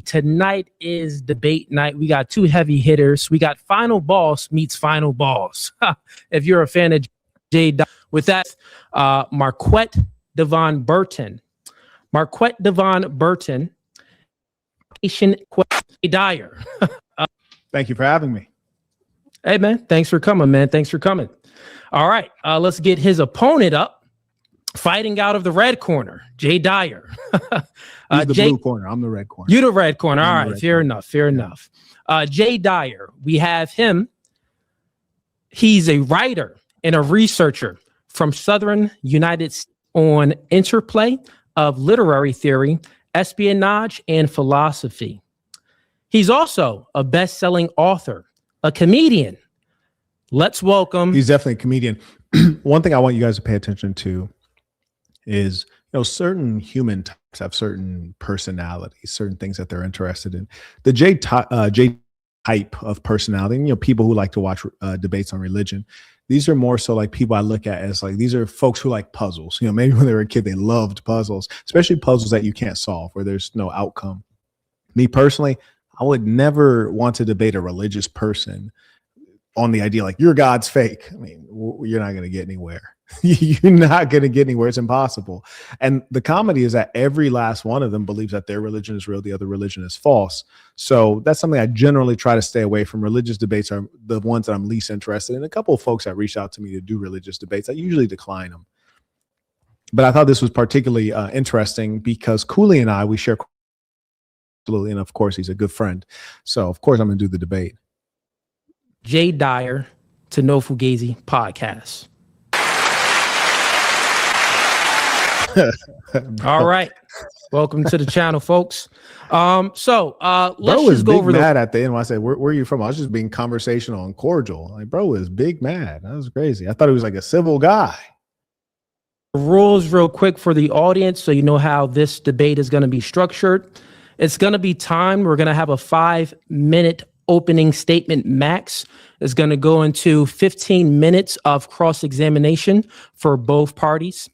Tonight is debate night. We got two heavy hitters. We got Final Boss meets Final Boss. If you're a fan of Jay, with that, MarquettDavon Burton. MarquettDavon Burton. Dyer. Thank you for having me. Hey, man. Thanks for coming, man. Thanks for coming. All right. Let's get his opponent up. Fighting out of the red corner, Jay Dyer. He's the blue corner. I'm the red corner. You the red corner. All right. Fair enough. Fair enough. Jay Dyer, we have him. He's a writer and a researcher from Southern United States on interplay of literary theory, espionage, and philosophy. He's also a best-selling author, a comedian. Let's welcome. He's definitely a comedian. One thing I want you guys to pay attention to is, certain human types have certain personalities, certain things that they're interested in. The J type of personality, people who like to watch debates on religion, these are more so like people I look at as like, these are folks who like puzzles. Maybe when they were a kid, they loved puzzles, especially puzzles that you can't solve, where there's no outcome. Me personally, I would never want to debate a religious person on the idea like your God's fake. I mean, you're not going to get anywhere. You're not going to get anywhere. It's impossible. And the comedy is that every last one of them believes that their religion is real, the other religion is false. So that's something I generally try to stay away from. Religious debates are the ones that I'm least interested in. A couple of folks that reached out to me to do religious debates, I usually decline them. But I thought this was particularly interesting because Cooley and I, we share absolutely, and of course he's a good friend. So of course I'm going to do the debate. Jay Dyer to No Fugazi podcast. All right. Welcome to the channel, folks. Let's just go over mad at the end when I said, where are you from? I was just being conversational and cordial. Like, bro was big mad. That was crazy. I thought he was like a civil guy. Rules real quick for the audience so you know how this debate is going to be structured. It's going to be timed. We're going to have a 5-minute opening statement max. Is going to go into 15 minutes of cross-examination for both parties.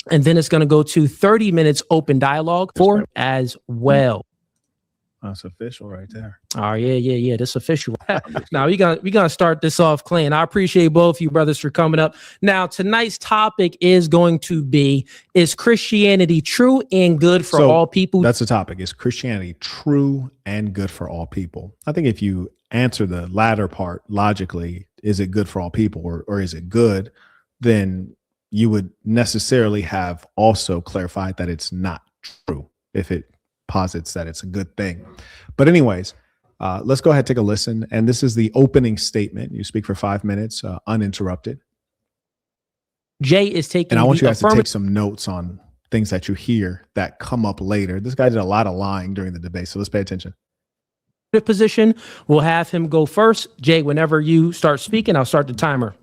And then it's going to go to 30 minutes open dialogue for as well. That's official right there. Oh, yeah. That's official. Now we're gonna start this off clean. I appreciate both you brothers for coming up. Now, tonight's topic is going to be, is Christianity true and good for all people? That's the topic. Is Christianity true and good for all people? I think if you answer the latter part logically, is it good for all people or is it good, then you would necessarily have also clarified that it's not true if it posits that it's a good thing. But anyways, let's go ahead and take a listen. And this is the opening statement. You speak for 5 minutes, uninterrupted. Jay is taking, and I want you guys to take some notes on things that you hear that come up later. This guy did a lot of lying during the debate, so let's pay attention. Position. We'll have him go first. Jay, whenever you start speaking, I'll start the timer.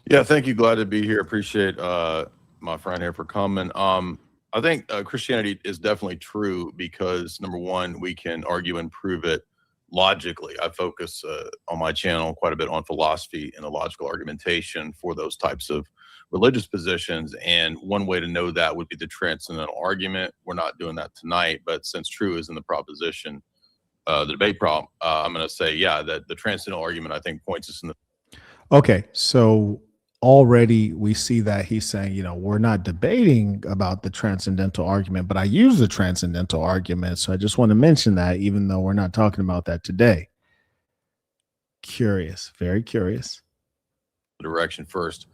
Yeah, thank you. Glad to be here. Appreciate my friend here for coming. I think Christianity is definitely true because, number one, we can argue and prove it logically. I focus on my channel quite a bit on philosophy and the logical argumentation for those types of religious positions. And one way to know that would be the transcendental argument. We're not doing that tonight, but since true is in the proposition, the debate problem, I'm going to say, yeah, that the transcendental argument, I think, points us in the... Okay, so already we see that he's saying, we're not debating about the transcendental argument, but I use the transcendental argument. So I just want to mention that, even though we're not talking about that today. Curious, very curious. Direction first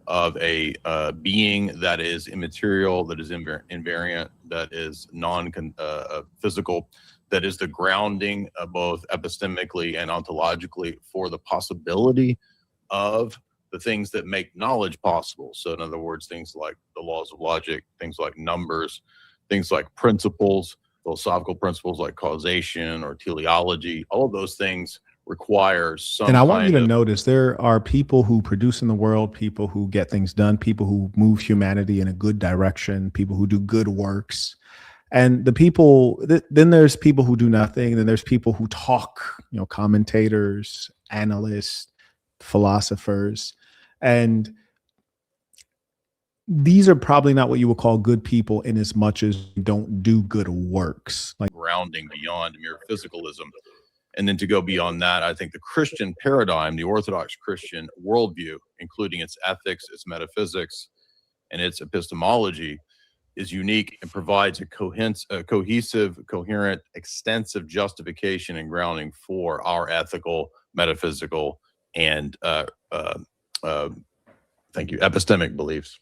of a being that is immaterial, that is invariant, that is non-physical, that is the grounding both epistemically and ontologically for the possibility of the things that make knowledge possible. So in other words, things like the laws of logic, things like numbers, things like principles, philosophical principles like causation or teleology, all of those things require some. And I want you to notice there are people who produce in the world, people who get things done, people who move humanity in a good direction, people who do good works. And the people, then there's people who do nothing. And then there's people who talk, commentators, analysts, philosophers. And these are probably not what you would call good people in as much as they don't do good works. Like grounding beyond mere physicalism. And then to go beyond that, I think the Christian paradigm, the Orthodox Christian worldview, including its ethics, its metaphysics, and its epistemology, is unique and provides a cohesive, coherent, extensive justification and grounding for our ethical, metaphysical, and epistemic beliefs.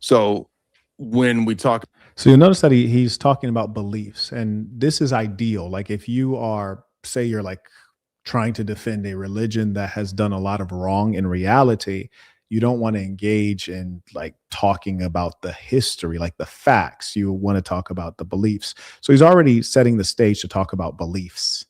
So when we talk, so you'll notice that he's talking about beliefs, and this is ideal. Like if you are, say you're like trying to defend a religion that has done a lot of wrong in reality, you don't want to engage in like talking about the history, like the facts. You want to talk about the beliefs. So he's already setting the stage to talk about beliefs.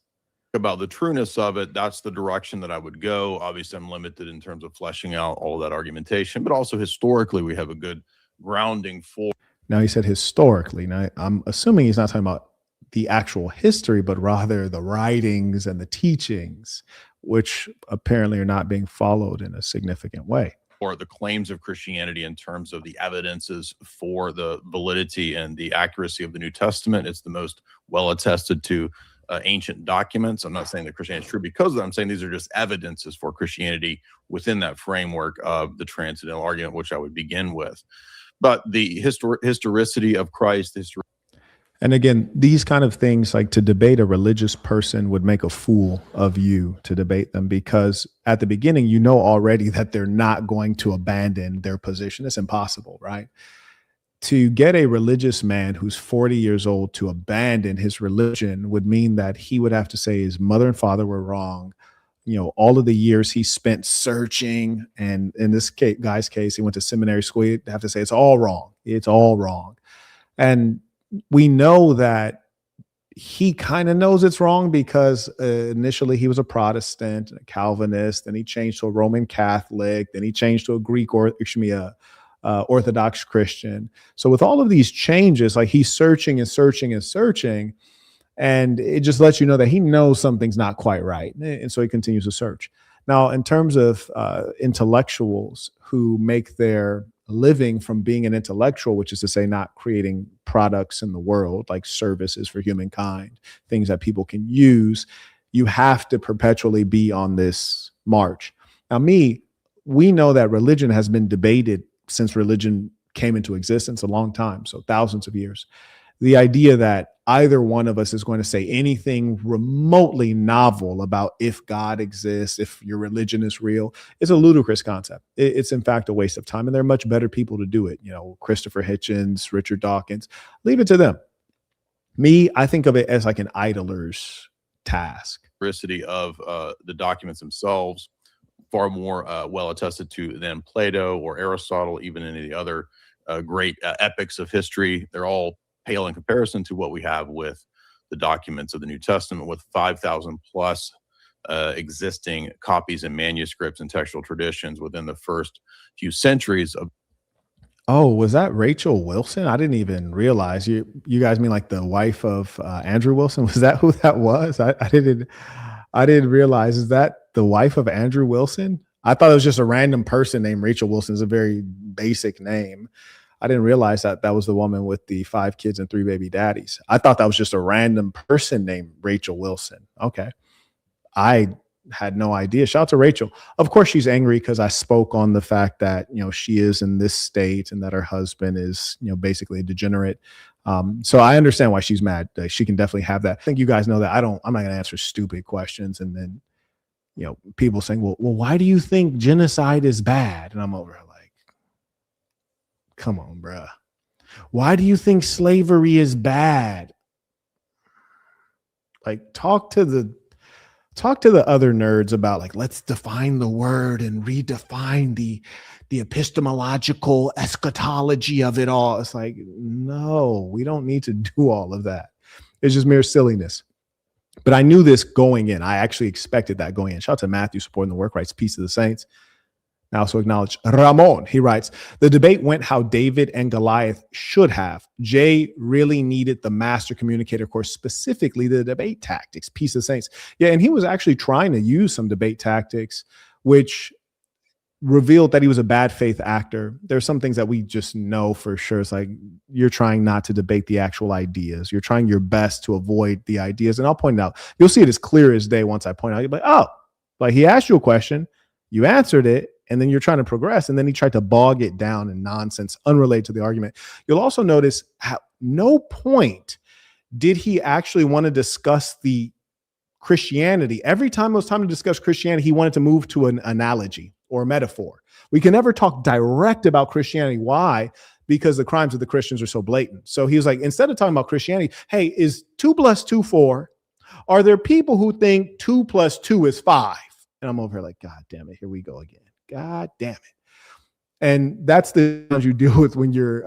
About the trueness of it, that's the direction that I would go. Obviously, I'm limited in terms of fleshing out all of that argumentation, but also historically, we have a good grounding for. Now he said historically. Now I'm assuming he's not talking about the actual history, but rather the writings and the teachings, which apparently are not being followed in a significant way. Or the claims of Christianity in terms of the evidences for the validity and the accuracy of the New Testament. It's the most well attested to ancient documents. I'm not saying that Christianity is true because of that. I'm saying these are just evidences for Christianity within that framework of the transcendental argument, which I would begin with. But the historicity of Christ, and again, these kind of things, like to debate a religious person would make a fool of you to debate them, because at the beginning, you know already that they're not going to abandon their position. It's impossible, right? To get a religious man who's 40 years old to abandon his religion would mean that he would have to say his mother and father were wrong. You know, all of the years he spent searching, and in this guy's case, he went to seminary school. He'd have to say it's all wrong. It's all wrong. And we know that he kind of knows it's wrong because initially he was a Protestant, a Calvinist, then he changed to a Roman Catholic, then he changed to a Greek or Orthodox Christian. So with all of these changes, like he's searching and searching and searching, and it just lets you know that he knows something's not quite right. And so he continues to search. Now, in terms of intellectuals who make their living from being an intellectual, which is to say not creating products in the world, like services for humankind, things that people can use, you have to perpetually be on this march. Now, we know that religion has been debated since religion came into existence, a long time, so thousands of years. The idea that either one of us is going to say anything remotely novel about if God exists, if your religion is real, is a ludicrous concept. It's in fact a waste of time, and there are much better people to do it. You know, Christopher Hitchens, Richard Dawkins, leave it to them. I think of it as like an idler's task. Of the documents themselves, far more well attested to than Plato or Aristotle, even any of the other great epics of history. They're all pale in comparison to what we have with the documents of the New Testament, with 5,000 plus existing copies and manuscripts and textual traditions within the first few centuries of. Oh, was that Rachel Wilson? I didn't even realize. You guys mean like the wife of Andrew Wilson? Was that who that was? I didn't realize. Is that the wife of Andrew Wilson? I thought it was just a random person named Rachel Wilson. It's a very basic name. I didn't realize that was the woman with the 5 kids and 3 baby daddies. I thought that was just a random person named Rachel Wilson. Okay. I had no idea. Shout out to Rachel. Of course, she's angry because I spoke on the fact that, you know, she is in this state and that her husband is, you know, basically a degenerate. So I understand why she's mad. She can definitely have that. I think you guys know that I'm not going to answer stupid questions. And then, you know, people saying, well, why do you think genocide is bad? And I'm over here like, come on, bruh. Why do you think slavery is bad? Like, talk to the other nerds about, like, let's define the word and redefine the epistemological eschatology of it all. It's like, no, we don't need to do all of that. It's just mere silliness. But I knew this going in. I actually expected that going in. Shout out to Matthew supporting the work rights. Peace of the saints. Now, so acknowledge Ramon. He writes, the debate went how David and Goliath should have. Jay really needed the master communicator course, specifically the debate tactics. Peace of saints. Yeah, and he was actually trying to use some debate tactics, which revealed that he was a bad faith actor. There's some things that we just know for sure. It's like, you're trying not to debate the actual ideas. You're trying your best to avoid the ideas. And I'll point it out. You'll see it as clear as day once I point out. You're like, oh, like he asked you a question, you answered it, and then you're trying to progress. And then he tried to bog it down in nonsense unrelated to the argument. You'll also notice at no point did he actually want to discuss the Christianity. Every time it was time to discuss Christianity, he wanted to move to an analogy or a metaphor. We can never talk direct about Christianity. Why? Because the crimes of the Christians are so blatant. So he was like, instead of talking about Christianity, hey, is 2 + 2 4? Are there people who think 2 + 2 is 5? And I'm over here like, God damn it, here we go again. God damn it. And that's the challenge you deal with when you're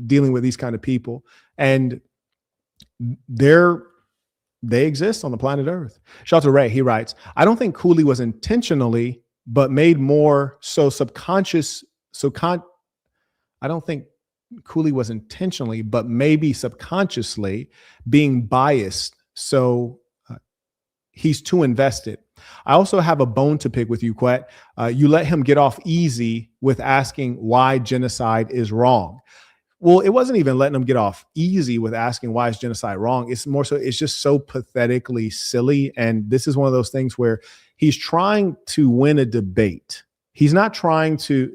dealing with these kind of people. And they exist on the planet Earth. Shout out to Ray. He writes, I don't think Cooley was intentionally, but made more so subconscious. I don't think Cooley was intentionally, but maybe subconsciously being biased. So he's too invested. I also have a bone to pick with you, Quet. You let him get off easy with asking why genocide is wrong. Well, it wasn't even letting them get off easy with asking why is genocide wrong. It's more so, it's just so pathetically silly. And this is one of those things where he's trying to win a debate. He's not trying to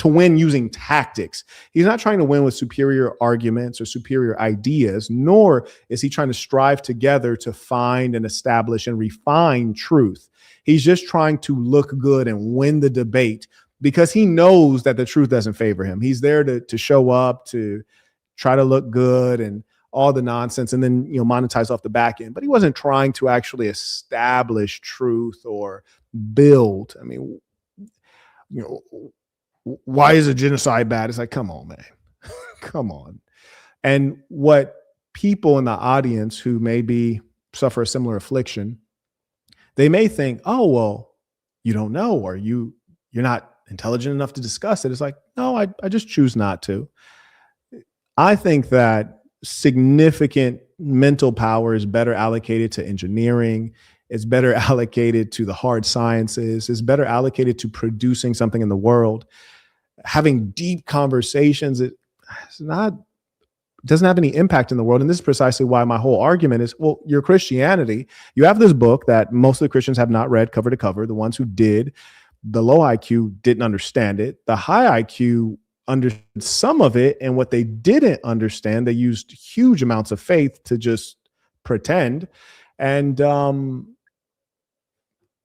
win using tactics. He's not trying to win with superior arguments or superior ideas, nor is he trying to strive together to find and establish and refine truth. He's just trying to look good and win the debate, because he knows that the truth doesn't favor him. He's there to show up, to try to look good and all the nonsense, and then, monetize off the back end. But he wasn't trying to actually establish truth or build. I mean, why is a genocide bad? It's like, come on, man. Come on. And what people in the audience who maybe suffer a similar affliction, they may think, oh, well, you don't know, or you're not intelligent enough to discuss it. It's like, no, I just choose not to. I think that significant mental power is better allocated to engineering. It's better allocated to the hard sciences. It's better allocated to producing something in the world. Having deep conversations, doesn't have any impact in the world. And this is precisely why my whole argument is, well, your Christianity, you have this book that most of the Christians have not read cover to cover. The ones who did, the low IQ didn't understand it. The high IQ understood some of it, and what they didn't understand, they used huge amounts of faith to just pretend. And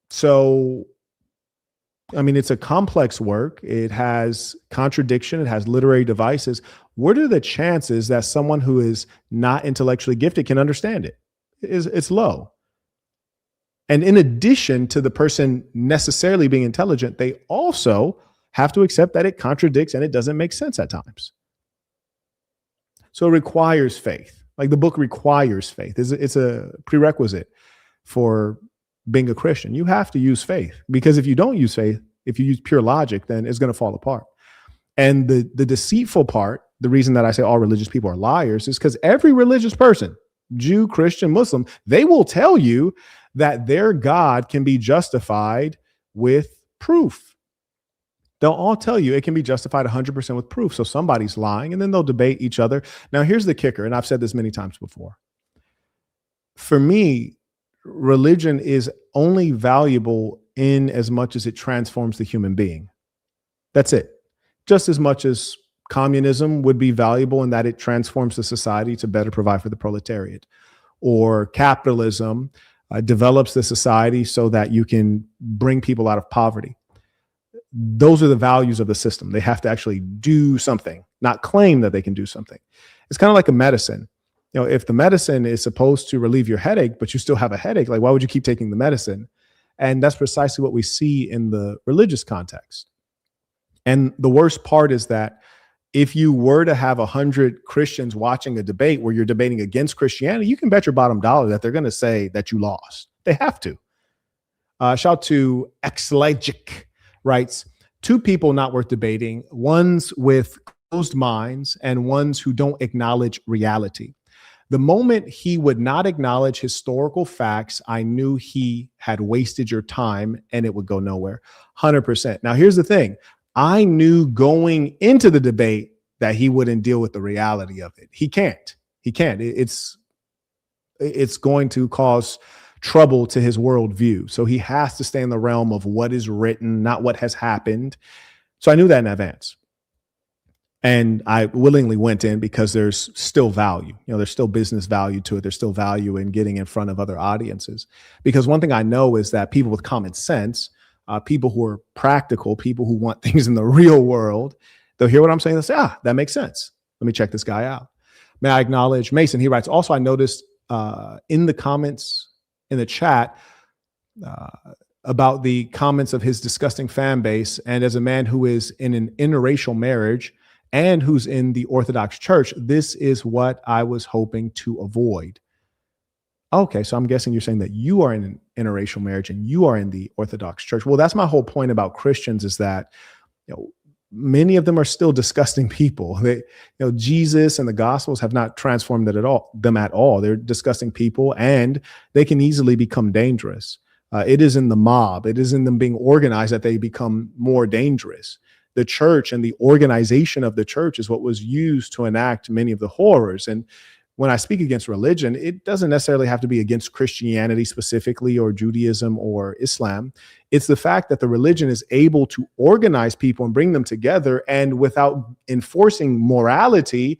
so, I mean, it's a complex work. It has contradiction. It has literary devices. What are the chances that someone who is not intellectually gifted can understand it? It's low. And in addition to the person necessarily being intelligent, they also have to accept that it contradicts and it doesn't make sense at times. So it requires faith. Like the book requires faith. It's a prerequisite for being a Christian. You have to use faith, because if you don't use faith, if you use pure logic, then it's going to fall apart. And the deceitful part, the reason that I say all religious people are liars, is because every religious person, Jew, Christian, Muslim, they will tell you that their God can be justified with proof. They'll all tell you it can be justified 100% with proof. So somebody's lying, and then they'll debate each other. Now, here's the kicker, and I've said this many times before. For me, religion is only valuable in as much as it transforms the human being. That's it. Just as much as communism would be valuable in that it transforms the society to better provide for the proletariat, or capitalism develops the society so that you can bring people out of poverty. Those are the values of the system. They have to actually do something, not claim that they can do something. It's kind of like a medicine. If the medicine is supposed to relieve your headache, but you still have a headache, like, why would you keep taking the medicine? And that's precisely what we see in the religious context. And the worst part is that if you were to have 100 Christians watching a debate where you're debating against Christianity, you can bet your bottom dollar that they're going to say that you lost. They have to. Shout out to Xlegic writes, 2 people not worth debating, ones with closed minds and ones who don't acknowledge reality. The moment he would not acknowledge historical facts, I knew he had wasted your time and it would go nowhere. 100%. Now, here's the thing. I knew going into the debate that he wouldn't deal with the reality of it. He can't. It's going to cause trouble to his worldview. So he has to stay in the realm of what is written, not what has happened. So I knew that in advance. And I willingly went in because there's still value. There's still business value to it. There's still value in getting in front of other audiences. Because one thing I know is that people with common sense, people who are practical, people who want things in the real world, they'll hear what I'm saying and say, that makes sense. Let me check this guy out. May I acknowledge Mason? He writes, also, I noticed in the comments in the chat about the comments of his disgusting fan base. And as a man who is in an interracial marriage and who's in the Orthodox Church, this is what I was hoping to avoid. Okay, so I'm guessing you're saying that you are in an interracial marriage and you are in the Orthodox Church. Well, that's my whole point about Christians, is that many of them are still disgusting people. Jesus and the Gospels have not transformed them at all. They're disgusting people, and they can easily become dangerous. It is in the mob, it is in them being organized that they become more dangerous. The church and the organization of the church is what was used to enact many of the horrors. And when I speak against religion, it doesn't necessarily have to be against Christianity specifically, or Judaism or Islam. It's the fact that the religion is able to organize people and bring them together, and without enforcing morality,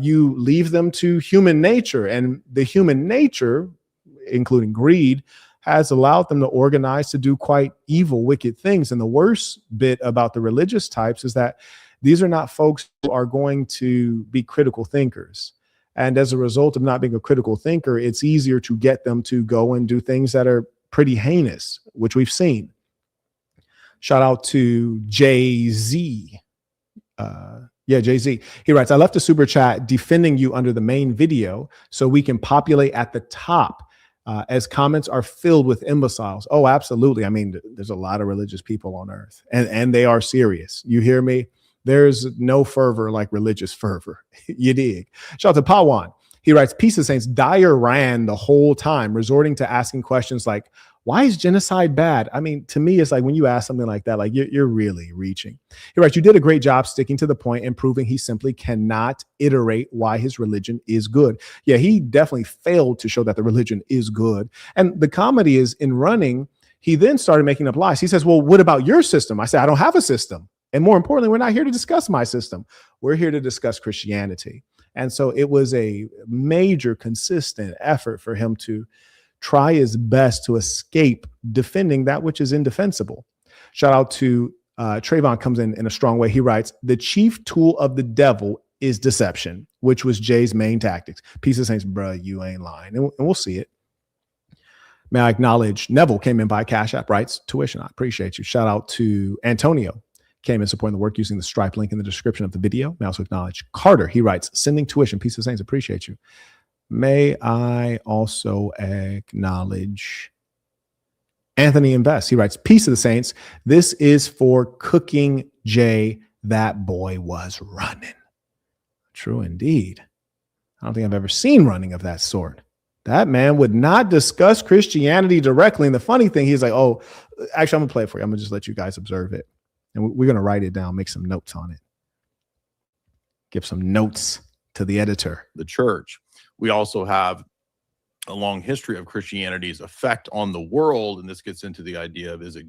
you leave them to human nature. And the human nature, including greed, has allowed them to organize to do quite evil, wicked things. And the worst bit about the religious types is that these are not folks who are going to be critical thinkers. And as a result of not being a critical thinker, it's easier to get them to go and do things that are pretty heinous, which we've seen. Shout out to Jay-Z. Jay-Z. He writes, I left a super chat defending you under the main video so we can populate at the top as comments are filled with imbeciles. Oh, absolutely. I mean, there's a lot of religious people on earth, and they are serious. You hear me? There's no fervor like religious fervor. You dig? Shout out to Pawan. He writes, Peace of Saints, Dyer ran the whole time, resorting to asking questions like, why is genocide bad? I mean, to me, it's like when you ask something like that, like you're really reaching. He writes, you did a great job sticking to the point and proving he simply cannot iterate why his religion is good. Yeah, he definitely failed to show that the religion is good. And the comedy is, in running, he then started making up lies. He says, well, what about your system? I said, I don't have a system. And more importantly, we're not here to discuss my system. We're here to discuss Christianity. And so it was a major, consistent effort for him to try his best to escape defending that which is indefensible. Shout out to Trayvon, comes in a strong way. He writes, the chief tool of the devil is deception, which was Jay's main tactics. Peace of Saints, bruh, you ain't lying. And we'll see it. May I acknowledge Neville came in by Cash App, writes, tuition, I appreciate you. Shout out to Antonio, came in supporting the work using the Stripe link in the description of the video. May I also acknowledge Carter. He writes, sending tuition. Peace of Saints, appreciate you. May I also acknowledge Anthony Invest. He writes, Peace of the Saints. This is for cooking Jay. That boy was running. True indeed. I don't think I've ever seen running of that sort. That man would not discuss Christianity directly. And the funny thing, he's like, oh, actually, I'm going to play it for you. I'm going to just let you guys observe it. And we're going to write it down, make some notes on it. Give some notes to the editor. The church. We also have a long history of Christianity's effect on the world. And this gets into the idea of, is it?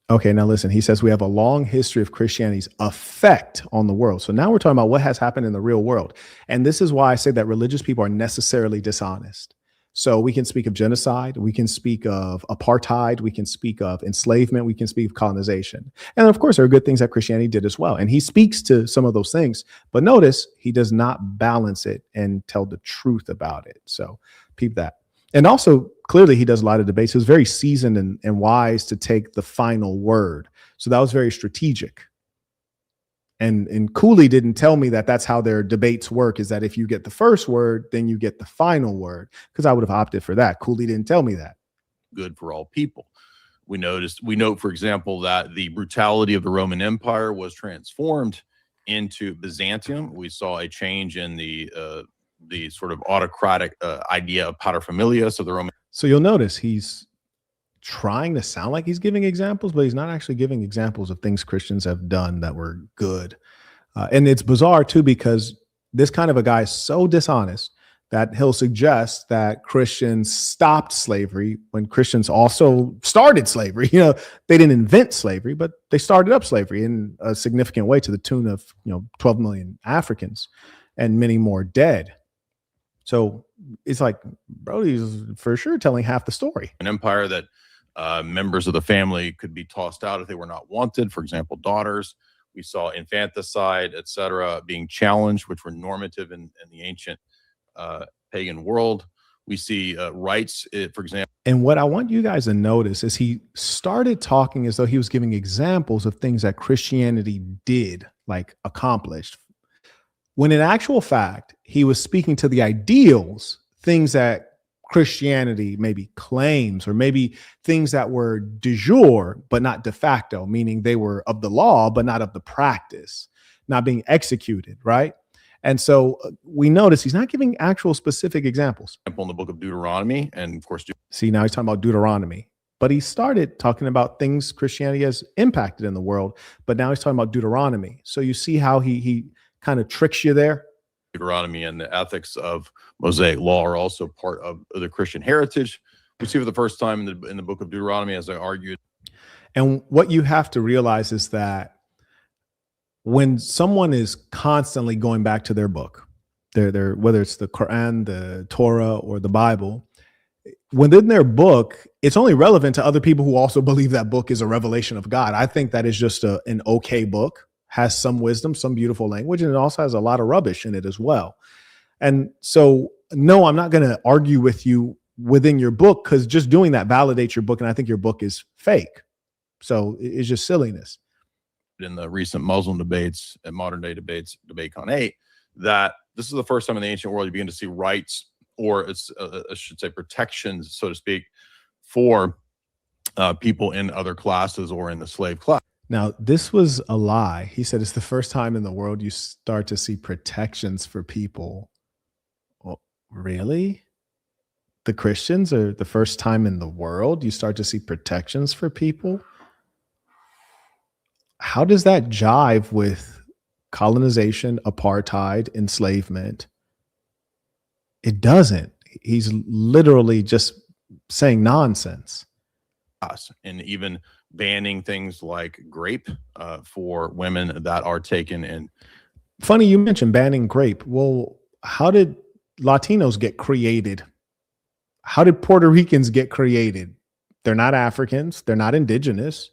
Okay, now listen, he says we have a long history of Christianity's effect on the world. So now we're talking about what has happened in the real world. And this is why I say that religious people are necessarily dishonest. So we can speak of genocide, we can speak of apartheid, we can speak of enslavement, we can speak of colonization. And of course, there are good things that Christianity did as well. And he speaks to some of those things, but notice he does not balance it and tell the truth about it. So peep that. And also, clearly, he does a lot of debates. He was very seasoned and wise to take the final word. So that was very strategic. And Cooley didn't tell me that that's how their debates work, is that if you get the first word, then you get the final word, because I would have opted for that. Cooley didn't tell me that. Good for all people. We note, for example, that the brutality of the Roman Empire was transformed into Byzantium. We saw a change in the the sort of autocratic idea of paterfamilias of the Roman. So you'll notice he's trying to sound like he's giving examples, but he's not actually giving examples of things Christians have done that were good. And it's bizarre too, because this kind of a guy is so dishonest that he'll suggest that Christians stopped slavery when Christians also started slavery. You know, they didn't invent slavery, but they started up slavery in a significant way to the tune of, 12 million Africans and many more dead. So it's like, bro, he's for sure telling half the story. An empire that members of the family could be tossed out if they were not wanted. For example, daughters. We saw infanticide, etc., being challenged, which were normative in the ancient pagan world. We see rights, for example. And what I want you guys to notice is he started talking as though he was giving examples of things that Christianity did, like accomplished, when in actual fact, he was speaking to the ideals, things that Christianity maybe claims, or maybe things that were de jure, but not de facto, meaning they were of the law, but not of the practice, not being executed, right? And so we notice he's not giving actual specific examples. In the book of Deuteronomy, and of course, see, now he's talking about Deuteronomy, but he started talking about things Christianity has impacted in the world, but now he's talking about Deuteronomy. So you see how he kind of tricks you there. Deuteronomy and the ethics of Mosaic law are also part of the Christian heritage. We see for the first time in the book of Deuteronomy, as I argued. And what you have to realize is that when someone is constantly going back to their book, their whether it's the Quran, the Torah, or the Bible, within their book, it's only relevant to other people who also believe that book is a revelation of God. I think that is just an okay book, has some wisdom, some beautiful language, and it also has a lot of rubbish in it as well. And so, no, I'm not going to argue with you within your book, because just doing that validates your book, and I think your book is fake. So it's just silliness. In the recent Muslim debates and modern day debates, debate con 8, that this is the first time in the ancient world you begin to see rights, or it's I should say protections, so to speak, for people in other classes or in the slave class. Now, this was a lie. He said it's the first time in the world you start to see protections for people. Well, really? The Christians are the first time in the world you start to see protections for people? How does that jive with colonization, apartheid, enslavement? It doesn't. He's literally just saying nonsense. And even banning things like grape for women that are taken in. Funny you mentioned banning grape. Well, how did Latinos get created? How did Puerto Ricans get created? They're not Africans. They're not indigenous.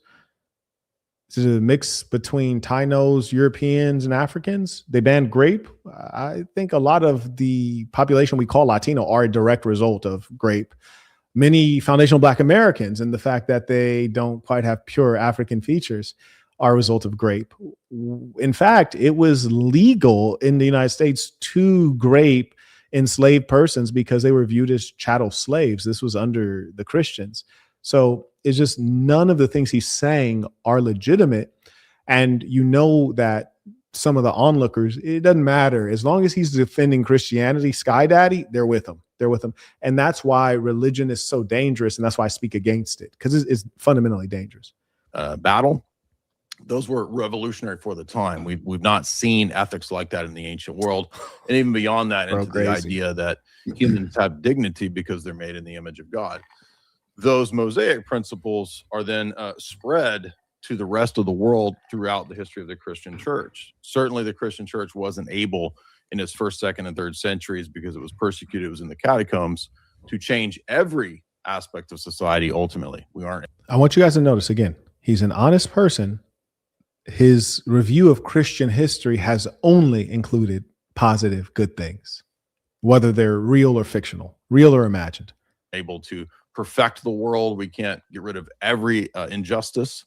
This is a mix between Tainos, Europeans, and Africans. They banned grape. I think a lot of the population we call Latino are a direct result of grape. Many foundational Black Americans, and the fact that they don't quite have pure African features, are a result of grape. In fact, it was legal in the United States to grape enslaved persons because they were viewed as chattel slaves. This was under the Christians. So it's just none of the things he's saying are legitimate. And you know that some of the onlookers, it doesn't matter. As long as he's defending Christianity, Sky Daddy, they're with him. They're with him. And that's why religion is so dangerous. And that's why I speak against it, because it's fundamentally dangerous. Battle. Those were revolutionary for the time. We've not seen ethics like that in the ancient world. And even beyond that, into the idea that humans have dignity because they're made in the image of God. Those Mosaic principles are then spread to the rest of the world throughout the history of the Christian church. Certainly the Christian church wasn't able in its first, second, and third centuries, because it was persecuted, it was in the catacombs, to change every aspect of society ultimately. We aren't. I want you guys to notice again, he's an honest person. His review of Christian history has only included positive, good things, whether they're real or fictional, real or imagined. Able to perfect the world. We can't get rid of every injustice,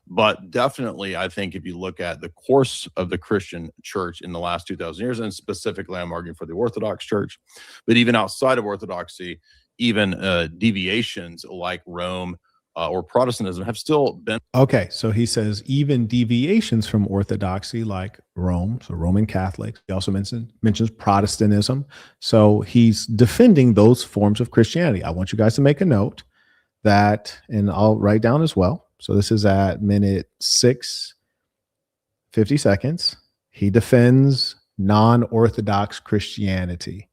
but definitely, I think if you look at the course of the Christian church in the last 2,000 years, and specifically I'm arguing for the Orthodox Church, but even outside of Orthodoxy, even deviations like Rome, or Protestantism have still been. Okay, so he says even deviations from orthodoxy, like Rome, so Roman Catholics. He also mentions Protestantism. So he's defending those forms of Christianity. I want you guys to make a note that, and I'll write down as well. So this is at minute 6:50 seconds. He defends non-orthodox Christianity.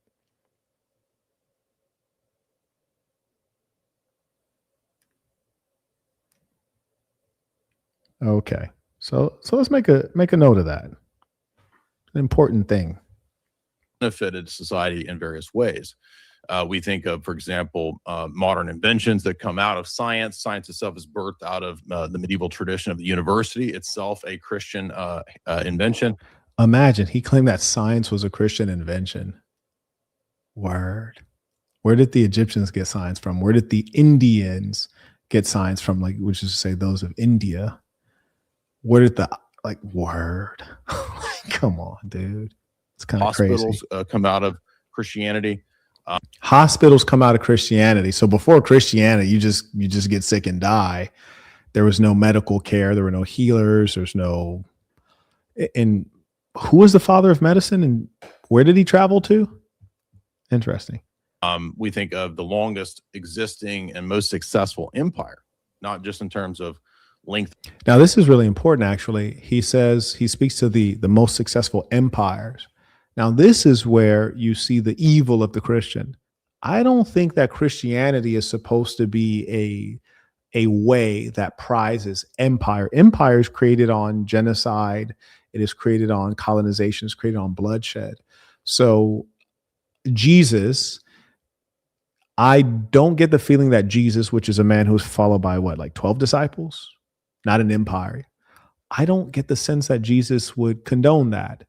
Okay, so let's make a note of that. An important thing. Benefited society in various ways. We think of, for example, modern inventions that come out of science. Science itself is birthed out of the medieval tradition of the university itself, a Christian invention. Imagine he claimed that science was a Christian invention. Word. Where did the Egyptians get science from? Where did the Indians get science from? Like, which is to say those of India. Where did the word? Come on, dude. It's kind of crazy. Hospitals come out of Christianity. Hospitals come out of Christianity. So before Christianity, you just get sick and die. There was no medical care. There were no healers. There's no. And who was the father of medicine, and where did he travel to? Interesting. We think of the longest existing and most successful empire, not just in terms of length. Now, this is really important, actually. He says he speaks to the most successful empires. Now, this is where you see the evil of the Christian. I don't think that Christianity is supposed to be a way that prizes empire. Empire is created on genocide. It is created on colonization. It's created on bloodshed. So Jesus, I don't get the feeling that Jesus, which is a man who was followed by 12 disciples, not an empire. I don't get the sense that Jesus would condone that.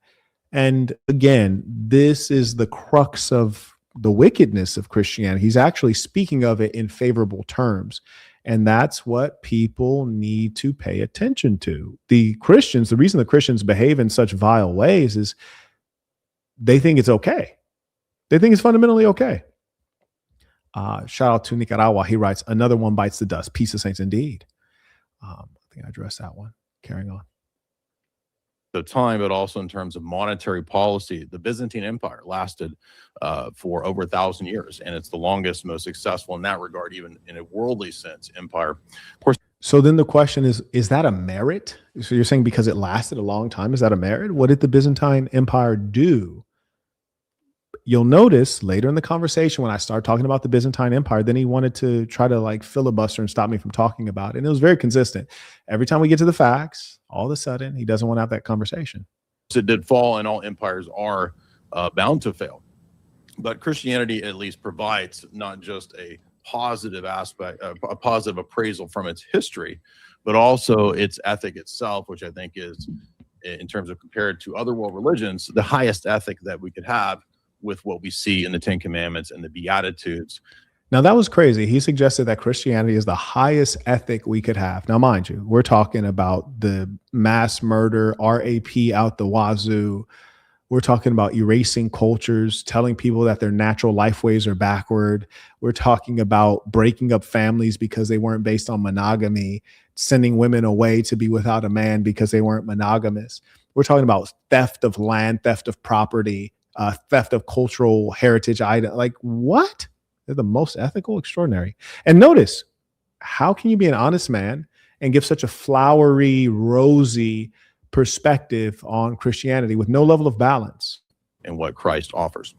And again, this is the crux of the wickedness of Christianity. He's actually speaking of it in favorable terms. And that's what people need to pay attention to. The Christians, the reason the Christians behave in such vile ways is they think it's okay. They think it's fundamentally okay. Shout out to Nicaragua. He writes, another one bites the dust. Peace of saints indeed. I think I addressed that one. Carrying on. The time, but also in terms of monetary policy, the Byzantine Empire lasted for over 1,000 years, and it's the longest, most successful in that regard, even in a worldly sense, empire. Of course. So then the question is that a merit? So you're saying because it lasted a long time, is that a merit? What did the Byzantine Empire do? You'll notice later in the conversation when I start talking about the Byzantine Empire, then he wanted to try to filibuster and stop me from talking about it. And it was very consistent. Every time we get to the facts, all of a sudden, he doesn't want to have that conversation. It did fall, and all empires are bound to fail. But Christianity at least provides not just a positive aspect, a positive appraisal from its history, but also its ethic itself, which I think is, in terms of compared to other world religions, the highest ethic that we could have, with what we see in the Ten Commandments and the Beatitudes. Now, that was crazy. He suggested that Christianity is the highest ethic we could have. Now, mind you, we're talking about the mass murder, RAP out the wazoo. We're talking about erasing cultures, telling people that their natural life ways are backward. We're talking about breaking up families because they weren't based on monogamy, sending women away to be without a man because they weren't monogamous. We're talking about theft of land, theft of property, theft of cultural heritage item. Like, what? They're the most ethical, extraordinary. And notice, how can you be an honest man and give such a flowery, rosy perspective on Christianity with no level of balance? And what Christ offers.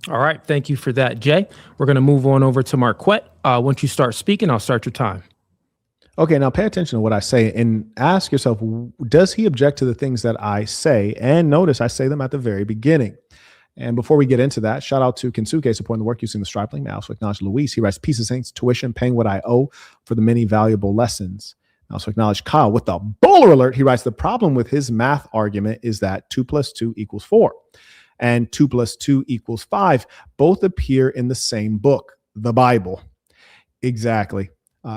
All right. Thank you for that, Jay. We're going to move on over to Marquett. Once you start speaking, I'll start your time. Okay, now pay attention to what I say and ask yourself, does he object to the things that I say? And notice I say them at the very beginning. And before we get into that, shout out to Kensuke supporting the work using the Stripling. May I also acknowledge Luis. He writes, Peace of Saints, tuition, paying what I owe for the many valuable lessons. I also acknowledge Kyle with the bowler alert. He writes, the problem with his math argument is that 2 + 2 = 4 and 2 + 2 = 5. Both appear in the same book, the Bible. Exactly.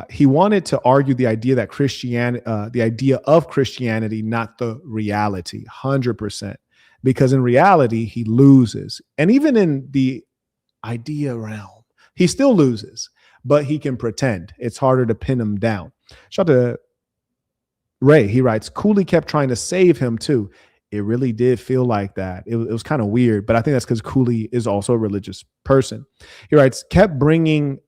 He wanted to argue the idea that Christianity, the idea of Christianity, not the reality, 100%. Because in reality, he loses. And even in the idea realm, he still loses. but he can pretend. It's harder to pin him down. Shout out to Ray. He writes, Cooley kept trying to save him too. It really did feel like that. It was kind of weird, but I think that's because Cooley is also a religious person. He writes, kept bringing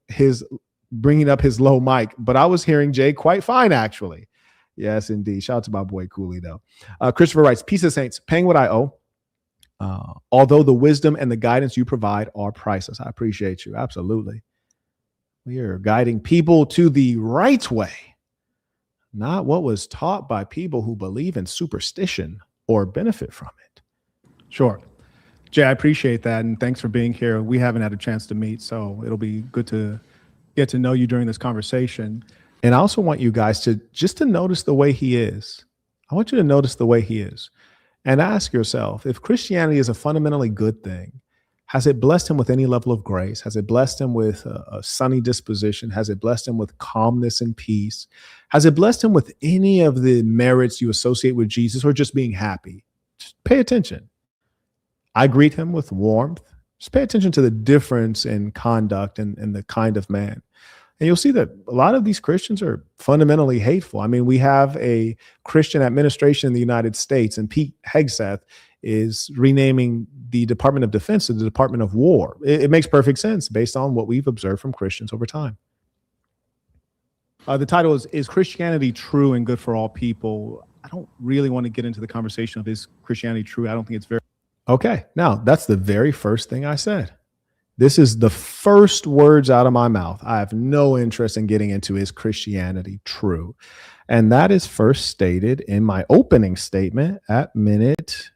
up his low mic, but I was hearing Jay quite fine, actually. Yes, indeed. Shout out to my boy Cooley, though. Christopher writes, peace of saints, paying what I owe. Although the wisdom and the guidance you provide are priceless. I appreciate you. Absolutely. We are guiding people to the right way, not what was taught by people who believe in superstition or benefit from it. Sure. Jay, I appreciate that. And thanks for being here. We haven't had a chance to meet, so it'll be good to get to know you during this conversation. And I also want you guys to notice the way he is. I want you to notice the way he is and ask yourself, if Christianity is a fundamentally good thing, has it blessed him with any level of grace? Has it blessed him with a sunny disposition? Has it blessed him with calmness and peace? Has it blessed him with any of the merits you associate with Jesus, or just being happy? Just pay attention. I greet him with warmth. Just pay attention to the difference in conduct and the kind of man. And you'll see that a lot of these Christians are fundamentally hateful. I mean, we have a Christian administration in the United States, and Pete Hegseth is renaming the Department of Defense to the Department of War. It makes perfect sense based on what we've observed from Christians over time. The title is Christianity True and Good for All People? I don't really want to get into the conversation of is Christianity true? I don't think it's very... Okay, now that's the very first thing I said. This is the first words out of my mouth. I have no interest in getting into is Christianity true? And that is first stated in my opening statement at minute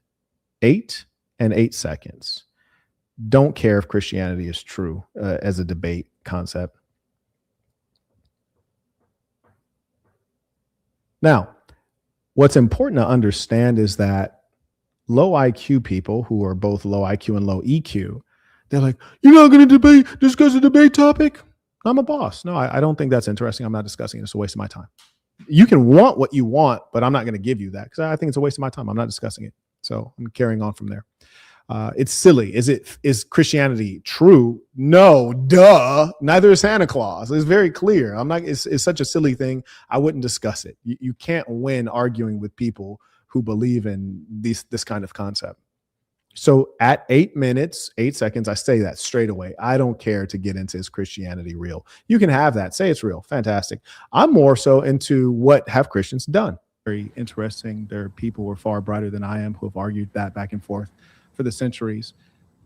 8 and 8 seconds. Don't care if Christianity is true as a debate concept. Now, what's important to understand is that low IQ people who are both low IQ and low EQ, they're like, you're not going to discuss a debate topic? I'm a boss. No, I don't think that's interesting. I'm not discussing it. It's a waste of my time. You can want what you want, but I'm not going to give you that because I think it's a waste of my time. I'm not discussing it. So I'm carrying on from there. It's silly. Is Christianity true? No, duh. Neither is Santa Claus. It's very clear. It's such a silly thing. I wouldn't discuss it. You can't win arguing with people who believe in this kind of concept. So at 8 minutes, 8 seconds, I say that straight away. I don't care to get into is Christianity real. You can have that. Say it's real. Fantastic. I'm more so into what have Christians done. Very interesting. There are people who are far brighter than I am who have argued that back and forth for the centuries.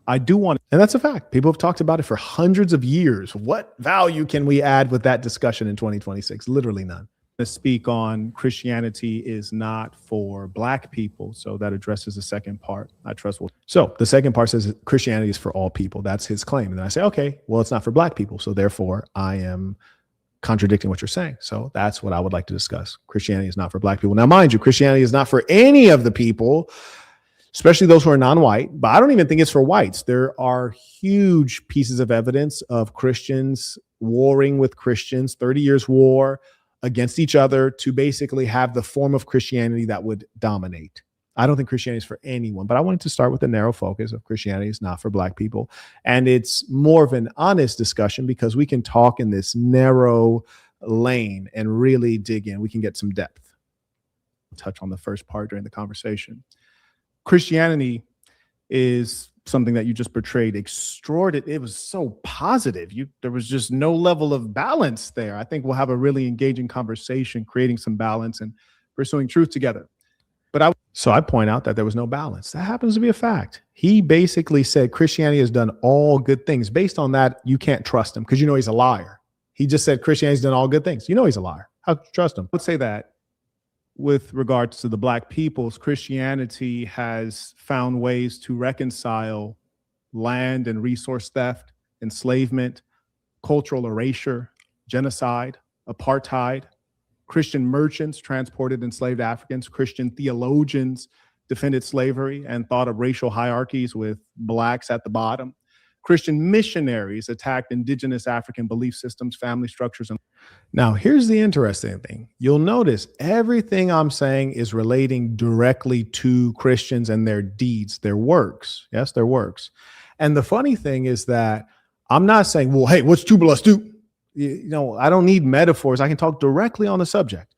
I do want to, and that's a fact. People have talked about it for hundreds of years. What value can we add with that discussion in 2026? Literally none. To speak on Christianity is not for Black people. So that addresses the second part. I trust. So the second part says Christianity is for all people. That's his claim. And I say, okay, well, it's not for Black people. So therefore I am contradicting what you're saying. So that's what I would like to discuss. Christianity is not for Black people. Now, mind you, Christianity is not for any of the people, especially those who are non-white, but I don't even think it's for whites. There are huge pieces of evidence of Christians warring with Christians, 30 years war against each other to basically have the form of Christianity that would dominate. I don't think Christianity is for anyone, but I wanted to start with a narrow focus of Christianity is not for Black people. And it's more of an honest discussion because we can talk in this narrow lane and really dig in. We can get some depth. Touch on the first part during the conversation. Christianity is something that you just portrayed extraordinary. It was so positive. There was just no level of balance there. I think we'll have a really engaging conversation, creating some balance and pursuing truth together. So I point out that there was no balance. That happens to be a fact. He basically said Christianity has done all good things. Based on that, you can't trust him because you know he's a liar. He just said Christianity's done all good things. You know he's a liar. How could you trust him? I would say that with regards to the Black peoples, Christianity has found ways to reconcile land and resource theft, enslavement, cultural erasure, genocide, apartheid. Christian merchants transported enslaved Africans. Christian theologians defended slavery and thought of racial hierarchies with Blacks at the bottom. Christian missionaries attacked indigenous African belief systems, family structures. Now, here's the interesting thing. You'll notice everything I'm saying is relating directly to Christians and their deeds, their works. Yes, their works. And the funny thing is that I'm not saying, well, hey, what's 2 plus 2? I don't need metaphors. I can talk directly on the subject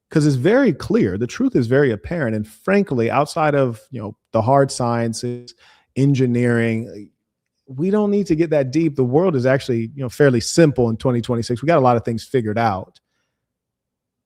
because it's very clear. The truth is very apparent. And frankly, outside of, the hard sciences, engineering, we don't need to get that deep. The world is actually, fairly simple in 2026. We got a lot of things figured out.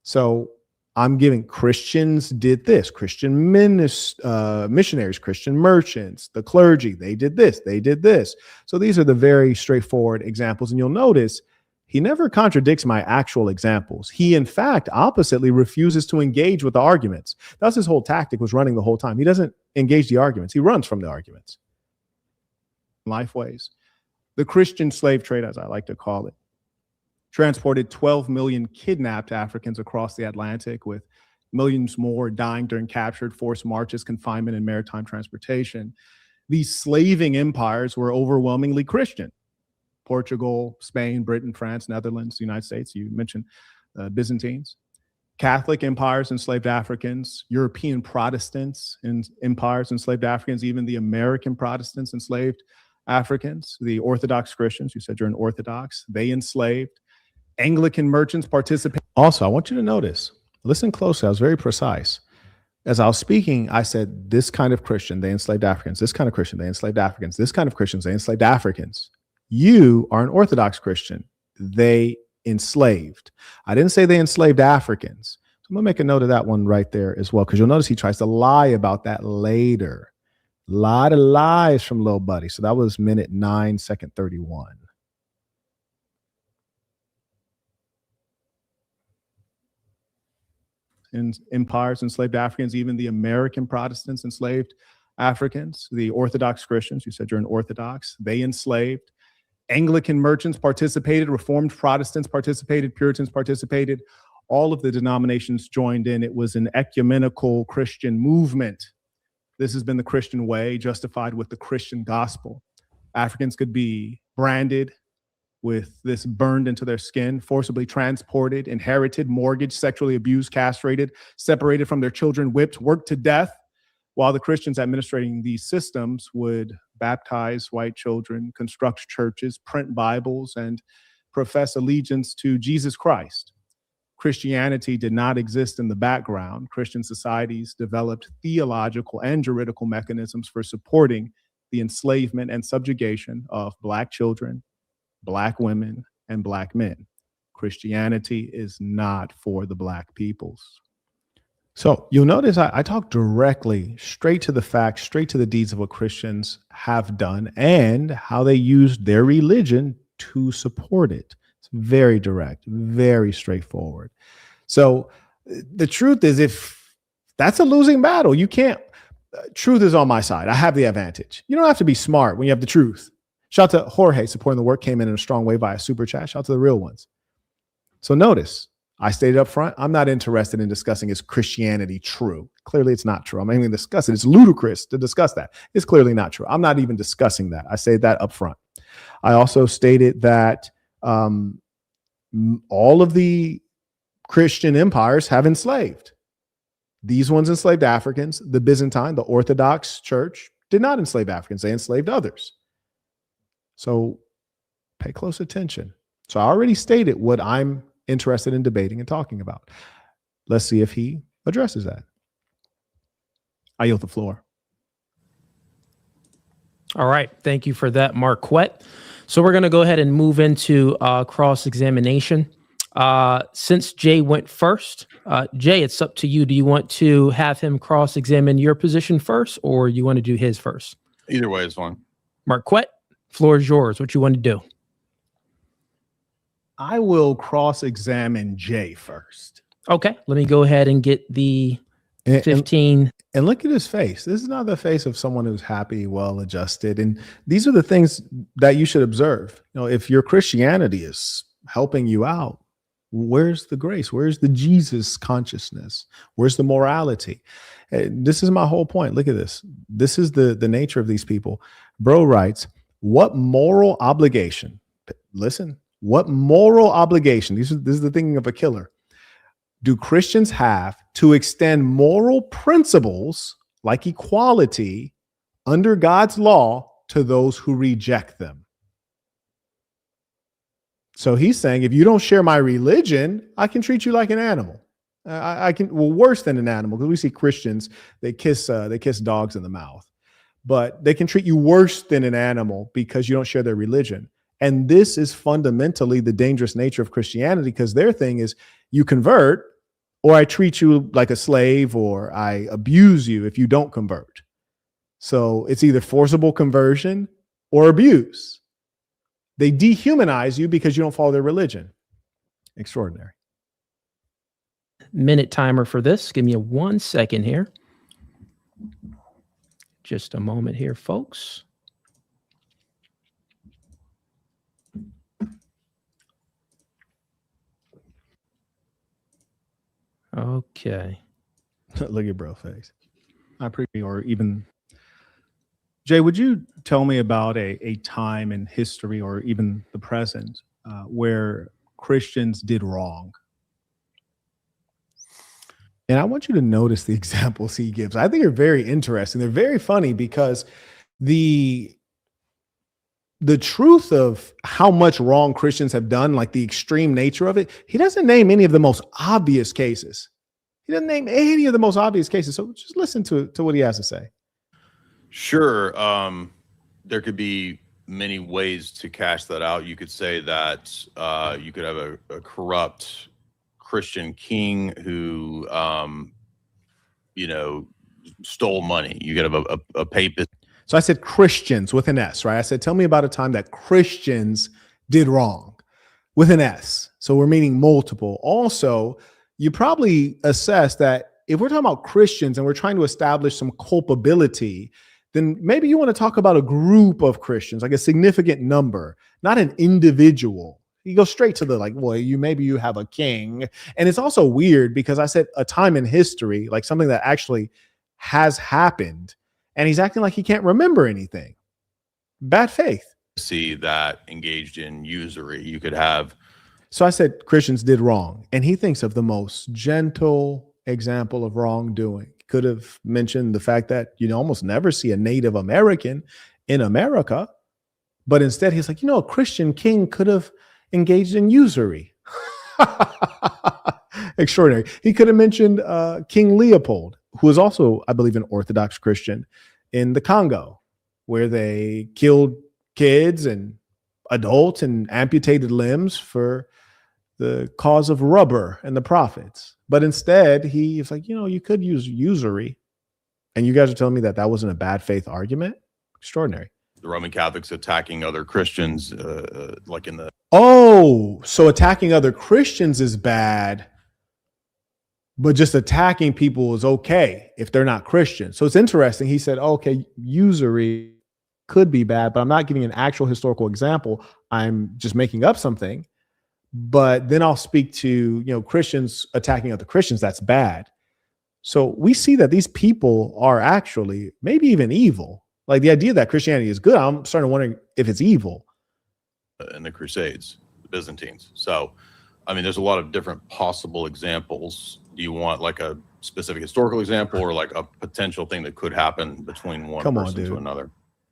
So I'm giving Christians did this, Christian missionaries, Christian merchants, the clergy, they did this, they did this. So these are the very straightforward examples. And you'll notice he never contradicts my actual examples. He, in fact, oppositely refuses to engage with the arguments. That's his whole tactic, was running the whole time. He doesn't engage the arguments. He runs from the arguments. Lifeways. The Christian slave trade, as I like to call it, transported 12 million kidnapped Africans across the Atlantic, with millions more dying during captured, forced marches, confinement, and maritime transportation. These slaving empires were overwhelmingly Christian. Portugal, Spain, Britain, France, Netherlands, the United States. You mentioned Byzantines. Catholic empires enslaved Africans, European Protestants and empires enslaved Africans, even the American Protestants enslaved Africans. The Orthodox Christians, you said you're an Orthodox, they enslaved. Anglican merchants participate. Also, I want you to notice, listen closely, I was very precise. As I was speaking, I said, this kind of Christian, they enslaved Africans. This kind of Christian, they enslaved Africans. This kind of Christians, they enslaved Africans. You are an Orthodox Christian. They enslaved. I didn't say they enslaved Africans. So I'm going to make a note of that one right there as well, because you'll notice he tries to lie about that later. A lot of lies from Lil Buddy. So that was minute 9, second 31. And empires enslaved Africans, even the American Protestants enslaved Africans. The Orthodox Christians, you said you're an Orthodox, they enslaved. Anglican merchants participated, Reformed Protestants participated, Puritans participated. All of the denominations joined in. It was an ecumenical Christian movement. This has been the Christian way, justified with the Christian gospel. Africans could be branded with this burned into their skin, forcibly transported, inherited, mortgaged, sexually abused, castrated, separated from their children, whipped, worked to death, while the Christians administrating these systems would baptize white children, construct churches, print Bibles, and profess allegiance to Jesus Christ. Christianity did not exist in the background. Christian societies developed theological and juridical mechanisms for supporting the enslavement and subjugation of Black children, Black women, and Black men. Christianity is not for the Black peoples. So you'll notice I talk directly, straight to the facts, straight to the deeds of what Christians have done and how they used their religion to support it. It's very direct, very straightforward. So the truth is, if that's a losing battle, you can't, truth is on my side. I have the advantage. You don't have to be smart when you have the truth. Shout out to Jorge supporting the work, came in a strong way via super chat. Shout out to the real ones. So notice, I stated up front, I'm not interested in discussing is Christianity true. Clearly, it's not true. I'm not even going to discuss it. It's ludicrous to discuss that. It's clearly not true. I'm not even discussing that. I say that up front. I also stated that all of the Christian empires have enslaved. These ones enslaved Africans. The Byzantine, the Orthodox Church, did not enslave Africans. They enslaved others. So pay close attention. So I already stated what I'm interested in debating and talking about. Let's see if he addresses that. I yield the floor. All right. Thank you for that, Marquett. So we're going to go ahead and move into cross-examination. Since Jay went first, Jay, it's up to you. Do you want to have him cross-examine your position first, or you want to do his first? Either way is fine. Marquett, floor is yours. What you want to do? I will cross-examine Jay first. Okay, let me go ahead and get the 15. And look at his face. This is not the face of someone who's happy, well-adjusted. And these are the things that you should observe. If your Christianity is helping you out, where's the grace? Where's the Jesus consciousness? Where's the morality? This is my whole point. Look at this. This is the nature of these people. Bro writes, what moral obligation, listen, what moral obligation, this is the thinking of a killer, do Christians have to extend moral principles like equality under God's law to those who reject them? So he's saying, if you don't share my religion, I can treat you like an animal. I can, well, worse than an animal, because we see Christians, they kiss dogs in the mouth, but they can treat you worse than an animal because you don't share their religion. And this is fundamentally the dangerous nature of Christianity, because their thing is you convert, or I treat you like a slave, or I abuse you if you don't convert. So it's either forcible conversion or abuse. They dehumanize you because you don't follow their religion. Extraordinary. Minute timer for this. Give me 1 second here. Just a moment here, folks. Okay. Look at bro face. I appreciate, or even Jay, would you tell me about a time in history or even the present where Christians did wrong? And I want you to notice the examples he gives. I think they're very interesting. They're very funny because the truth of how much wrong Christians have done, like the extreme nature of it, he doesn't name any of the most obvious cases. He doesn't name any of the most obvious cases. So just listen to what he has to say. Sure. There could be many ways to cash that out. You could say that you could have a corrupt Christian king who, stole money. You could have a papist. So I said Christians with an S, right? I said, tell me about a time that Christians did wrong with an S. So we're meaning multiple. Also, you probably assess that if we're talking about Christians and we're trying to establish some culpability, then maybe you want to talk about a group of Christians, like a significant number, not an individual. You go straight to the maybe you have a king. And it's also weird because I said a time in history, like something that actually has happened, and he's acting like he can't remember anything. Bad faith. See that engaged in usury. You could have. So I said Christians did wrong, and he thinks of the most gentle example of wrongdoing. Could have mentioned the fact that you almost never see a Native American in America, but instead he's like, a Christian king could have engaged in usury. Extraordinary. He could have mentioned King Leopold, who was also, I believe, an Orthodox Christian in the Congo, where they killed kids and adults and amputated limbs for the cause of rubber and the profits. But instead, he is like, you could use usury. And you guys are telling me that that wasn't a bad faith argument? Extraordinary. The Roman Catholics attacking other Christians, like in the. Oh, so attacking other Christians is bad, but just attacking people is okay if they're not Christian. So it's interesting. He said, okay, usury could be bad, but I'm not giving an actual historical example. I'm just making up something. But then I'll speak to, Christians attacking other Christians. That's bad. So we see that these people are actually maybe even evil. Like the idea that Christianity is good, I'm starting to wonder if it's evil. In the Crusades, the Byzantines. So, there's a lot of different possible examples. Do you want like a specific historical example or like a potential thing that could happen between one person to another?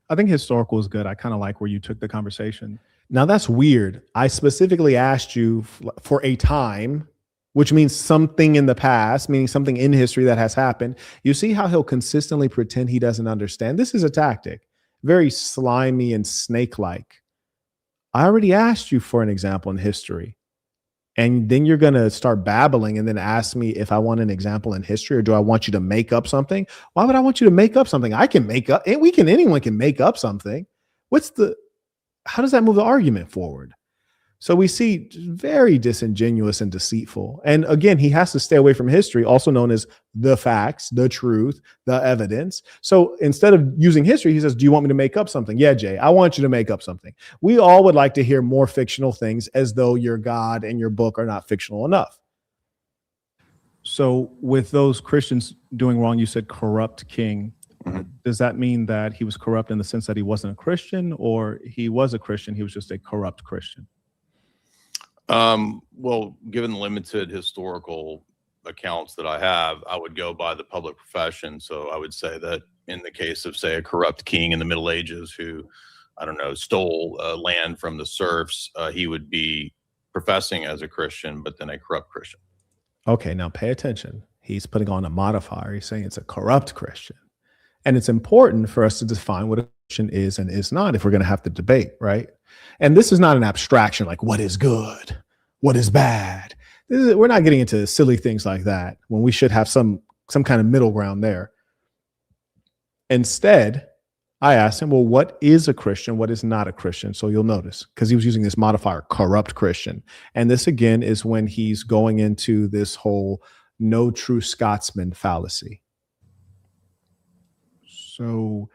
I think historical is good. I kind of like where you took the conversation. Now that's weird. I specifically asked you for a time, which means something in the past, meaning something in history that has happened. You see how he'll consistently pretend he doesn't understand. This is a tactic, very slimy and snake-like. I already asked you for an example in history. And then you're going to start babbling and then ask me if I want an example in history, or do I want you to make up something? Why would I want you to make up something? I can make up, and anyone can make up something. How does that move the argument forward? So we see very disingenuous and deceitful. And again, he has to stay away from history, also known as the facts, the truth, the evidence. So instead of using history, he says, do you want me to make up something? Yeah, Jay, I want you to make up something. We all would like to hear more fictional things, as though your God and your book are not fictional enough. So with those Christians doing wrong, you said corrupt king. Mm-hmm. Does that mean that he was corrupt in the sense that he wasn't a Christian, or he was a Christian, he was just a corrupt Christian? Well, given the limited historical accounts that I have, I would go by the public profession. So I would say that in the case of, say, a corrupt king in the Middle Ages who, stole land from the serfs, he would be professing as a Christian, but then a corrupt Christian. Okay, now pay attention. He's putting on a modifier. He's saying it's a corrupt Christian. And it's important for us to define what a Christian is and is not if we're going to have to debate, right? And this is not an abstraction like what is good, what is bad. We're not getting into silly things like that when we should have some kind of middle ground there. Instead, I asked him, well, what is a Christian? What is not a Christian? So you'll notice, because he was using this modifier, corrupt Christian. And this, again, is when he's going into this whole no true Scotsman fallacy. So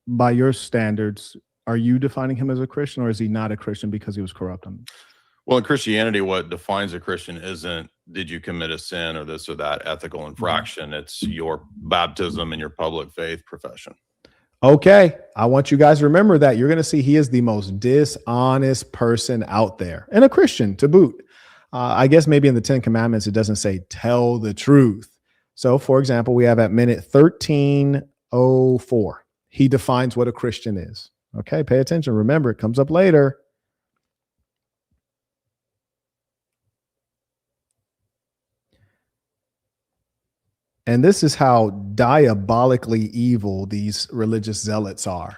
by your standards, are you defining him as a Christian, or is he not a Christian because he was corrupt? Well, in Christianity, what defines a Christian isn't did you commit a sin or this or that ethical infraction. It's your baptism and your public faith profession. Okay, I want you guys to remember that. You're going to see he is the most dishonest person out there, and a Christian to boot. I guess maybe in the 10 Commandments, it doesn't say tell the truth. So, for example, we have at minute 13:04, he defines what a Christian is. Okay, pay attention. Remember, it comes up later. And this is how diabolically evil these religious zealots are.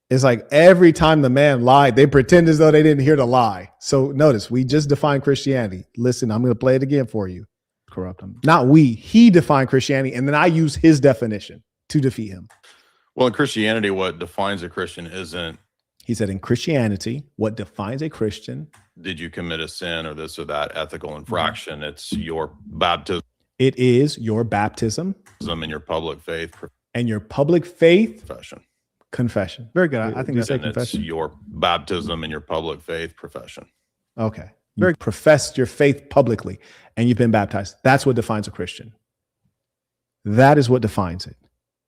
It's like every time the man lied, they pretend as though they didn't hear the lie. So notice, we just defined Christianity. Listen, I'm going to play it again for you. Corrupt him. Not we. He defined Christianity, and then I use his definition to defeat him. Well, in Christianity, what defines a Christian isn't. He said in Christianity, what defines a Christian? Did you commit a sin or this or that ethical infraction? It's your baptism. It is your baptism And your public faith and your public faith profession. Confession. Very good. I think that's a confession. It's your baptism and your public faith profession. Okay. You professed your faith publicly and you've been baptized. That's what defines a Christian. That is what defines it.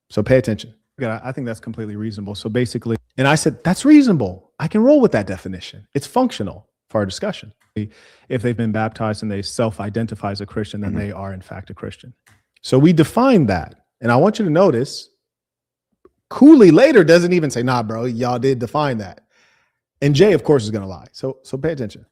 So pay attention. I think that's completely reasonable. So basically, and I said, that's reasonable. I can roll with that definition. It's functional for our discussion. If they've been baptized and they self-identify as a Christian, then they are in fact a Christian. So we define that. And I want you to notice, Cooley later doesn't even say, nah, bro, y'all did define that. And Jay, of course, is going to lie. So pay attention.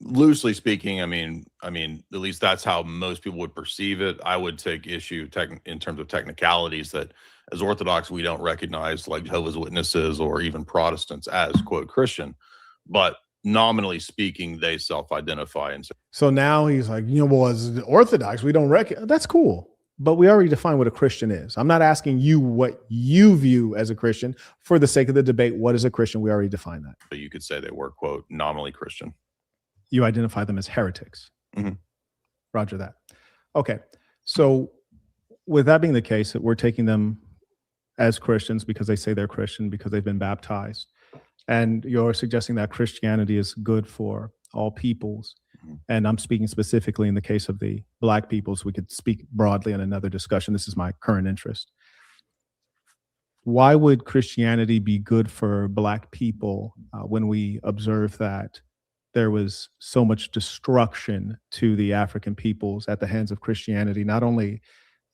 Loosely speaking, I mean, at least that's how most people would perceive it. I would take issue in terms of technicalities that as Orthodox, we don't recognize like Jehovah's Witnesses or even Protestants as quote Christian, but nominally speaking, they self-identify. And so now he's like, well, as Orthodox, we don't recognize. That's cool. But we already defined what a Christian is. I'm not asking you what you view as a Christian. For the sake of the debate, what is a Christian? We already defined that. So you could say they were, quote, nominally Christian. You identify them as heretics. Roger that. Okay. So with that being the case, we're taking them as Christians because they say they're Christian, because they've been baptized. And you're suggesting that Christianity is good for all peoples. And I'm speaking specifically in the case of the Black peoples. We could speak broadly in another discussion. This is my current interest. Why would Christianity be good for Black people when we observe that there was so much destruction to the African peoples at the hands of Christianity? Not only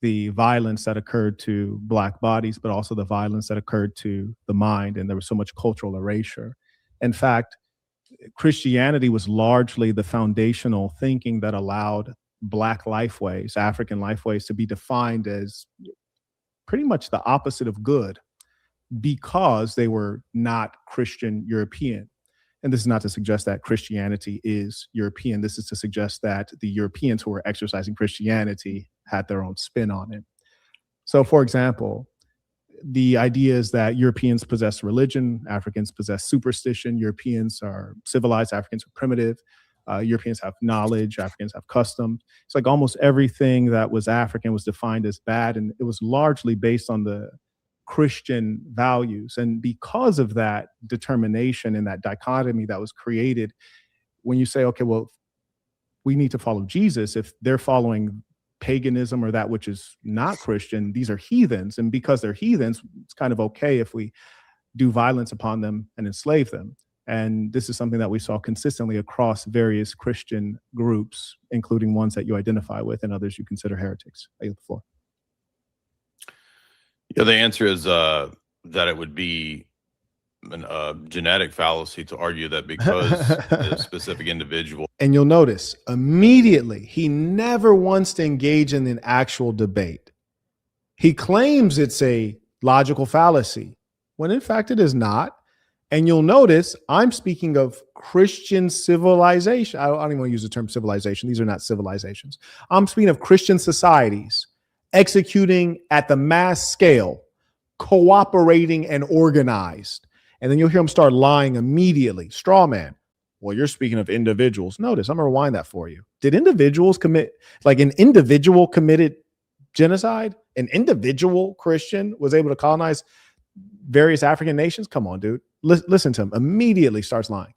the violence that occurred to Black bodies, but also the violence that occurred to the mind. And there was so much cultural erasure. In fact, Christianity was largely the foundational thinking that allowed Black lifeways, African lifeways, to be defined as pretty much the opposite of good because they were not Christian European. And this is not to suggest that Christianity is European. This is to suggest that the Europeans who were exercising Christianity had their own spin on it. So, for example, the idea is that Europeans possess religion, Africans possess superstition, Europeans are civilized, Africans are primitive, Europeans have knowledge, Africans have custom. It's like almost everything that was African was defined as bad, and it was largely based on the Christian values. And because of that determination and that dichotomy that was created, when you say, okay, well, we need to follow Jesus, if they're following paganism or that which is not Christian, these are heathens. And because they're heathens, it's kind of okay if we do violence upon them and enslave them. And this is something that we saw consistently across various Christian groups, including ones that you identify with and others you consider heretics. I yield the floor. Yeah, the answer is that it would be a genetic fallacy to argue that because a specific individual. And you'll notice immediately he never wants to engage in an actual debate. He claims it's a logical fallacy when in fact it is not. And you'll notice I'm speaking of Christian civilization. I don't even want to use the term civilization. These are not civilizations. I'm speaking of Christian societies executing at the mass scale, cooperating and organized. And then you'll hear him start lying immediately. Straw man. Well, you're speaking of individuals. Notice, I'm going to rewind that for you. Did individuals commit, like an individual committed genocide? An individual Christian was able to colonize various African nations? Come on, dude. Listen to him. Immediately starts lying.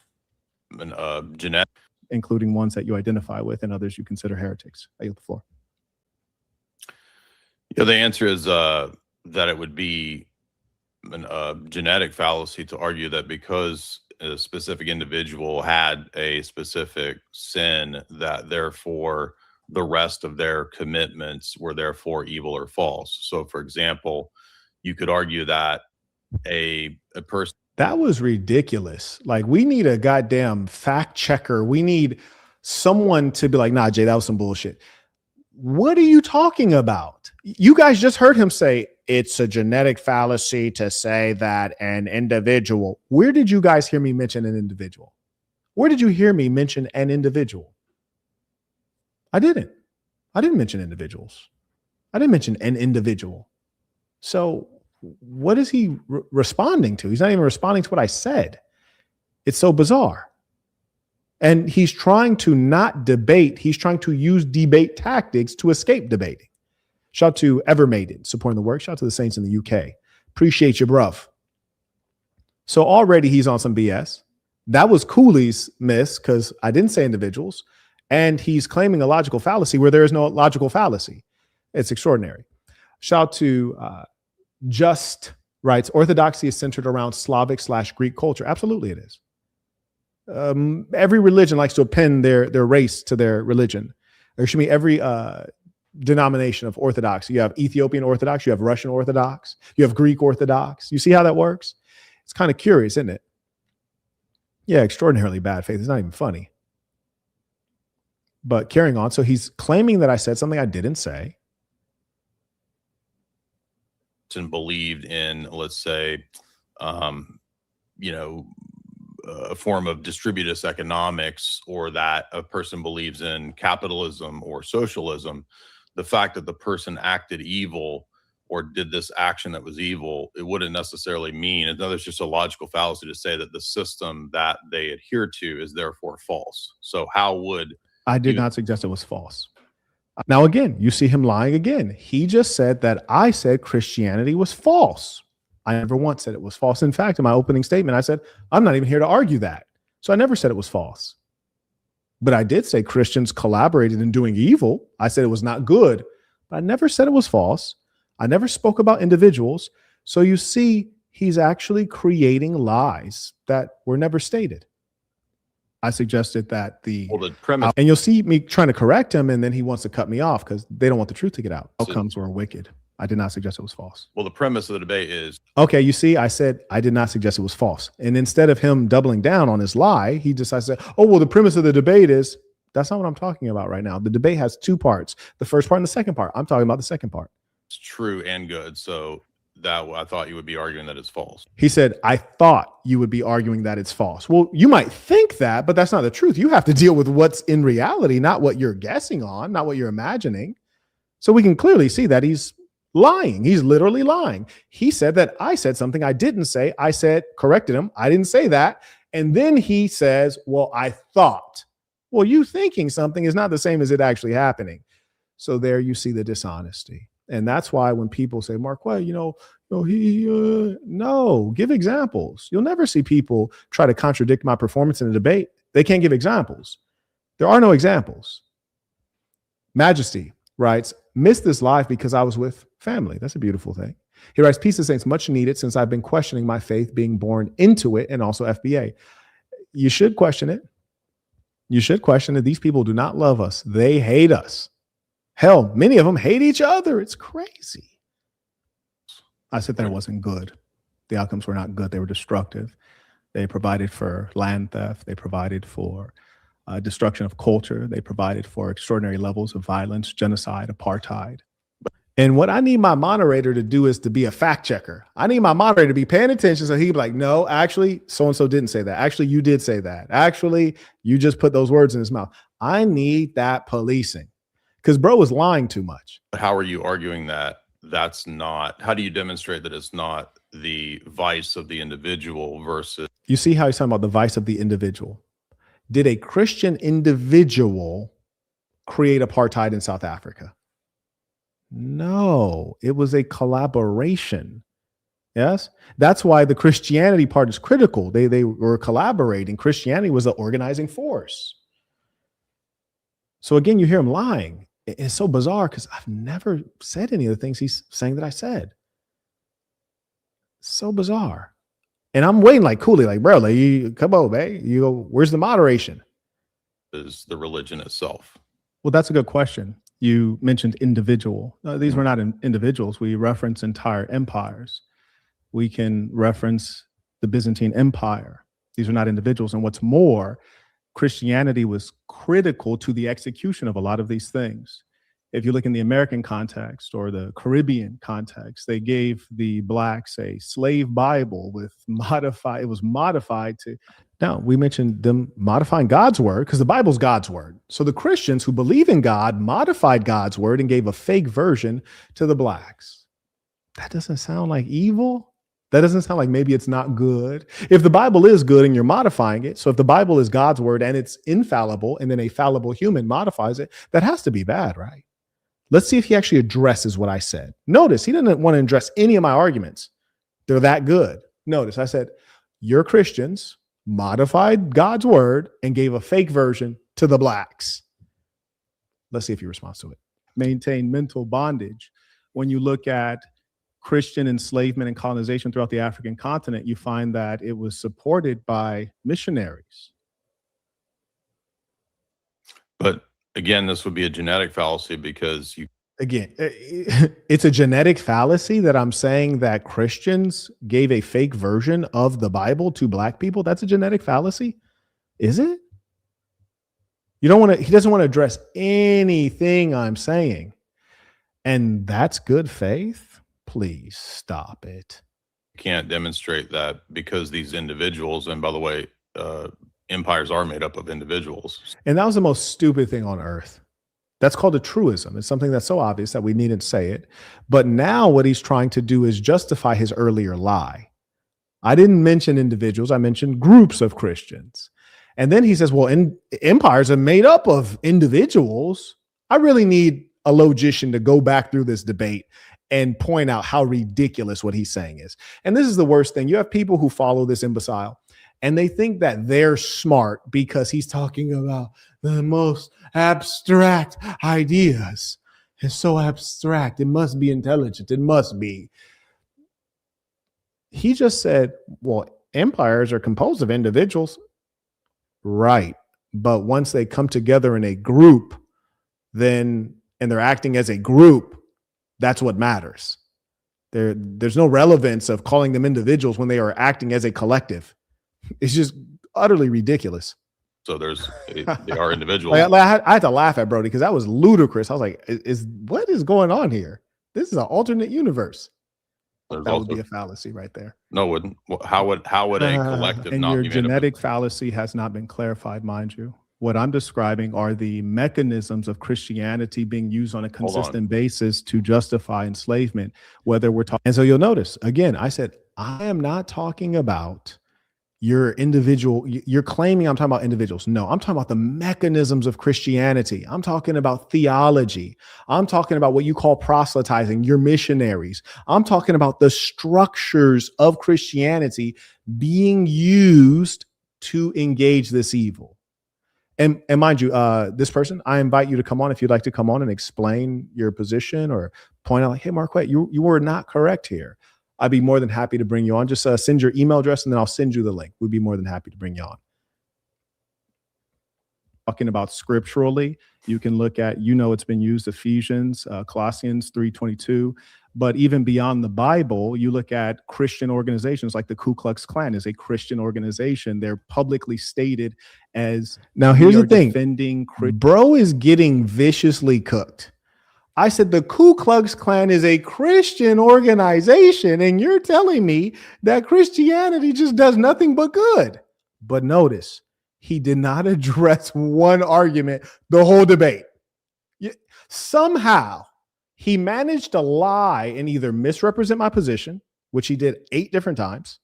Genetic. Including ones that you identify with and others you consider heretics. I yield the floor. Yeah, the answer is that it would be a genetic fallacy to argue that because a specific individual had a specific sin, that therefore the rest of their commitments were therefore evil or false. So, for example, you could argue that a person. That was ridiculous. Like, we need a goddamn fact checker. We need someone to be like, nah, Jay, that was some bullshit. What are you talking about? You guys just heard him say it's a genetic fallacy to say that an individual. Where did you guys hear me mention an individual? Where did you hear me mention an individual? I didn't mention individuals. I didn't mention an individual. So what is he responding to? He's not even responding to what I said. It's so bizarre. And he's trying to not debate. He's trying to use debate tactics to escape debating. Shout out to Evermated supporting the work. Shout out to the Saints in the UK. Appreciate you, bruv. So already he's on some BS. That was Cooley's miss because I didn't say individuals. And he's claiming a logical fallacy where there is no logical fallacy. It's extraordinary. Shout out to Just writes, orthodoxy is centered around Slavic/Greek culture. Absolutely it is. Every religion likes to append their race to their religion. There should be every denomination of Orthodox. You have Ethiopian Orthodox, you have Russian Orthodox, you have Greek Orthodox. You see how that works? It's kind of curious, isn't it? Yeah, extraordinarily bad faith. It's not even funny. But carrying on. So he's claiming that I said something I didn't say. And believed in, let's say, a form of distributist economics, or that a person believes in capitalism or socialism, the fact that the person acted evil or did this action that was evil, it wouldn't necessarily mean, and there's just a logical fallacy to say that the system that they adhere to is therefore false. So how would I did not suggest it was false. Now, again, you see him lying again. He just said that I said Christianity was false. I never once said it was false. In fact, in my opening statement, I said, I'm not even here to argue that. So I never said it was false. But I did say Christians collaborated in doing evil. I said it was not good, but I never said it was false. I never spoke about individuals. So you see, he's actually creating lies that were never stated. I suggested that the premise, and you'll see me trying to correct him, and then he wants to cut me off because they don't want the truth to get out. Outcomes were wicked. I did not suggest it was false. Well, the premise of the debate is, okay, you see, I said I did not suggest it was false. And instead of him doubling down on his lie, he decides to say, oh, well, the premise of the debate is, that's not what I'm talking about right now. The debate has two parts, the first part and the second part. I'm talking about the second part. It's true and good. So that I thought you would be arguing that it's false. He said, I thought you would be arguing that it's false. Well, you might think that, but that's not the truth. You have to deal with what's in reality, not what you're guessing on, not what you're imagining. So we can clearly see that he's lying. He's literally lying. He said that I said something I didn't say. I said, corrected him. I didn't say that. And then he says, well, I thought. Well, you thinking something is not the same as it actually happening. So there you see the dishonesty. And that's why when people say, Marquett, no, give examples. You'll never see people try to contradict my performance in a debate. They can't give examples. There are no examples. Majesty writes, missed this live because I was with family. That's a beautiful thing. He writes, peace to saints, much needed since I've been questioning my faith, being born into it, and also FBA. You should question it. You should question it. These people do not love us. They hate us. Hell, many of them hate each other. It's crazy. I said that it wasn't good. The outcomes were not good. They were destructive. They provided for land theft. They provided for destruction of culture. They provided for extraordinary levels of violence, genocide, apartheid. And what I need my moderator to do is to be a fact checker. I need my moderator to be paying attention, so he'd be like, no, actually, so-and-so didn't say that. Actually, you did say that. Actually, you just put those words in his mouth. I need that policing, because bro is lying too much. How are you arguing that that's not, how do you demonstrate that it's not the vice of the individual versus? You see how he's talking about the vice of the individual. Did a Christian individual create apartheid in South Africa? No, it was a collaboration. Yes, that's why the Christianity part is critical. They were collaborating. Christianity was the organizing force. So again, you hear him lying. It's so bizarre because I've never said any of the things he's saying that I said. So bizarre. And I'm waiting like coolly, like, bro, like, come on, man. You go, where's the moderation? Is the religion itself? Well, that's a good question. You mentioned individual. These were not individuals. We reference entire empires. We can reference the Byzantine Empire. These are not individuals. And what's more, Christianity was critical to the execution of a lot of these things. If you look in the American context or the Caribbean context, they gave the blacks a slave Bible with modified, it was modified to. Now, we mentioned them modifying God's word because the Bible's God's word. So the Christians who believe in God modified God's word and gave a fake version to the blacks. That doesn't sound like evil. That doesn't sound like maybe it's not good. If the Bible is good and you're modifying it, so if the Bible is God's word and it's infallible and then a fallible human modifies it, that has to be bad, right? Let's see if he actually addresses what I said. Notice he didn't want to address any of my arguments. They're that good. Notice I said, you're Christians modified God's word and gave a fake version to the blacks. Let's see if he responds to it. Maintain mental bondage. When you look at Christian enslavement and colonization throughout the African continent, you find that it was supported by missionaries. But again, this would be a genetic fallacy because you. Again, it's a genetic fallacy that I'm saying that Christians gave a fake version of the Bible to black people. That's a genetic fallacy. Is it? You don't want to, he doesn't want to address anything I'm saying. And that's good faith. Please stop it. Can't demonstrate that because these individuals, and by the way, empires are made up of individuals. And that was the most stupid thing on earth. That's called a truism. It's something that's so obvious that we needn't say it. But now what he's trying to do is justify his earlier lie. I didn't mention individuals. I mentioned groups of Christians. And then he says, well, empires are made up of individuals. I really need a logician to go back through this debate and point out how ridiculous what he's saying is. And this is the worst thing. You have people who follow this imbecile and they think that they're smart because he's talking about the most abstract ideas. It's so abstract. It must be intelligent. It must be. He just said, well, empires are composed of individuals. Right. But once they come together in a group, then, and they're acting as a group, that's what matters. There's no relevance of calling them individuals when they are acting as a collective. It's just utterly ridiculous. So they are individuals. I had to laugh at Brody because that was ludicrous. I was like, what is going on here? This is an alternate universe. That would be a fallacy right there. No, wouldn't. How would a collective and not your be made genetic up? fallacy has not been clarified, mind you. What I'm describing are the mechanisms of Christianity being used on a consistent basis to justify enslavement, whether we're talking. And so you'll notice, again, I said, I am not talking about your individual. You're claiming I'm talking about individuals. No, I'm talking about the mechanisms of Christianity. I'm talking about theology. I'm talking about what you call proselytizing, your missionaries. I'm talking about the structures of Christianity being used to engage this evil. And mind you, this person, I invite you to come on if you'd like to come on and explain your position or point out like, hey, Marquett, you were not correct here. I'd be more than happy to bring you on. Just send your email address and then I'll send you the link. We'd be more than happy to bring you on. talking about scripturally, you can look at, it's been used, Ephesians, Colossians 3:22. But even beyond the Bible, you look at Christian organizations like the Ku Klux Klan is a Christian organization. They're publicly stated as, now here's the thing, defending bro is getting viciously cooked. I said the Ku Klux Klan is a Christian organization, and you're telling me that Christianity just does nothing but good. But notice, he did not address one argument the whole debate. Somehow, he managed to lie and either misrepresent my position, which he did 8 different times,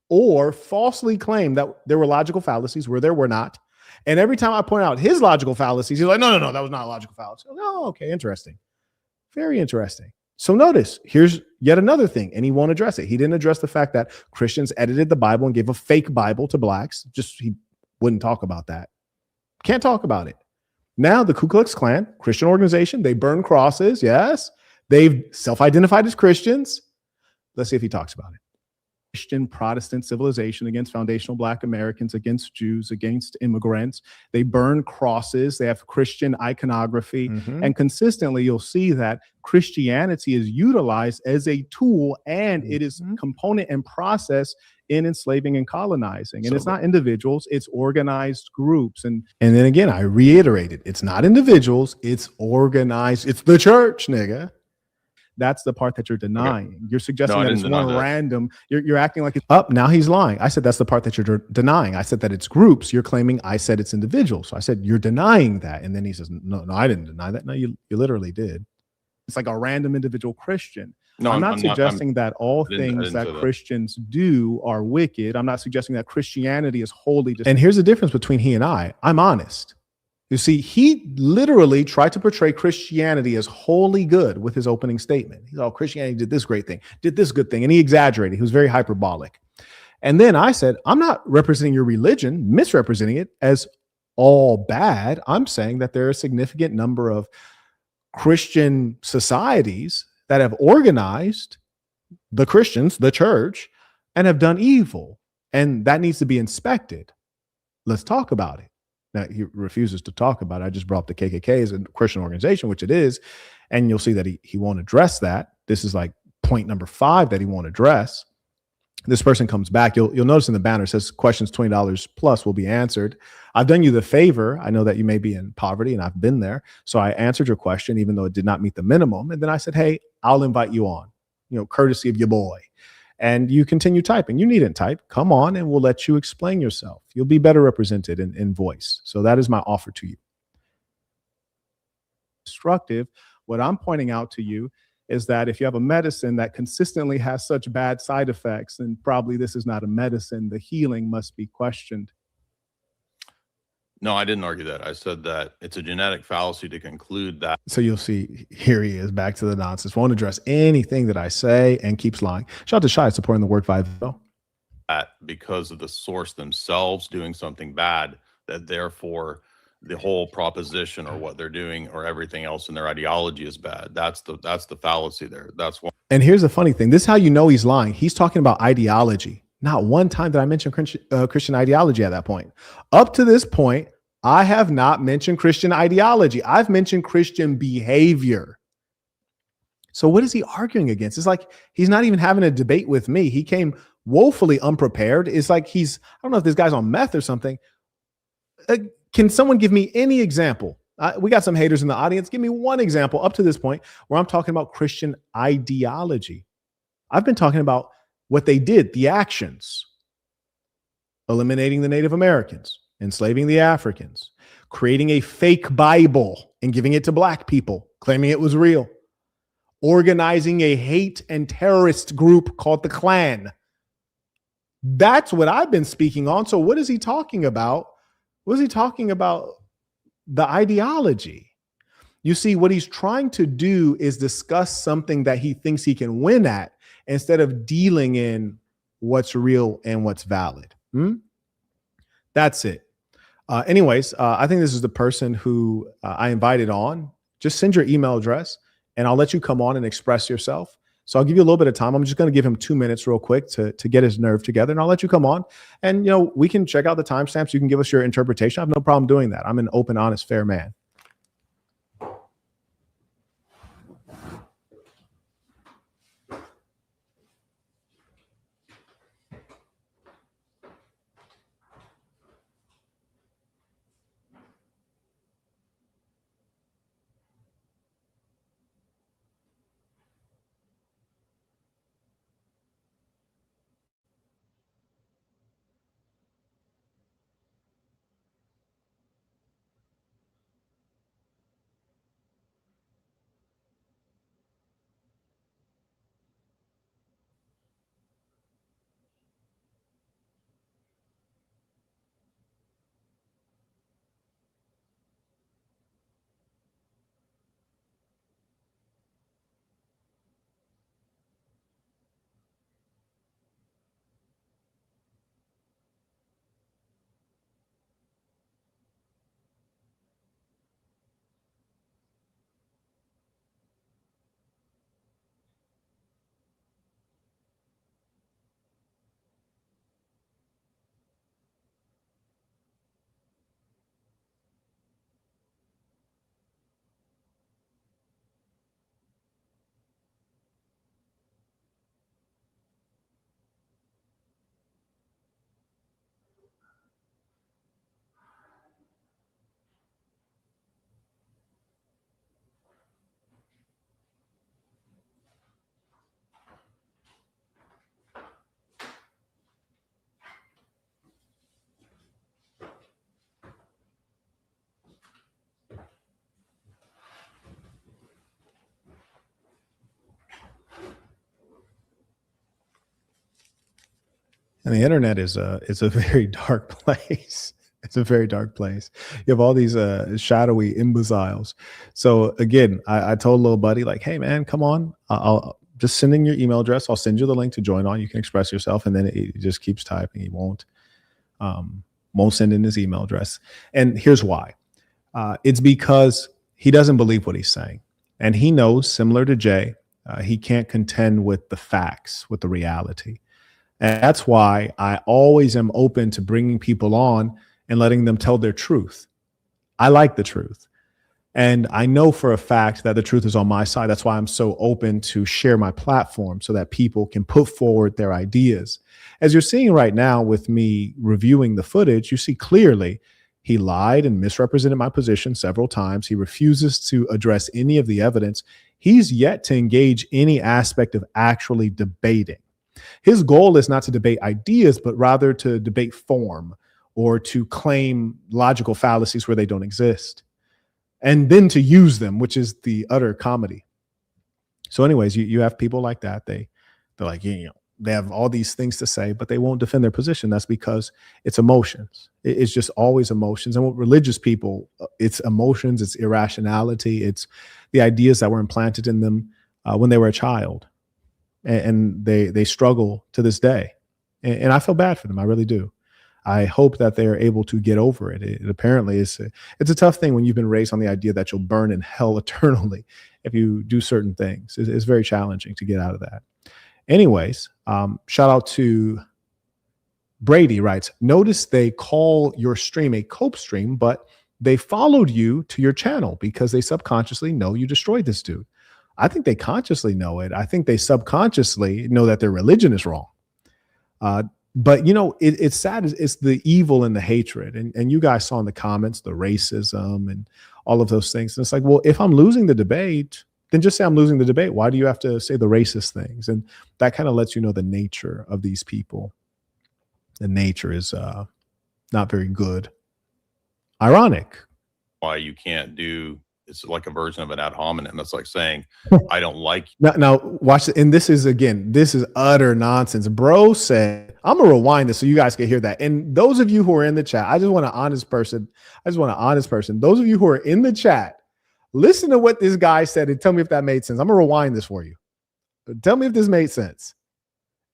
or falsely claim that there were logical fallacies where there were not. And every time I point out his logical fallacies, he's like, no, that was not a logical fallacy. Oh, okay, interesting. Very interesting. So notice, here's yet another thing, and he won't address it. He didn't address the fact that Christians edited the Bible and gave a fake Bible to blacks. He wouldn't talk about that. Can't talk about it. Now, the Ku Klux Klan, Christian organization, they burn crosses. Yes. They've self-identified as Christians. Let's see if he talks about it. Christian Protestant civilization against foundational Black Americans, against Jews, against immigrants. They burn crosses. They have Christian iconography. And consistently, you'll see that Christianity is utilized as a tool, and it is component and process in enslaving and colonizing. And it's not individuals, it's organized groups. And then again, I reiterated, it's not individuals, it's organized. It's the church, nigga. That's the part that you're denying. Okay. You're suggesting that it's one random. You're acting like it's up. Now he's lying. I said that's the part that you're denying. I said that it's groups. You're claiming I said it's individuals. So I said you're denying that. And then he says, no, I didn't deny that. No, you literally did. It's like a random individual Christian. No, I'm not suggesting that all things that Christians do are wicked. I'm not suggesting that Christianity is wholly. And here's the difference between he and I. I'm honest. You see, he literally tried to portray Christianity as wholly good with his opening statement. He's all, Christianity did this great thing, did this good thing. And he exaggerated. He was very hyperbolic. And then I said, I'm not representing your religion, misrepresenting it as all bad. I'm saying that there are a significant number of Christian societies that have organized the Christians, the church, and have done evil. And that needs to be inspected. Let's talk about it. Now, he refuses to talk about it. I just brought up the KKK as a Christian organization, which it is. And you'll see that he won't address that. This is like point number 5 that he won't address. This person comes back. You'll notice in the banner, it says questions $20 plus will be answered. I've done you the favor. I know that you may be in poverty, and I've been there. So I answered your question, even though it did not meet the minimum. And then I said, hey, I'll invite you on, courtesy of your boy. And you continue typing. You needn't type. Come on, and we'll let you explain yourself. You'll be better represented in voice. So that is my offer to you. Destructive. What I'm pointing out to you is that if you have a medicine that consistently has such bad side effects, then probably this is not a medicine. The healing must be questioned. No, I didn't argue that. I said that it's a genetic fallacy to conclude that. So you'll see, here he is back to the nonsense. Won't address anything that I say and keeps lying. Shout out to Shai supporting the work via Venmo. That because of the source themselves doing something bad, that therefore the whole proposition or what they're doing or everything else in their ideology is bad. That's the fallacy there. That's one. And here's the funny thing. This is how you know he's lying. He's talking about ideology. Not one time did I mention Christian ideology at that point. Up to this point, I have not mentioned Christian ideology. I've mentioned Christian behavior. So what is he arguing against? It's like he's not even having a debate with me. He came woefully unprepared. It's like I don't know if this guy's on meth or something. Can someone give me any example? We got some haters in the audience. Give me one example up to this point where I'm talking about Christian ideology. I've been talking about what they did, the actions, eliminating the Native Americans, enslaving the Africans, creating a fake Bible and giving it to Black people, claiming it was real, organizing a hate and terrorist group called the Klan. That's what I've been speaking on. So what is he talking about? What is he talking about? The ideology. You see, what he's trying to do is discuss something that he thinks he can win at instead of dealing in what's real and what's valid. That's it. Anyways, I think this is the person who I invited on. Just send your email address and I'll let you come on and express yourself. So I'll give you a little bit of time. I'm just going to give him 2 minutes real quick to get his nerve together, and I'll let you come on. And, we can check out the timestamps. You can give us your interpretation. I have no problem doing that. I'm an open, honest, fair man. And the internet is a very dark place. It's a very dark place. You have all these shadowy imbeciles. So again, I told little buddy, like, hey man, come on. I'll just send in your email address. I'll send you the link to join on. You can express yourself. And then it just keeps typing. He won't send in his email address. And here's why. It's because he doesn't believe what he's saying. And he knows, similar to Jay, he can't contend with the facts, with the reality. And that's why I always am open to bringing people on and letting them tell their truth. I like the truth. And I know for a fact that the truth is on my side. That's why I'm so open to share my platform so that people can put forward their ideas. As you're seeing right now with me reviewing the footage, you see clearly he lied and misrepresented my position several times. He refuses to address any of the evidence. He's yet to engage any aspect of actually debating. His goal is not to debate ideas, but rather to debate form or to claim logical fallacies where they don't exist, and then to use them, which is the utter comedy. So anyways, you have people like that. They're like, they have all these things to say, but they won't defend their position. That's because it's emotions. It's just always emotions. And with religious people, it's emotions, it's irrationality, it's the ideas that were implanted in them when they were a child. And they struggle to this day. And I feel bad for them. I really do. I hope that they're able to get over it. It apparently it's a tough thing when you've been raised on the idea that you'll burn in hell eternally if you do certain things. It's very challenging to get out of that. Anyways, shout out to Brady writes, notice they call your stream a cope stream, but they followed you to your channel because they subconsciously know you destroyed this dude. I think they consciously know it. I think they subconsciously know that their religion is wrong. But it's sad. It's the evil and the hatred. And you guys saw in the comments, the racism and all of those things. And it's like, well, if I'm losing the debate, then just say I'm losing the debate. Why do you have to say the racist things? And that kind of lets you know the nature of these people. The nature is not very good. Ironic. Why you can't do, it's like a version of an ad hominem. That's like saying, I don't like you. Now watch it. And this is utter nonsense. Bro said, I'm going to rewind this so you guys can hear that. And those of you who are in the chat, I just want an honest person. Those of you who are in the chat, listen to what this guy said and tell me if that made sense. I'm going to rewind this for you. Tell me if this made sense.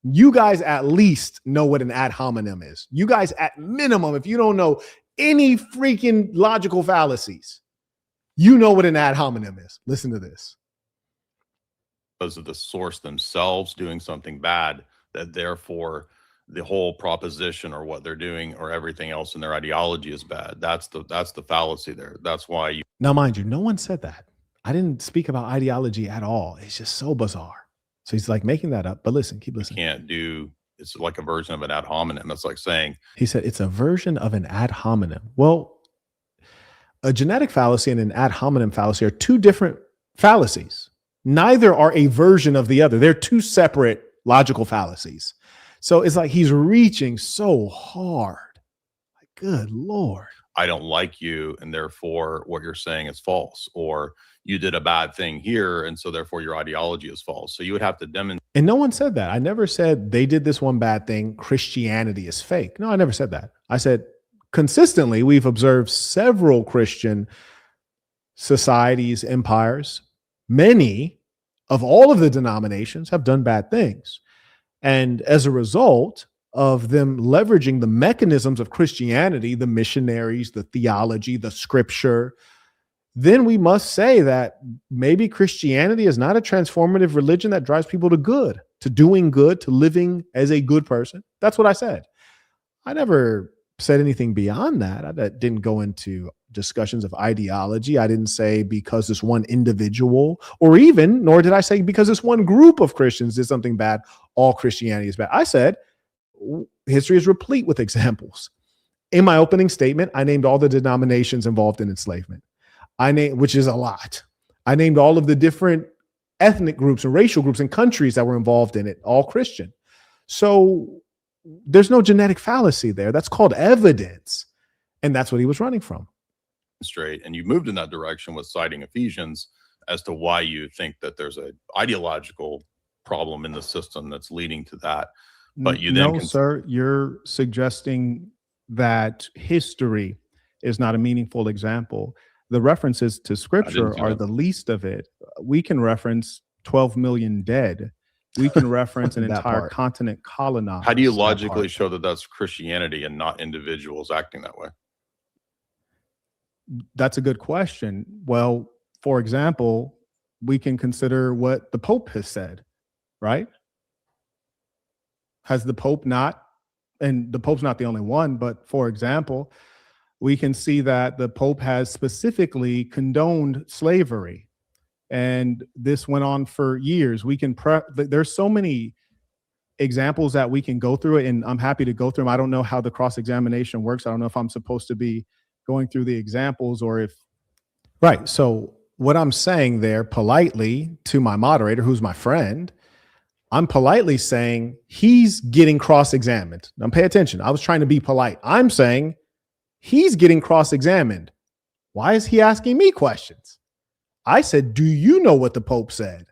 You guys at least know what an ad hominem is. You guys at minimum, if you don't know any freaking logical fallacies, you know what an ad hominem is. Listen to this. because of the source themselves doing something bad, that therefore the whole proposition or what they're doing or everything else in their ideology is bad. That's the fallacy there. That's why you Now, mind you, no one said that. I didn't speak about ideology at all. It's just so bizarre. So he's like making that up. But listen, keep listening. can't do. It's like a version of an ad hominem. It's like saying He said it's a version of an ad hominem. Well, a genetic fallacy and an ad hominem fallacy are two different fallacies. Neither are a version of the other. They're two separate logical fallacies. So it's like he's reaching so hard. Like, good Lord. I don't like you, and therefore what you're saying is false, or you did a bad thing here, and so therefore your ideology is false. So you would have to demonstrate. And no one said that. I never said they did this one bad thing, Christianity is fake. No, I never said that. I said consistently we've observed several Christian societies, empires, many of all of the denominations have done bad things. And as a result of them leveraging the mechanisms of Christianity, the missionaries, the theology, the scripture, then we must say that maybe Christianity is not a transformative religion that drives people to good, to doing good, to living as a good person. That's what I said. I never said anything beyond that. I didn't go into discussions of ideology. I didn't say because this one individual, or even, nor did I say because this one group of Christians did something bad, all Christianity is bad. I said history is replete with examples. In my opening statement, I named all the denominations involved in enslavement. Which is a lot. I named all of the different ethnic groups and racial groups and countries that were involved in it, all Christian. So there's no genetic fallacy there. That's called evidence. And that's what he was running from. Straight, and you moved in that direction with citing Ephesians as to why you think that there's an ideological problem in the system that's leading to that. But you then sir, you're suggesting that history is not a meaningful example. The references to scripture are the least of it. We can reference 12 million dead. We can reference an entire continent colonized. How do you logically show that that's Christianity and not individuals acting that way? That's a good question. Well, for example, we can consider what the Pope has said, right? Has the Pope not, and the Pope's not the only one, but for example, we can see that the Pope has specifically condoned slavery. And this went on for years. We can there's so many examples that we can go through it, and I'm happy to go through them. I don't know how the cross-examination works. I don't know if I'm supposed to be going through the examples or if. Right. So what I'm saying there politely to my moderator, who's my friend, I'm politely saying he's getting cross-examined. Now pay attention. I was trying to be polite. I'm saying he's getting cross-examined. Why is he asking me questions? I said, do you know what the Pope said?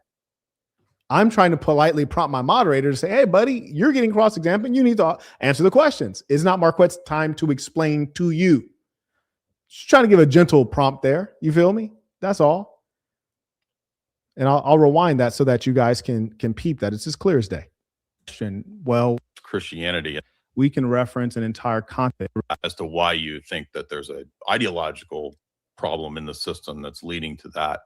I'm trying to politely prompt my moderator to say, hey, buddy, you're getting cross-examined. You need to answer the questions. It's not Marquett's time to explain to you. Just trying to give a gentle prompt there. You feel me? That's all. And I'll rewind that so that you guys can peep that. It's as clear as day. Well, Christianity. We can reference an entire continent as to why you think that there's an ideological problem in the system that's leading to that.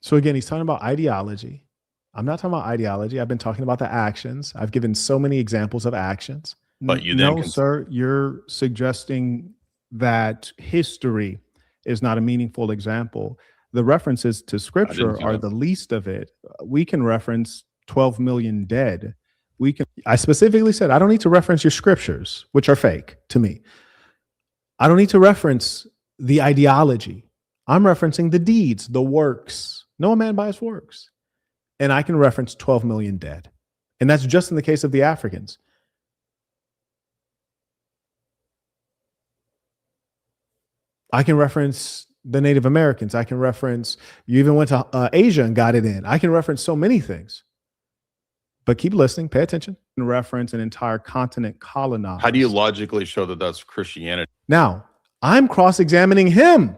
So again, he's talking about ideology. I'm not talking about ideology. I've been talking about the actions. I've given so many examples of actions. But you then sir, you're suggesting that history is not a meaningful example. The references to scripture are the least of it. We can reference 12 million dead. I specifically said, I don't need to reference your scriptures, which are fake to me. I don't need to reference the ideology. I'm referencing the deeds, the works. No man by his works. And I can reference 12 million dead. And that's just in the case of the Africans. I can reference the Native Americans. I can reference, you even went to Asia and got it in. I can reference so many things. But keep listening, pay attention. Reference an entire continent colonized. How do you logically show that that's Christianity? Now, I'm cross-examining him.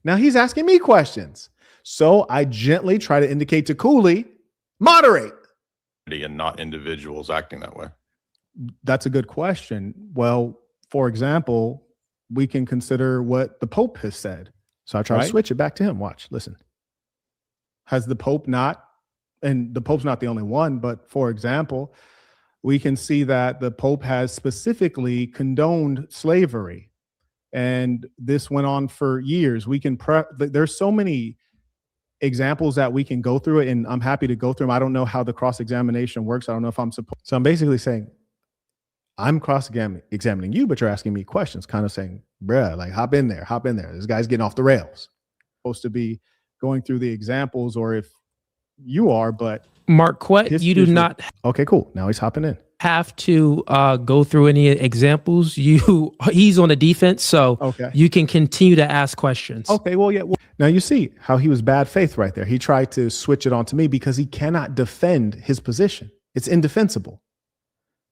Now he's asking me questions. So I gently try to indicate to Cooley, moderate. And not individuals acting that way. That's a good question. Well, for example, we can consider what the Pope has said. So I try to switch it back to him. Watch, listen. Has the Pope not, and the Pope's not the only one, but for example, we can see that the Pope has specifically condoned slavery. And this went on for years. There's so many examples that we can go through it, and I'm happy to go through them. I don't know how the cross-examination works. I don't know if I'm supposed. So I'm basically saying, I'm cross-examining you, but you're asking me questions, kind of saying, bruh, like hop in there. This guy's getting off the rails. Supposed to be going through the examples, or if you are, but Marquett, you do not Okay, cool. Now he's hopping in. have to go through any examples. He's on the defense, so okay. you can continue to ask questions. Okay, well, yeah. Well, Now you see how he was bad faith right there. He tried to switch it onto me because he cannot defend his position. It's indefensible.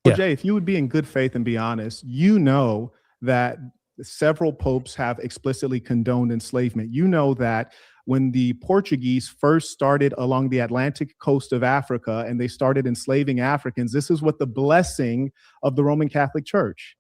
Yeah. Jay, if you would be in good faith and be honest, you know that several popes have explicitly condoned enslavement. You know that when the Portuguese first started along the Atlantic coast of Africa and they started enslaving Africans, this is what the blessing of the Roman Catholic Church.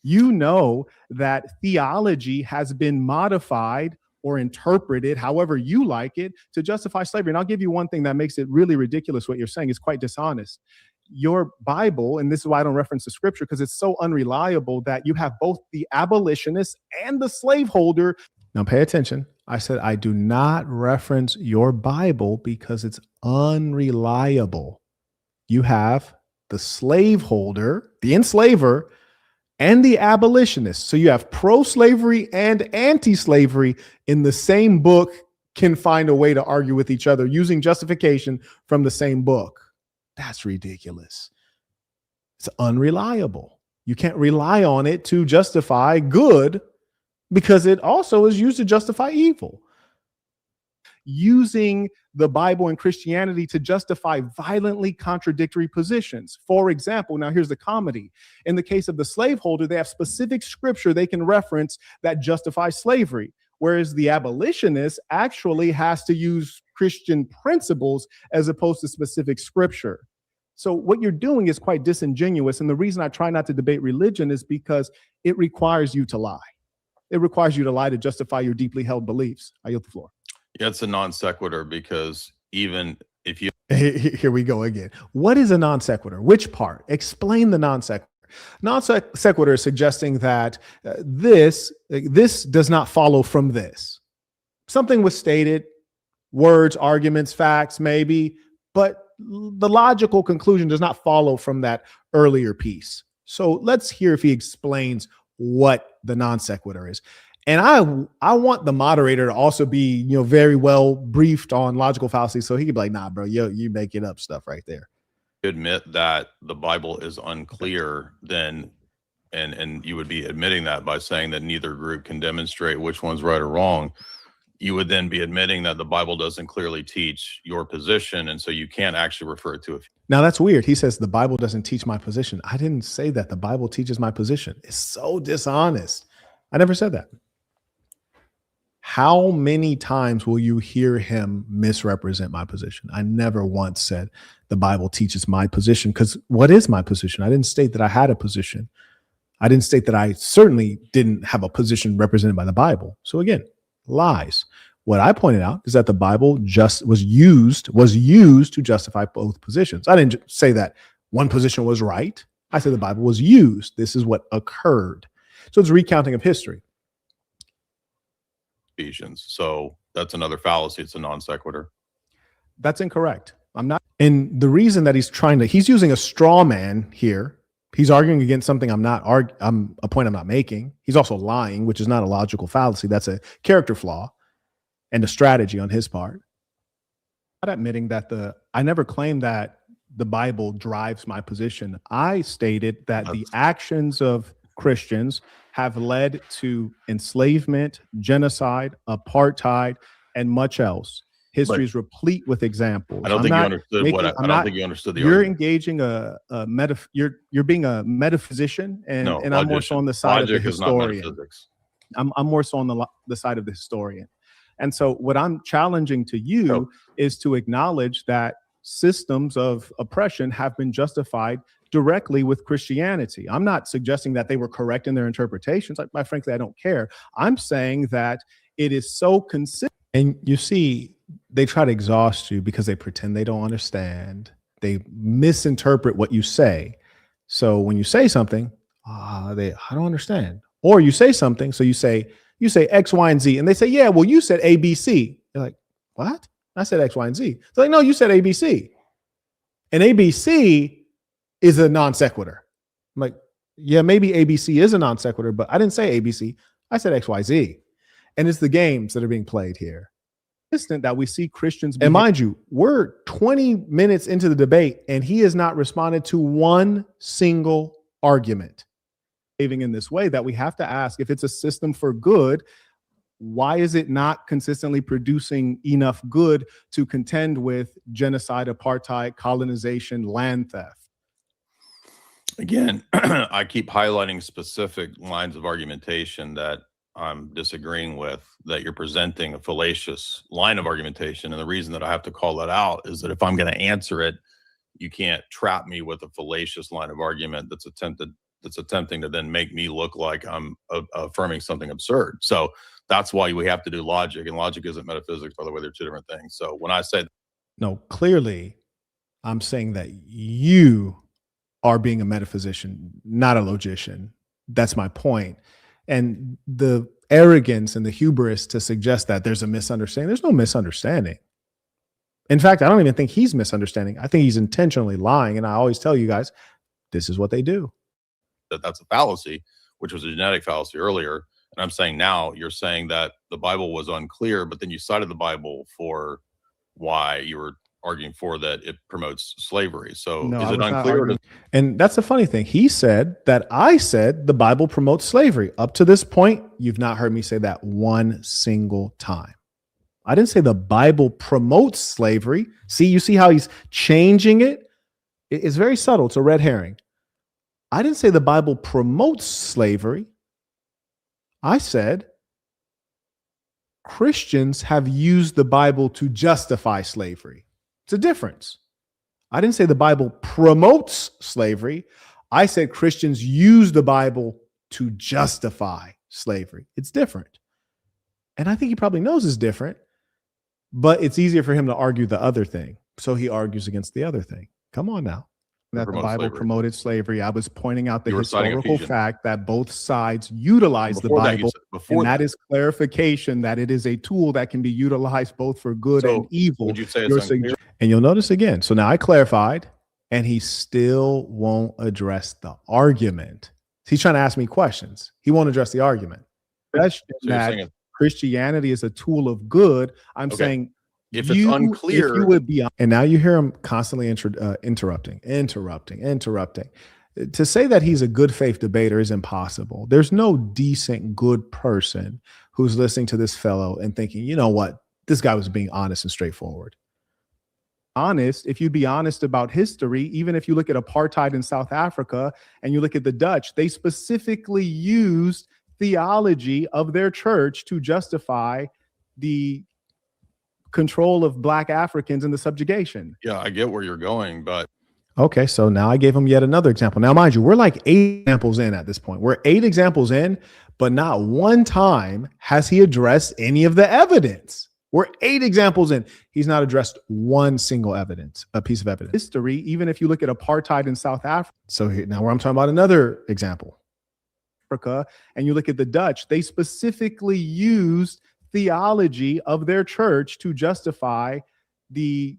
You know that theology has been modified or interpreted however you like it to justify slavery. And I'll give you one thing that makes it really ridiculous. What you're saying is quite dishonest. Your Bible, and this is why I don't reference the scripture, because it's so unreliable that you have both the abolitionist and the slaveholder. Now pay attention. I said I do not reference your Bible because it's unreliable. You have the slaveholder, the enslaver, and the abolitionist. So you have pro-slavery and anti-slavery in the same book can find a way to argue with each other using justification from the same book. That's ridiculous. It's unreliable. You can't rely on it to justify good because it also is used to justify evil. Using the Bible and Christianity to justify violently contradictory positions. For example, now here's the comedy. In the case of the slaveholder, they have specific scripture they can reference that justifies slavery, whereas the abolitionist actually has to use Christian principles as opposed to specific scripture. So what you're doing is quite disingenuous. And the reason I try not to debate religion is because it requires you to lie. It requires you to lie to justify your deeply held beliefs. I yield the floor. Yeah, it's a non sequitur because even if you Here we go again. What is a non sequitur? Which part? Explain the non sequitur. Non sequitur is suggesting that this does not follow from this. Something was stated, words, arguments, facts, maybe, but the logical conclusion does not follow from that earlier piece. So let's hear if he explains what the non sequitur is. And I want the moderator to also be, very well briefed on logical fallacy, so he could be like, nah, bro, you making up stuff right there. admit that the Bible is unclear, then and you would be admitting that by saying that neither group can demonstrate which one's right or wrong, you would then be admitting that the Bible doesn't clearly teach your position, and so you can't actually refer to it. Now that's weird. He says the Bible doesn't teach my position. I didn't say that. The Bible teaches my position. It's so dishonest. I never said that. How many times will you hear him misrepresent my position? I never once said the Bible teaches my position, because what is my position? I didn't state that I had a position. I didn't state that I certainly didn't have a position represented by the Bible. So again, lies. What I pointed out is that the Bible just was used to justify both positions. I didn't say that one position was right. I said the Bible was used. This is what occurred. So it's a recounting of history. Ephesians. So that's another fallacy. It's a non sequitur. That's incorrect. I'm not. And the reason that he's using a straw man here. He's arguing against something a point I'm not making. He's also lying, which is not a logical fallacy. That's a character flaw and a strategy on his part. Not admitting that I never claimed that the Bible drives my position. I stated that the actions of Christians have led to enslavement, genocide, apartheid, and much else. History is replete with examples. I don't think you understood what I don't think you understood the You're argument. Engaging you're being a metaphysician, and I'm more so on the side of the historian. I'm more so on the side of the historian. And so what I'm challenging to you is to acknowledge that systems of oppression have been justified directly with Christianity. I'm not suggesting that they were correct in their interpretations. Frankly, I don't care. I'm saying that it is so consistent. And you see, they try to exhaust you because they pretend they don't understand. They misinterpret what you say. So when you say something, I don't understand. Or you say something, so you say X, Y, and Z, and they say, yeah, well, you said A, B, C. You're like, what? I said X, Y, and Z. They're like, no, you said A, B, C. And A, B, C is a non sequitur. I'm like, yeah, maybe A, B, C is a non sequitur, but I didn't say A, B, C. I said X, Y, Z. And it's the games that are being played here. That we see Christians. And mind you, we're 20 minutes into the debate and he has not responded to one single argument. Behaving in this way, that we have to ask, if it's a system for good, why is it not consistently producing enough good to contend with genocide, apartheid, colonization, land theft? Again, I keep highlighting specific lines of argumentation that I'm disagreeing with, that you're presenting a fallacious line of argumentation. And the reason that I have to call that out is that if I'm going to answer it, you can't trap me with a fallacious line of argument that's attempting to then make me look like I'm affirming something absurd. So that's why we have to do logic, and logic isn't metaphysics, by the way. They're two different things. So when I say, no, clearly I'm saying that you are being a metaphysician, not a logician. That's my point. And the arrogance and the hubris to suggest that there's a misunderstanding, there's no misunderstanding. In fact, I don't even think he's misunderstanding. I think he's intentionally lying. And I always tell you guys, this is what they do. That's a fallacy, which was a genetic fallacy earlier. And I'm saying now you're saying that the Bible was unclear, but then you cited the Bible for why you were arguing for that it promotes slavery. So No, is I it was not unclear? arguing. And that's the funny thing. He said that I said the Bible promotes slavery. Up to this point, you've not heard me say that one single time. I didn't say the Bible promotes slavery. See, you see how he's changing it? It's very subtle. It's a red herring. I didn't say the Bible promotes slavery. I said Christians have used the Bible to justify slavery. It's a difference. I didn't say the Bible promotes slavery. I said Christians use the Bible to justify slavery. It's different. And I think he probably knows it's different, but it's easier for him to argue the other thing. So he argues against the other thing. Come on now. That the Promote Bible slavery. promoted slavery. I was pointing out the You were citing historical Ephesians. fact that both sides utilize the Before that, you Bible. said- before And that that, is clarification that it is a tool that can be utilized both for good So, and evil. would you say You're it's unclear? And you'll notice again. So now I clarified, and he still won't address the argument. He's trying to ask me questions. He won't address the argument. Question So you're that saying Christianity is a tool of good. I'm Okay. saying if it's unclear, if you would be And now you hear him constantly interrupting. To say that he's a good faith debater is impossible. There's no decent, good person who's listening to this fellow and thinking, you know what, this guy was being honest and straightforward. honest, if you'd be honest about history, even if you look at apartheid in South Africa and you look at the Dutch, they specifically used theology of their church to justify the control of Black Africans and the subjugation. yeah, I get where you're going, but Okay, so now I gave him yet another example. Now, mind you, we're like 8 examples in at this point. We're 8 examples in, but not one time has he addressed any of the evidence. We're 8 examples in. He's not addressed one single piece of evidence. History, even if you look at apartheid in South So here, now where I'm talking about another example. Africa and you look at the Dutch, they specifically used theology of their church to justify the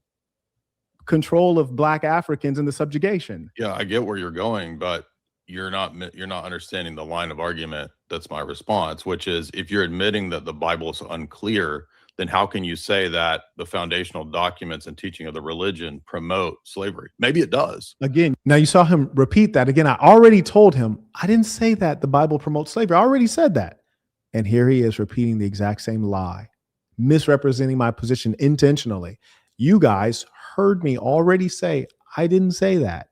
control of Black Africans and the subjugation. yeah, I get where you're going, but you're not understanding the line of argument. That's my response, which is if you're admitting that the Bible is unclear, then how can you say that the foundational documents and teaching of the religion promote slavery? Maybe it does. Again, now you saw him repeat that again. I already told him, I didn't say that the Bible promotes slavery. I already said that. And here he is repeating the exact same lie, misrepresenting my position intentionally. You guys heard me already say, I didn't say that.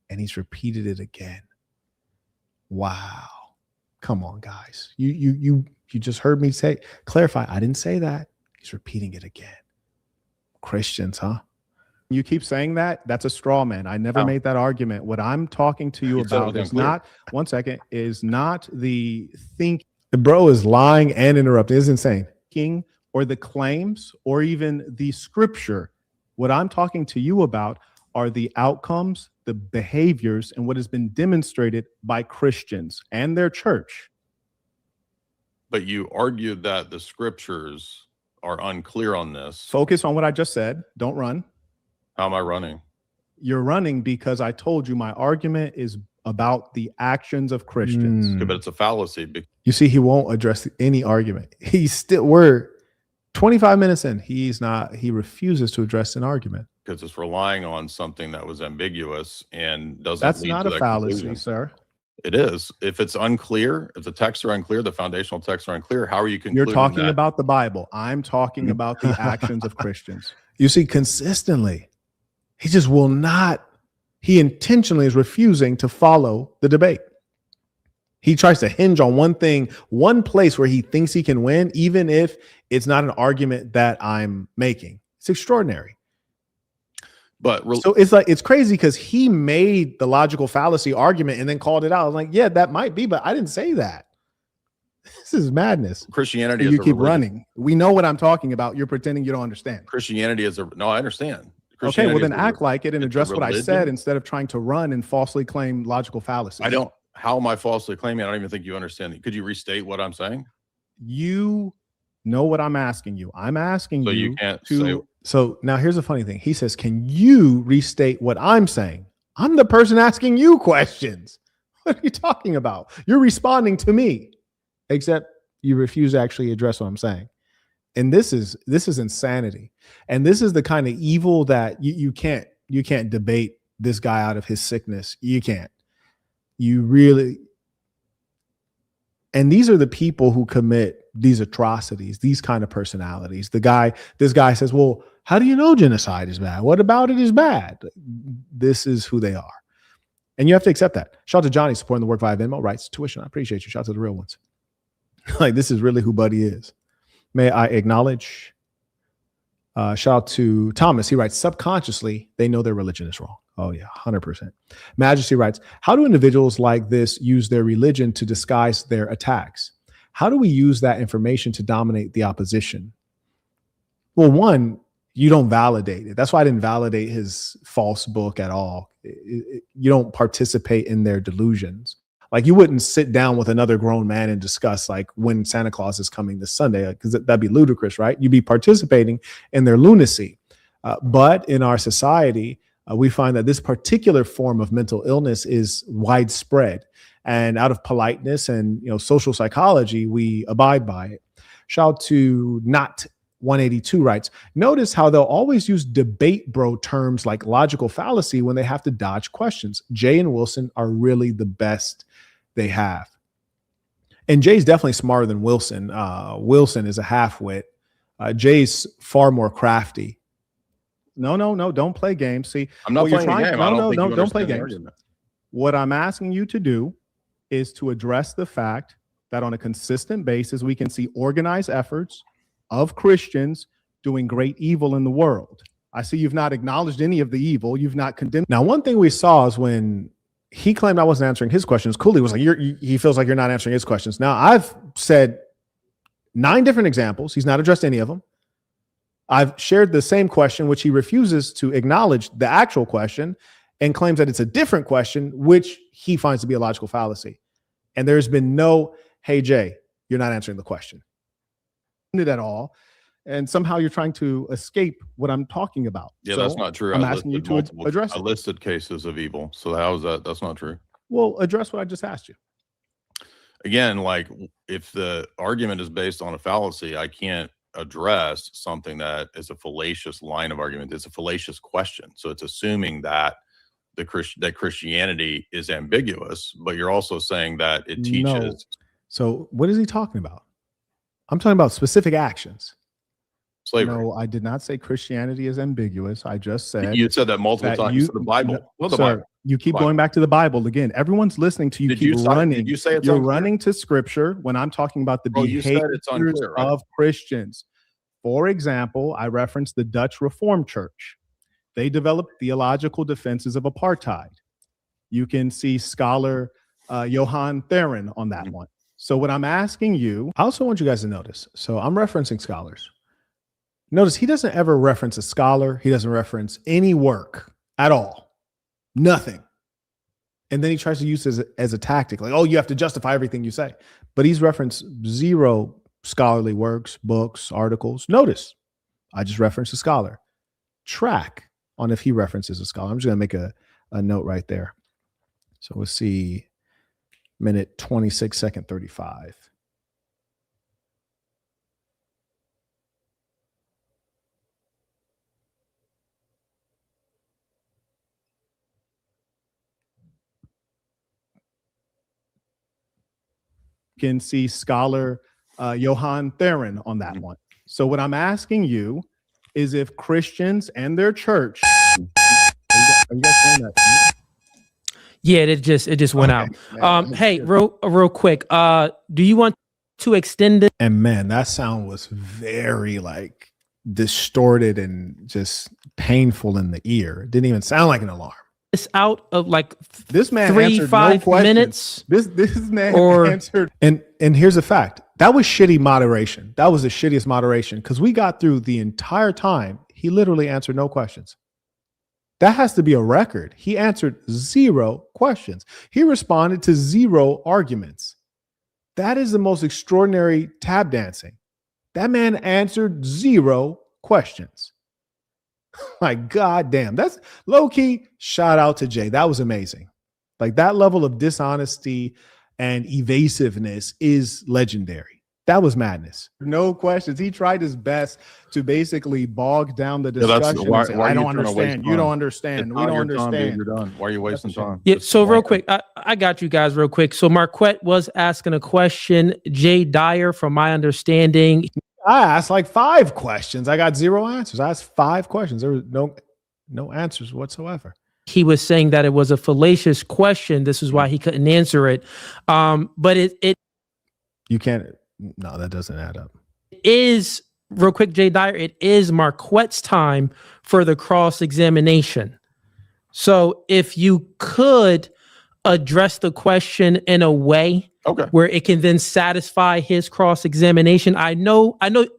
And he's repeated it again. Wow. Come on, guys. You just heard me clarify. I didn't say that. He's repeating it again. Christians, huh? You keep saying that, that's a straw man. I never No. made that argument. What I'm talking to you You said it about was is unclear. not, one second, is not the thinking The bro is lying and interrupting. It's insane. or the claims or even the scripture. What I'm talking to you about are the outcomes, the behaviors, and what has been demonstrated by Christians and their church. But you argued that the scriptures are unclear on this. Focus on what I just said. Don't run. How am I running? You're running because I told you my argument is about the actions of Christians. Okay, but it's a fallacy. You see, he won't address any argument. We're 25 minutes in. He refuses to address an argument. Because it's relying on something that was ambiguous and doesn't. That's lead not to a that fallacy, conclusion. sir. It is. If it's unclear, if the texts are unclear, the foundational texts are unclear, how are you concluding You're talking that? about the Bible. I'm talking about the actions of Christians. You see, consistently, he just will not. He intentionally is refusing to follow the debate. He tries to hinge on one thing, one place where he thinks he can win, even if it's not an argument that I'm making. It's extraordinary. But So it's crazy because he made the logical fallacy argument and then called it out. I was like, yeah, that might be, but I didn't say that. This is madness. Christianity You is a keep religion. running. We know what I'm talking about. You're pretending you don't understand. Christianity is no, I understand. Okay, well Christianity then is a- act like it and it's a address what I religion. said instead of trying to run and falsely claim logical fallacies. I don't. How am I falsely claiming? I don't even think you understand. Could you restate what I'm saying? You know what I'm asking you. I'm asking So you you can't to say. So now here's the funny thing. He says, can you restate what I'm saying? I'm the person asking you questions. What are you talking about? You're responding to me, except you refuse to actually address what I'm saying. And this is insanity. And this is the kind of evil that you can't debate this guy out of his sickness. You can't. You really. And these are the people who commit these atrocities, these kind of personalities. This guy says, well, how do you know genocide is bad? What about it is bad? This is who they are. And you have to accept that. Shout out to Johnny supporting the work via Venmo, writes tuition. I appreciate you. Shout out to the real ones. Like, this is really who Buddy is. May I acknowledge? Shout out to Thomas. He writes, subconsciously, they know their religion is wrong. Oh, yeah, 100%. Majesty writes, how do individuals like this use their religion to disguise their attacks? How do we use that information to dominate the opposition? Well, one, you don't validate it. That's why I didn't validate his false book at all. You don't participate in their delusions. Like, you wouldn't sit down with another grown man and discuss like when Santa Claus is coming this Sunday, because that'd be ludicrous, right? You'd be participating in their lunacy. But in our society, we find that this particular form of mental illness is widespread, and out of politeness and social psychology, we abide by it. Shout out to Not 182 writes, notice how they'll always use debate bro terms like logical fallacy when they have to dodge questions. Jay and Wilson are really the best they have. And Jay's definitely smarter than Wilson. Wilson is a half-wit. Jay's far more crafty. No, don't play games. See, I'm not playing a game. Don't play games. What I'm asking you to do is to address the fact that on a consistent basis, we can see organized efforts of Christians doing great evil in the world. I see you've not acknowledged any of the evil. You've not condemned. Now, one thing we saw is when he claimed I wasn't answering his questions, Cooley was like, he feels like you're not answering his questions. Now, I've said 9 different examples. He's not addressed any of them. I've shared the same question, which he refuses to acknowledge the actual question and claims that it's a different question, which he finds to be a logical fallacy. And there's been no, hey, Jay, you're not answering the question at all. And somehow you're trying to escape what I'm talking about. Yeah, So that's not true. I'm I asking you listed to address I it. listed cases of evil. So how is that? That's not true. Well, address what I just asked you. Again, like, if the argument is based on a fallacy, I can't address something that is a fallacious line of argument. It's a fallacious question. So it's assuming that that Christianity is ambiguous, but you're also saying that it teaches. No. So what is he talking about? I'm talking about specific actions. Slavery. No, I did not say Christianity is ambiguous. I just said You said that multiple times. You said the Bible. Well, the sir, Bible. you keep Bible. going back to the Bible again. Everyone's listening to you. Did Keep you say- running. did you say it's You're unclear? running to scripture when I'm talking about the Bro, you said behaviors it's unclear, right? of Christians. For example, I referenced the Dutch Reformed Church. They developed theological defenses of apartheid. You can see scholar Johan Theron on that one. So what I'm asking you, I also want you guys to notice. So I'm referencing scholars. Notice he doesn't ever reference a scholar. He doesn't reference any work at all. Nothing. And then he tries to use it as a tactic, like, oh, you have to justify everything you say. But he's referenced zero scholarly works, books, articles. Notice, I just referenced a scholar. Track on if he references a scholar. I'm just going to make a note right there. So we'll see minute 26, second 35. Can see scholar Johann Theron on that one. So what I'm asking you is if Christians and their church, are you guys saying that? Yeah, it just went out. Hey, real quick. Do you want to extend it? And man, that sound was very like distorted and just painful in the ear. It didn't even sound like an alarm. This out of like This man 3-5 minutes. This man answered. And here's a fact. That was shitty moderation. That was the shittiest moderation because we got through the entire time. He literally answered no questions. That has to be a record. He answered 0 questions. He responded to 0 arguments. That is the most extraordinary tap dancing. That man answered 0 questions. Like, goddamn, that's low key. Shout out to Jay. That was amazing. Like, that level of dishonesty and evasiveness is legendary. That was madness. No questions. He tried his best to basically bog down the discussion. Why I don't understand. You don't understand. We don't understand. You're done. Why are you wasting time? Yeah. So real quick, I got you guys real quick. So Marquett was asking a question. Jay Dyer, from my understanding, I asked like 5 questions. I got 0 answers. I asked 5 questions. There was no answers whatsoever. he was saying that it was a fallacious question. This is why he couldn't answer it. But it You can't. No, that doesn't add up. is, real quick, Jay Dyer, it is Marquett's time for the cross-examination. So if you could address the question in a way where it can then satisfy his cross-examination. I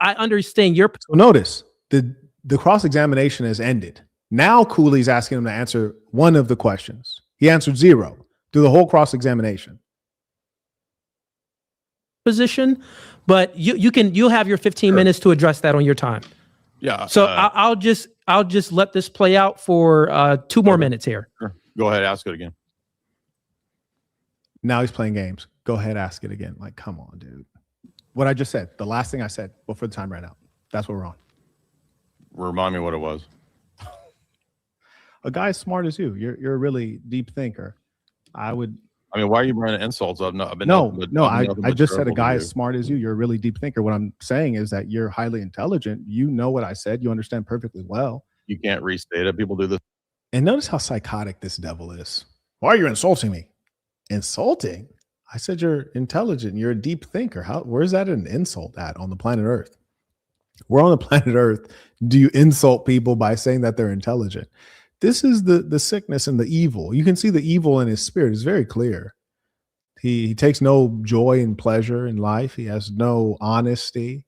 understand your. So notice the cross-examination has ended. Now Cooley's asking him to answer one of the questions. He answered 0 through the whole cross-examination. Position, but you'll have your 15 minutes to address that on your time. Yeah. So I'll just let this play out for 2 more minutes here. Sure. Go ahead, ask it again. Now he's playing games. Go ahead, ask it again. Like, come on, dude. What I just said, the last thing I said before the time ran out. That's what we're on. Remind me what it was. A guy as smart as you, you're a really deep thinker. I mean, why are you bringing insults? I just said a guy as smart as you. You're a really deep thinker. What I'm saying is that you're highly intelligent. You know what I said. You understand perfectly well. You can't restate it. People do this. And notice how psychotic this devil is. Why are you insulting me? Insulting? I said you're intelligent. You're a deep thinker. Where's that an insult at on the planet Earth? We're on the planet Earth. Do you insult people by saying that they're intelligent? This is the sickness and the evil. You can see the evil in his spirit. It's very clear. He takes no joy and pleasure in life. He has no honesty.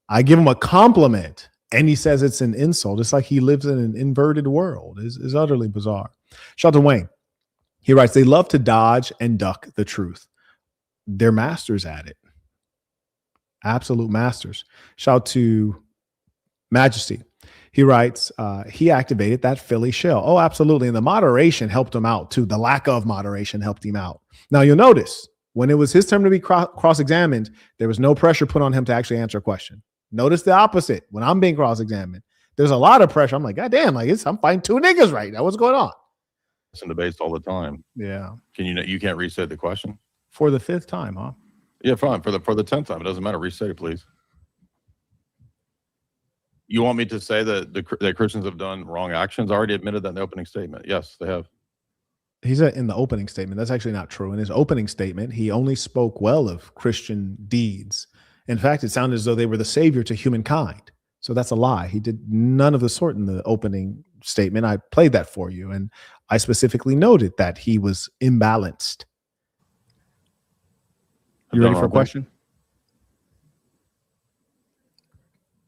I give him a compliment and he says it's an insult. It's like he lives in an inverted world. It's utterly bizarre. Shout out to Wayne. He writes, they love to dodge and duck the truth. They're masters at it. Absolute masters. Shout out to Majesty. He writes, he activated that Philly shell. Oh, absolutely. And the moderation helped him out too. The lack of moderation helped him out. Now you'll notice when it was his turn to be cross-examined, there was no pressure put on him to actually answer a question. Notice the opposite. When I'm being cross-examined, there's a lot of pressure. I'm like, God damn, I'm fighting 2 niggas right now. What's going on? In debates all the time. Yeah. You can't restate the question? For the 5th time, huh? Yeah, fine. For the 10th time. It doesn't matter. Restate it, please. You want me to say that Christians have done wrong actions? I already admitted that in the opening statement. Yes, they have. He said in the opening statement. That's actually not true. In his opening statement, he only spoke well of Christian deeds. In fact, it sounded as though they were the savior to humankind. So that's a lie. He did none of the sort in the opening statement. I played that for you, and I specifically noted that he was imbalanced. You ready for a question?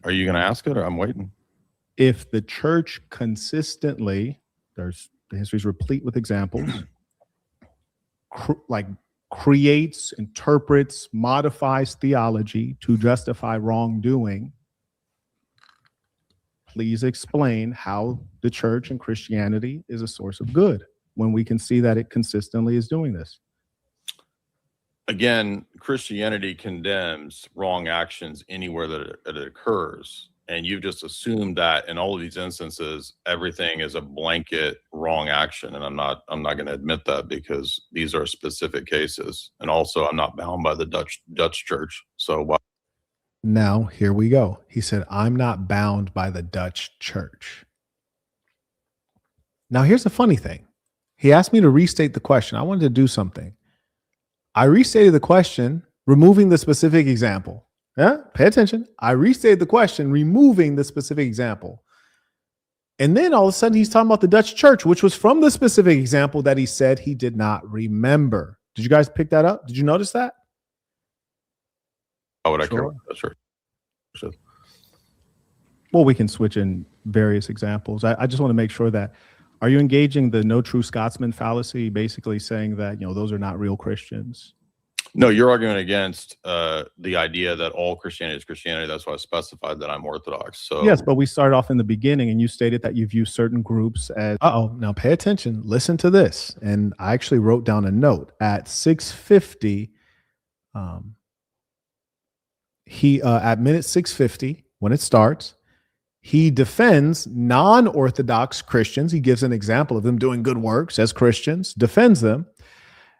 Are you going to ask it, or I'm waiting? If the church consistently, the history is replete with examples, creates, interprets, modifies theology to justify wrongdoing, please explain how the church and Christianity is a source of good when we can see that it consistently is doing this. Again, Christianity condemns wrong actions anywhere that it occurs. And you've just assumed that in all of these instances, everything is a blanket wrong action. And I'm not going to admit that, because these are specific cases. And also, I'm not bound by the Dutch church. So why? Now, here we go. He said, I'm not bound by the Dutch church. Now, here's the funny thing. He asked me to restate the question. I wanted to do something. I restated the question, removing the specific example. Yeah, pay attention. I restated the question, removing the specific example. And then all of a sudden, he's talking about the Dutch church, which was from the specific example that he said he did not remember. Did you guys pick that up? Did you notice that? Why would I care about the Dutch church? Well, we can switch in various examples. I just want to make sure that, are you engaging the no true Scotsman fallacy, basically saying that, those are not real Christians? No, you're arguing against the idea that all Christianity is Christianity. That's why I specified that I'm Orthodox. So yes, but we started off in the beginning, and you stated that you view certain groups as. Now pay attention. Listen to this. And I actually wrote down a note at 6:50. At minute 6:50, when it starts, he defends non-Orthodox Christians. He gives an example of them doing good works as Christians, defends them.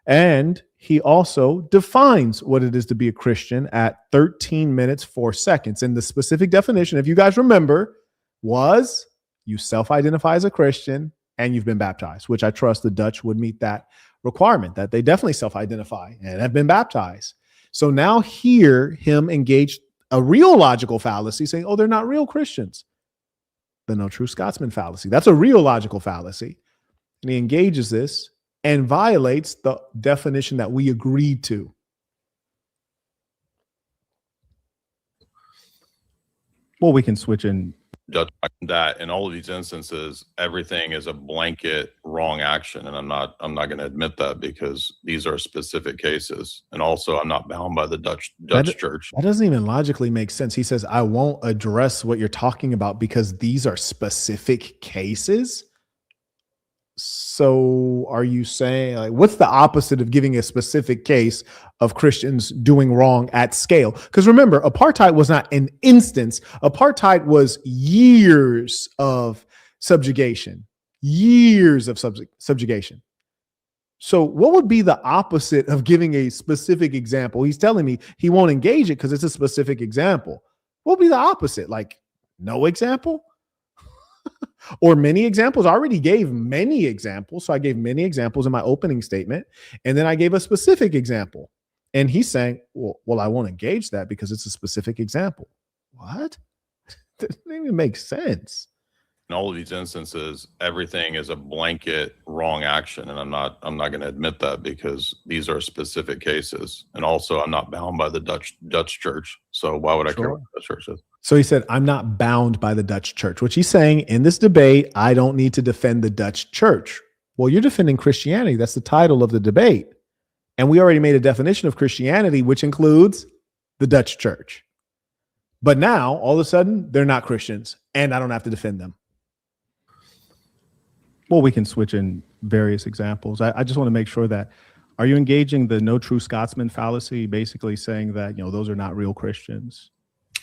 And he also defines what it is to be a Christian at 13 minutes, 4 seconds. And the specific definition, if you guys remember, was you self-identify as a Christian and you've been baptized, which I trust the Dutch would meet that requirement, that they definitely self-identify and have been baptized. So now hear him engage a real logical fallacy, saying, oh, they're not real Christians. The no true Scotsman fallacy. That's a real logical fallacy. And he engages this and violates the definition that we agreed to. Well, we can switch in. That in all of these instances, everything is a blanket wrong action. And I'm not going to admit that, because these are specific cases. And also, I'm not bound by the Dutch church. That doesn't even logically make sense. He says, I won't address what you're talking about because these are specific cases. So are you saying, what's the opposite of giving a specific case of Christians doing wrong at scale? Because remember, apartheid was not an instance. Apartheid was years of subjugation, subjugation. So what would be the opposite of giving a specific example? He's telling me he won't engage it because it's a specific example. What would be the opposite? Like no example? Or many examples? I already gave many examples. So I gave many examples in my opening statement. And then I gave a specific example. And he's saying, well, I won't engage that because it's a specific example. What? That doesn't even make sense. In all of these instances, everything is a blanket wrong action. And I'm not going to admit that, because these are specific cases. And also, I'm not bound by the Dutch church. So why would I care what the church is? So he said, I'm not bound by the Dutch church, which he's saying in this debate, I don't need to defend the Dutch church. Well, you're defending Christianity. That's the title of the debate. And we already made a definition of Christianity, which includes the Dutch church. But now, all of a sudden, they're not Christians, and I don't have to defend them. Well, we can switch in various examples. I just want to make sure that, are you engaging the no true Scotsman fallacy, basically saying that, those are not real Christians?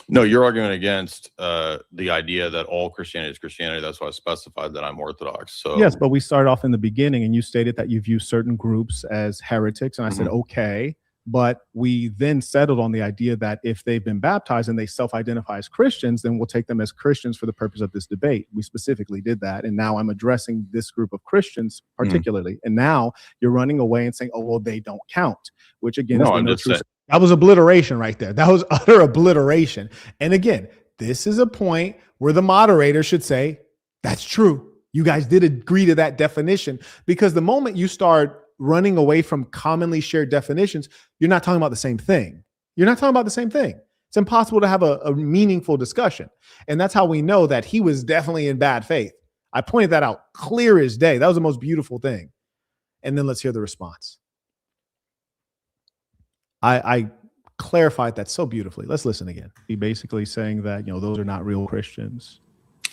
No, you're arguing against the idea that all Christianity is Christianity. That's why I specified that I'm Orthodox. So yes, but we started off in the beginning, and you stated that you view certain groups as heretics. And I said, okay. But we then settled on the idea that if they've been baptized and they self-identify as Christians, then we'll take them as Christians for the purpose of this debate. We specifically did that. And now I'm addressing this group of Christians particularly. And now you're running away and saying, oh, well, they don't count, which again is the no true. That was obliteration right there. That was utter obliteration. And again, this is a point where the moderator should say, that's true. You guys did agree to that definition, because the moment you start running away from commonly shared definitions, you're not talking about the same thing. You're not talking about the same thing. It's impossible to have a meaningful discussion. And that's how we know that he was definitely in bad faith. I pointed that out clear as day. That was the most beautiful thing. And then let's hear the response. I clarified that so beautifully. Let's listen again. He basically saying that, those are not real Christians.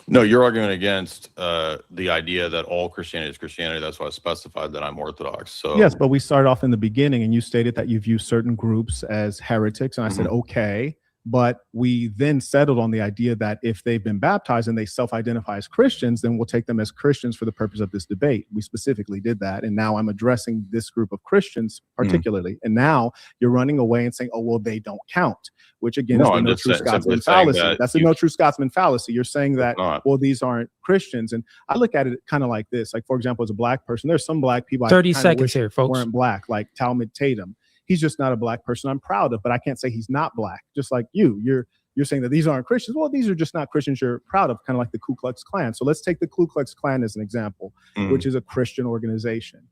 No, you're arguing against the idea that all Christianity is Christianity. That's why I specified that I'm Orthodox. So yes, but we started off in the beginning and you stated that you view certain groups as heretics. And I said, okay. But we then settled on the idea that if they've been baptized and they self-identify as Christians, then we'll take them as Christians for the purpose of this debate. We specifically did that. And now I'm addressing this group of Christians particularly. And now you're running away and saying, oh, well, they don't count, which again is the no true Scotsman fallacy. That's the no true Scotsman fallacy. You're saying that, well, these aren't Christians. And I look at it kind of like this. Like, for example, as a black person, there's some black people 30 seconds here, folks, weren't black, like Talmud Tatum. He's just not a black person I'm proud of, but I can't say he's not black. Just like you're saying that these aren't Christians. Well, these are just not Christians you're proud of, kind of like the Ku Klux Klan. So let's take the Ku Klux Klan as an example, which is a Christian organization.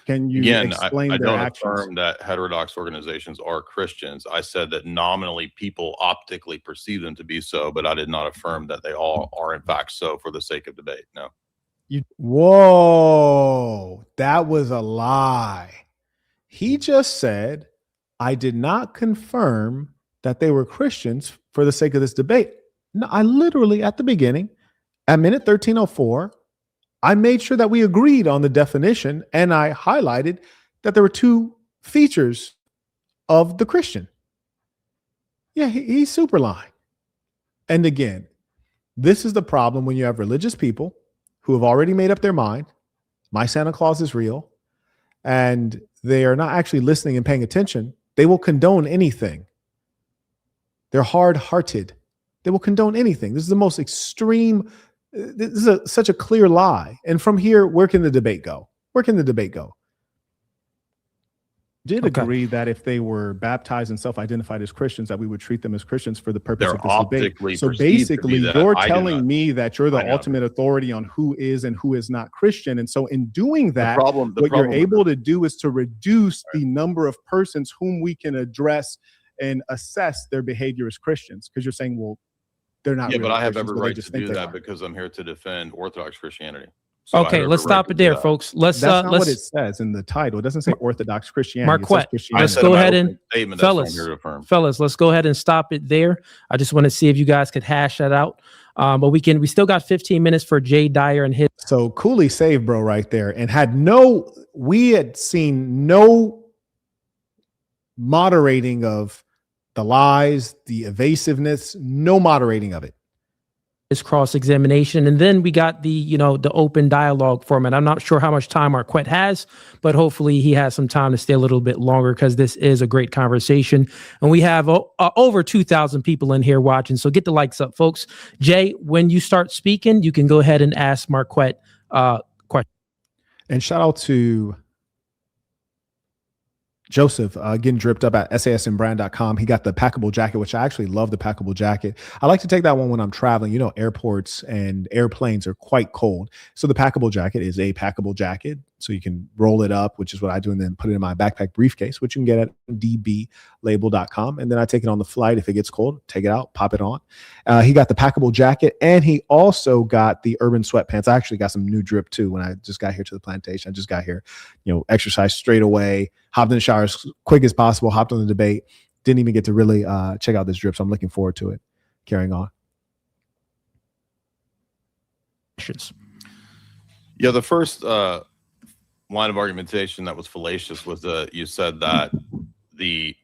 Can you explain I their don't actions? affirm that heterodox organizations are Christians. I said that nominally people optically perceive them to be so, but I did not affirm that they all are in fact so for the sake of debate. No. Whoa, that was a lie. He just said, I did not confirm that they were Christians for the sake of this debate. No, I literally, at the beginning, at minute 1304, I made sure that we agreed on the definition, and I highlighted that there were two features of the Christian. Yeah, he's super lying. And again, this is the problem when you have religious people who have already made up their mind. My Santa Claus is real. And they are not actually listening and paying attention. They will condone anything. They're hard-hearted. They will condone anything. This is the most extreme. This is such a clear lie. And from here, where can the debate go? Where can the debate go? Did agree that if they were baptized and self-identified as Christians, that we would treat them as Christians for the purpose of this debate. So basically, you're telling me that you're the ultimate authority on who is and who is not Christian. And so in doing that, what you're able to do is to reduce the number of persons whom we can address and assess their behavior as Christians. Because you're saying, well, they're not. Yeah, but I have every right to do that because I'm here to defend Orthodox Christianity. So okay, let's stop it there, folks. That's not what it says in the title. It doesn't say Orthodox Christianity. Marquette, let's go ahead and fellas, let's go ahead and stop it there. I just want to see if you guys could hash that out. But we still got 15 minutes for Jay Dyer and his. So Cooley saved bro right there and we had seen no moderating of the lies, the evasiveness, no moderating of it. His cross-examination, and then we got the open dialogue format. I'm not sure how much time Marquett has, but hopefully he has some time to stay a little bit longer because this is a great conversation, and we have over 2,000 people in here watching. So get the likes up, folks. Jay, when you start speaking, you can go ahead and ask Marquett questions. And shout out to Joseph getting dripped up at sasnbrand.com. He got the packable jacket, which I actually love the packable jacket. I like to take that one when I'm traveling. Airports and airplanes are quite cold. So the packable jacket is a packable jacket. So you can roll it up, which is what I do, and then put it in my backpack briefcase, which you can get at dblabel.com. And then I take it on the flight. If it gets cold, take it out, pop it on. He got the packable jacket, and he also got the urban sweatpants. I actually got some new drip too when I just got here to the plantation. I just got here, exercised straight away, hopped in the shower as quick as possible, hopped on the debate. Didn't even get to really check out this drip, so I'm looking forward to it. Carrying on. Yeah, the first line of argumentation that was fallacious was you said that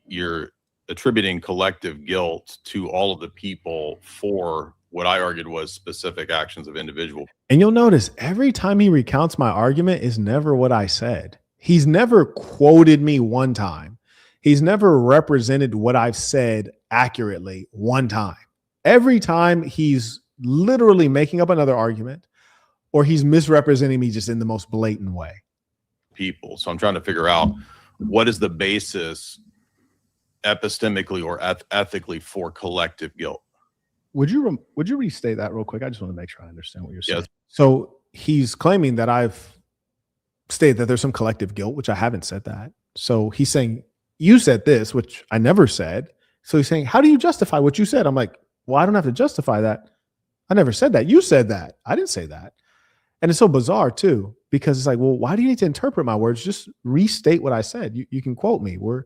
you're attributing collective guilt to all of the people for what I argued was specific actions of individual. And you'll notice every time he recounts my argument is never what I said. He's never quoted me one time. He's never represented what I've said accurately one time. Every time he's literally making up another argument or he's misrepresenting me just in the most blatant way. People. So I'm trying to figure out what is the basis epistemically or ethically for collective guilt. Would you restate that real quick? I just want to make sure I understand what you're saying. Yes. So he's claiming that I've stated that there's some collective guilt, which I haven't said that. So he's saying you said this, which I never said. So he's saying, how do you justify what you said? I'm like, well, I don't have to justify that. I never said that. You said that. I didn't say that. And it's so bizarre too, because it's like, well, why do you need to interpret my words? Just restate what I said. You can quote me. We're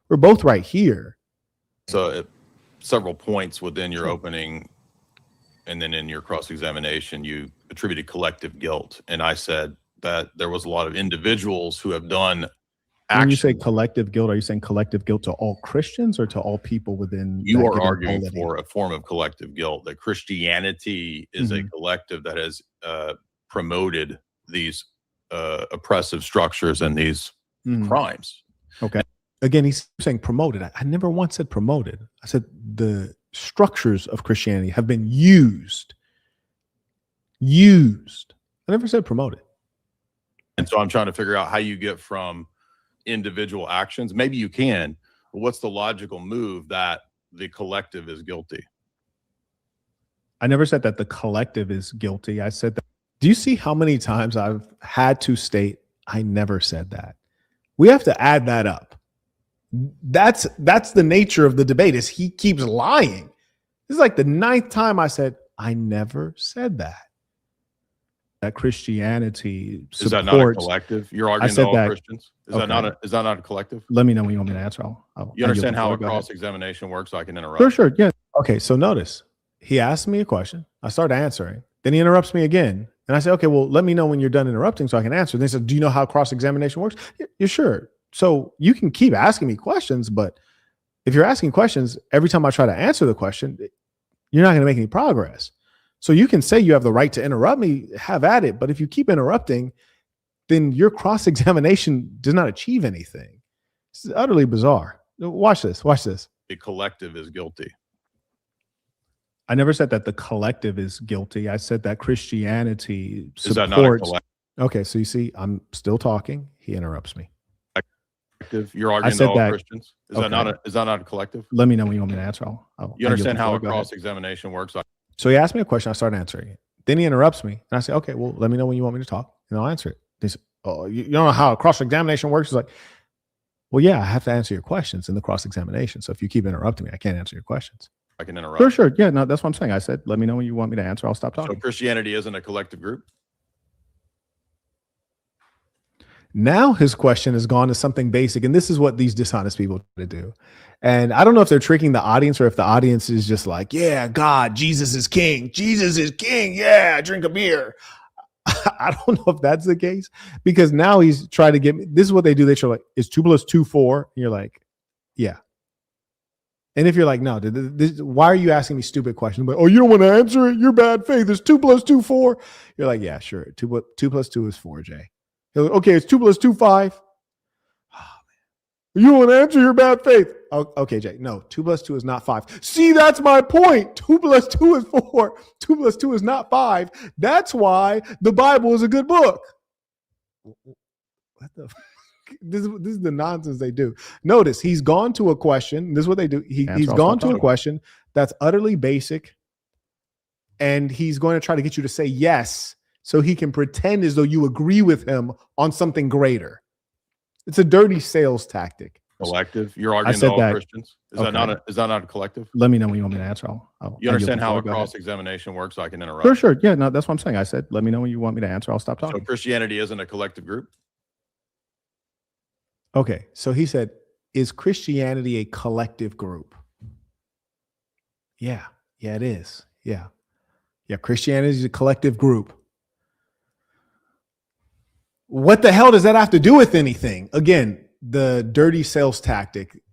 both right here. So several points within your opening and then in your cross-examination, you attributed collective guilt. And I said that there was a lot of individuals who have done action. When you say collective guilt, are you saying collective guilt to all Christians or to all people within? You are arguing for a form of collective guilt, that Christianity is a collective that has promoted these oppressive structures and these crimes. Okay. Again, he's saying promoted. I never once said promoted. I said the structures of Christianity have been used. I never said promoted. And so I'm trying to figure out how you get from individual actions. Maybe you can, but what's the logical move that the collective is guilty? I never said that the collective is guilty. I said that. Do you see how many times I've had to state I never said that? We have to add that up. That's the nature of the debate, is he keeps lying. This is like the 9th time I said, I never said that. That Christianity supports. Is that not a collective? You're arguing to all Christians? Is that not a collective? Let me know when you want me to answer. You understand how a cross-examination works, so I can interrupt? Sure. Yeah. Okay, so notice, he asked me a question. I started answering. Then he interrupts me again. And I say, okay, well, let me know when you're done interrupting so I can answer. Then he said, do you know how cross-examination works? You're sure. So you can keep asking me questions, but if you're asking questions, every time I try to answer the question, you're not going to make any progress. So you can say you have the right to interrupt me, have at it. But if you keep interrupting, then your cross-examination does not achieve anything. This is utterly bizarre. Watch this. The collective is guilty. I never said that the collective is guilty. I said that Christianity supports. Is that not a collective? Okay, so you see, I'm still talking. He interrupts me. You're arguing to all Christians? Is that not a collective? Let me know when you want me to answer. You understand how a cross-examination works? So he asked me a question. I start answering it. Then he interrupts me. And I say, okay, well, let me know when you want me to talk, and I'll answer it. He said, oh, you don't know how a cross-examination works? He's like, well, yeah, I have to answer your questions in the cross-examination. So if you keep interrupting me, I can't answer your questions. I can interrupt. Sure. Yeah, no, that's what I'm saying. I said, let me know when you want me to answer. I'll stop talking. So Christianity isn't a collective group? Now his question has gone to something basic, and this is what these dishonest people try to do. And I don't know if they're tricking the audience or if the audience is just like, yeah, God, Jesus is king. Jesus is king. Yeah, drink a beer. I don't know if that's the case, because now he's trying to get me. This is what they do. They show like, is 2 + 2 4? And you're like, yeah. And if you're like, no, why are you asking me stupid questions? But, oh, you don't want to answer it? You're bad faith. Is 2 + 2 4? You're like, yeah, sure. 2 + 2 is 4, Jay. Like, okay, it's 2 + 2 5. Oh, man. You don't want to answer your bad faith. Oh, okay, Jay. No, 2 + 2 is not 5. See, that's my point. 2 + 2 is 4. 2 + 2 is not 5. That's why the Bible is a good book. What the? This is the nonsense they do. Notice he's gone to a question. This is what they do. He's gone to a question that's utterly basic, and he's going to try to get you to say yes, so he can pretend as though you agree with him on something greater. It's a dirty sales tactic. Collective? You're arguing to all Christians? Is that not a collective? Let me know when you want me to answer. You understand how a cross-examination works, so I can interrupt? Sure. Yeah, no, that's what I'm saying. I said, let me know when you want me to answer. I'll stop talking. So Christianity isn't a collective group? Okay, so he said, is Christianity a collective group? Yeah, it is. Yeah, Christianity is a collective group. What the hell does that have to do with anything? Again, the dirty sales tactic.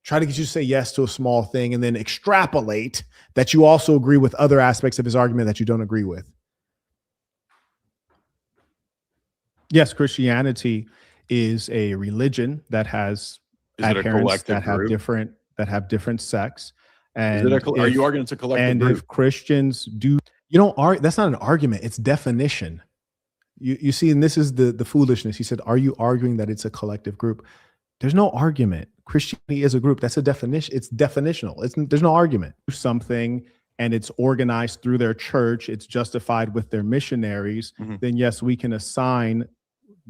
Try to get you to say yes to a small thing and then extrapolate that you also agree with other aspects of his argument that you don't agree with. Yes, Christianity is a religion that has adherents that have different sects. And are you arguing it's a collective and group? If Christians do, that's not an argument. It's definition. You see, and this is the foolishness. He said, are you arguing that it's a collective group? There's no argument. Christianity is a group. That's a definition. It's definitional. There's no argument. Something and it's organized through their church. It's justified with their missionaries. Then yes, we can assign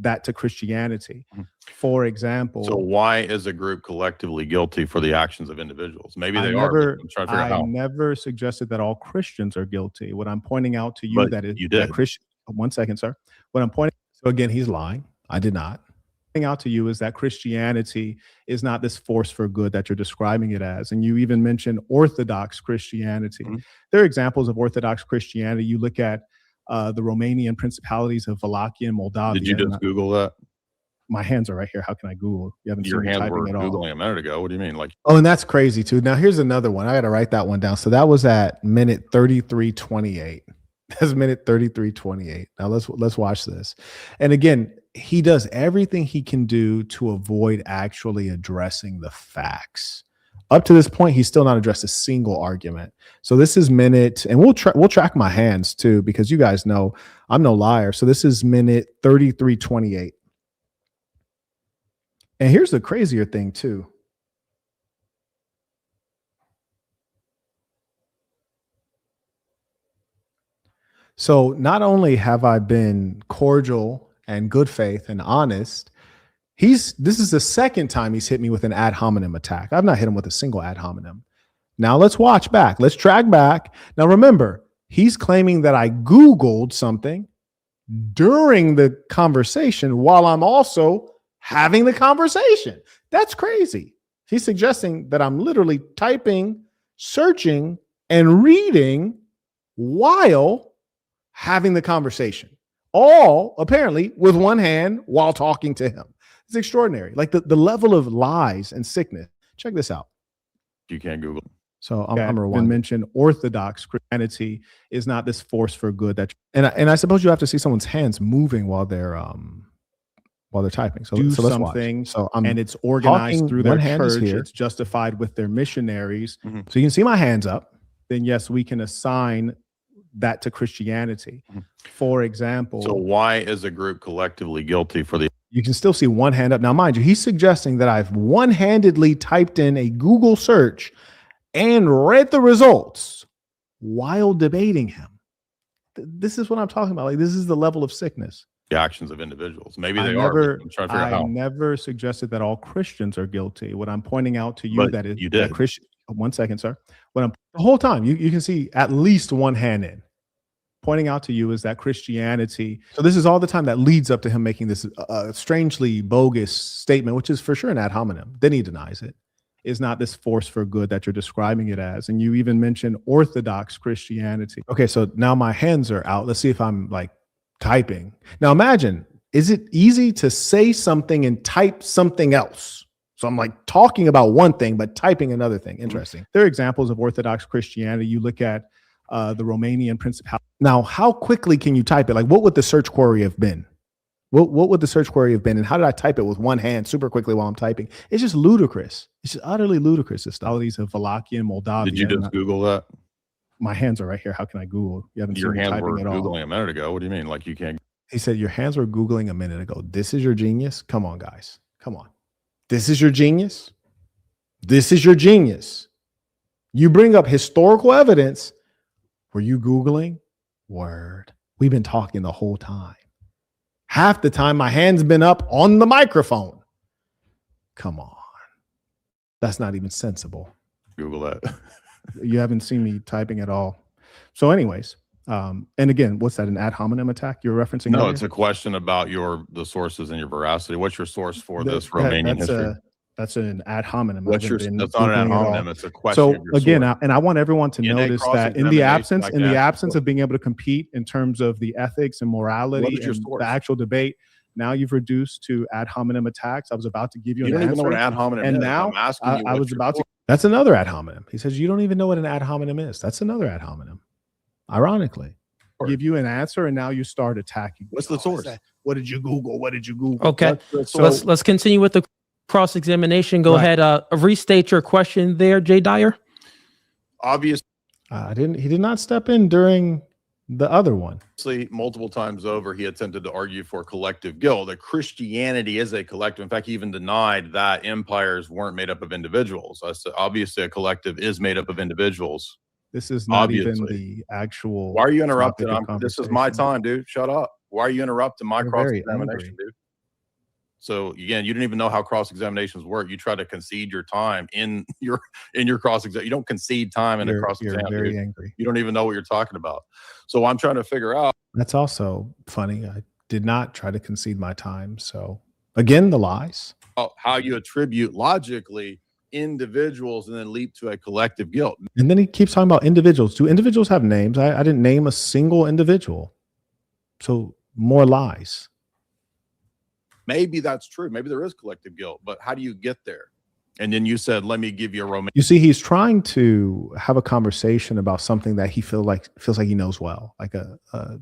that to Christianity. For example, So why is a group collectively guilty for the actions of individuals? Maybe they are. never, I'm trying to figure out how. never suggested that all Christians are guilty. What I'm pointing out to you But that is you did. that Christian. One second, sir. What I'm pointing. So again, he's lying. I did not. Out to you is that Christianity is not this force for good that you're describing it as. And you even mentioned Orthodox Christianity. There are examples of Orthodox Christianity. You look at the Romanian principalities of Wallachia and Moldavia. Did you just Google that? My hands are right here. How can I Google? You haven't Your seen me hands were typing at all. Googling a minute ago. What do you mean? Like, Oh, and that's crazy too. Now here's another one. I got to write that one down. So that was at minute 33:28. That's minute 33:28. Now let's watch this. And again, he does everything he can do to avoid actually addressing the facts. Up to this point, he's still not addressed a single argument. So this is minute, and we'll track my hands too, because you guys know I'm no liar. So this is minute 33:28. And here's the crazier thing too. So not only have I been cordial and good faith and honest, this is the second time he's hit me with an ad hominem attack. I've not hit him with a single ad hominem. Now let's watch back. Let's track back. Now remember, he's claiming that I Googled something during the conversation while I'm also having the conversation. That's crazy. He's suggesting that I'm literally typing, searching, and reading while having the conversation, all apparently with one hand while talking to him. It's extraordinary. Like the level of lies and sickness. Check this out. you can't Google. So I'm been mentioned Orthodox Christianity is not this force for good that and I suppose you have to see someone's hands moving while they're typing. So do let's watch. something. So and it's organized talking, through their one hand is church. here. It's justified with their missionaries. So you can see my hands up. Then yes, we can assign that to Christianity. For example, So why is a group collectively guilty for the? You can still see one hand up. Now, mind you, he's suggesting that I've one-handedly typed in a Google search and read the results while debating him. This is what I'm talking about. Like, this is the level of sickness. Actions of individuals. Maybe I they never, are. I'm trying to figure out how. never suggested that all Christians are guilty. What I'm pointing out to you But that is you did. that Christian. One second, sir. What I'm the whole time you can see at least one hand in. Pointing out to you is that Christianity. So this is all the time that leads up to him making this strangely bogus statement, which is for sure an ad hominem. Then he denies it. Is not this force for good that you're describing it as. And you even mentioned Orthodox Christianity. Okay, so now my hands are out. Let's see if I'm like typing. Now imagine, is it easy to say something and type something else? So I'm like talking about one thing, but typing another thing. Interesting. There are examples of Orthodox Christianity. You look at the Romanian principality. Now, how quickly can you type it? Like, what would the search query have been? What would the search query have been? And how did I type it with one hand super quickly while I'm typing? It's just ludicrous. It's just utterly ludicrous. This stuff. Of Wallachia and Moldavia. Did you just Google that? My hands are right here. How can I Google? You haven't Your seen me hands were typing at all. Googling a minute ago. What do you mean? Like you can't? He said, your hands were Googling a minute ago. This is your genius? Come on, guys. Come on. This is your genius? This is your genius. You bring up historical evidence. Were you Googling? Word. We've been talking the whole time. Half the time, my hand's been up on the microphone. Come on. That's not even sensible. Google that. You haven't seen me typing at all. So anyways, and again, what's that, an ad hominem attack you're referencing? No, earlier? it's a question about the sources and your veracity. What's your source for this Romanian history? That's an ad hominem. That's not an ad hominem. It's a question. So of your again, source. and I want everyone to DNA notice that in the cross-examination, absence of being able to compete in terms of the ethics and morality and the actual debate, now you've reduced to ad hominem attacks. I was about to give you an don't answer. even know what an ad hominem and is. now I'm asking you I was about to. That's another ad hominem. He says, you don't even know what an ad hominem is. That's another ad hominem. Ironically. Give you an answer, and now you start attacking. What's the source? What did you Google? What did you Google? Okay, so let's continue with the cross-examination. Go ahead. Restate your question there, Jay Dyer. Obviously, he did not step in during the other one. multiple times over, he attempted to argue for collective guilt, that Christianity is a collective. In fact, he even denied that empires weren't made up of individuals. I said, obviously, a collective is made up of individuals. This is not even the actual. Why are you interrupting? This is my time, dude. Shut up. Why are you interrupting my You're very cross-examination, angry. dude? So again, you didn't even know how cross-examinations work. You try to concede your time in your cross-exam. You don't concede time in a cross-exam. You're very angry. You don't even know what you're talking about. So I'm trying to figure out. That's also funny. I did not try to concede my time. So again, the lies. How you attribute logically individuals and then leap to a collective guilt. And then he keeps talking about individuals. Do individuals have names? I didn't name a single individual. So more lies. Maybe that's true. Maybe there is collective guilt, but how do you get there? And then you said, let me give you a romantic. You see, he's trying to have a conversation about something that he feels like he knows well, like a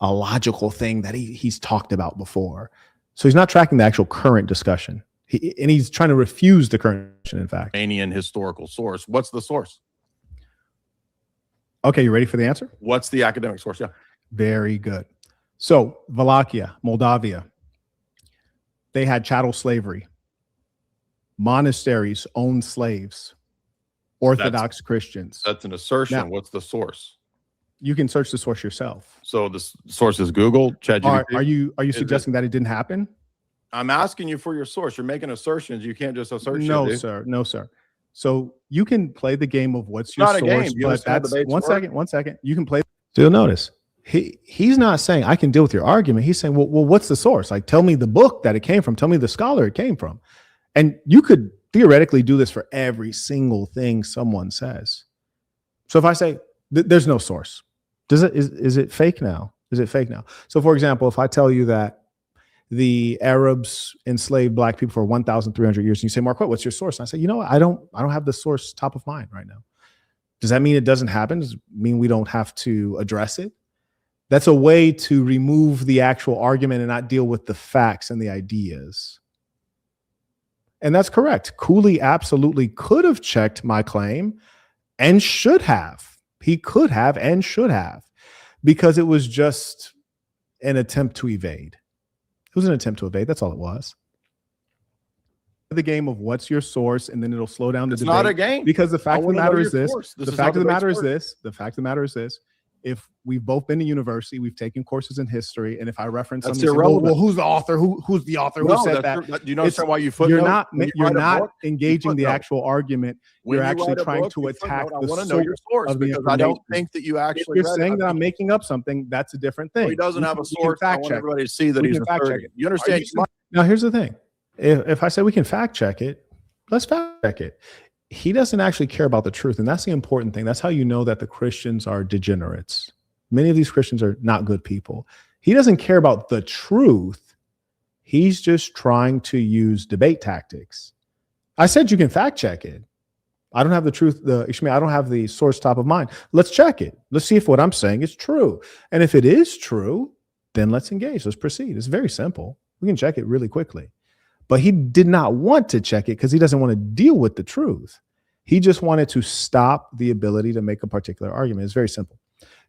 logical thing that he's talked about before. So he's not tracking the actual current discussion. And he's trying to refuse the current discussion, in fact. Romanian historical source. What's the source? Okay, you ready for the answer? What's the academic source? Yeah. Very good. So Wallachia, Moldavia, they had chattel slavery. Monasteries owned slaves. Orthodox Christians. That's an assertion. Now, what's the source? You can search the source yourself. So the source is Google, ChatGPT. Are you suggesting that it didn't happen? I'm asking you for your source. You're making assertions. You can't just assert. No, shit, sir. No, sir. So you can play the game of what's your not source, a game. You but that's one second. You can play. So you'll notice he's not saying I can deal with your argument. He's saying, well, what's the source? Like, tell me the book that it came from. Tell me the scholar it came from. And you could theoretically do this for every single thing someone says. So if I say there's no source, is it fake now? Is it fake now? So for example, if I tell you that the Arabs enslaved black people for 1,300 years, and you say, Marquett, what's your source? And I say, you know what? I don't have the source top of mind right now. Does that mean it doesn't happen? Does it mean we don't have to address it? That's a way to remove the actual argument and not deal with the facts and the ideas. And that's correct. Cooley absolutely could have checked my claim and should have. He could have and should have, because it was just an attempt to evade. It was an attempt to evade. That's all it was. The game of what's your source, and then it'll slow down the it's debate. not a game. Because the fact of the matter is this. The fact of the matter is this. this. The fact of the matter is this. If we've both been to university, we've taken courses in history, and if I reference That's something, irrelevant. well, who's the author? Who's the author? Who said that? Do you understand why you footnote? You're not engaging the actual argument. You're actually trying to attack the source of the information. I don't think that you actually. If you're saying that I'm making up something, that's a different thing. He doesn't have a source. I want everybody to see that he's asserting it. You understand? Now, here's the thing. If I say we can fact check it, let's fact check it. He doesn't actually care about the truth. And that's the important thing. That's how you know that the Christians are degenerates. Many of these Christians are not good people. He doesn't care about the truth. He's just trying to use debate tactics. I said you can fact check it. I don't have the truth. I don't have the source top of mind. Let's check it. Let's see if what I'm saying is true. And if it is true, then let's engage. Let's proceed. It's very simple. We can check it really quickly. But he did not want to check it because he doesn't want to deal with the truth. He just wanted to stop the ability to make a particular argument. It's very simple.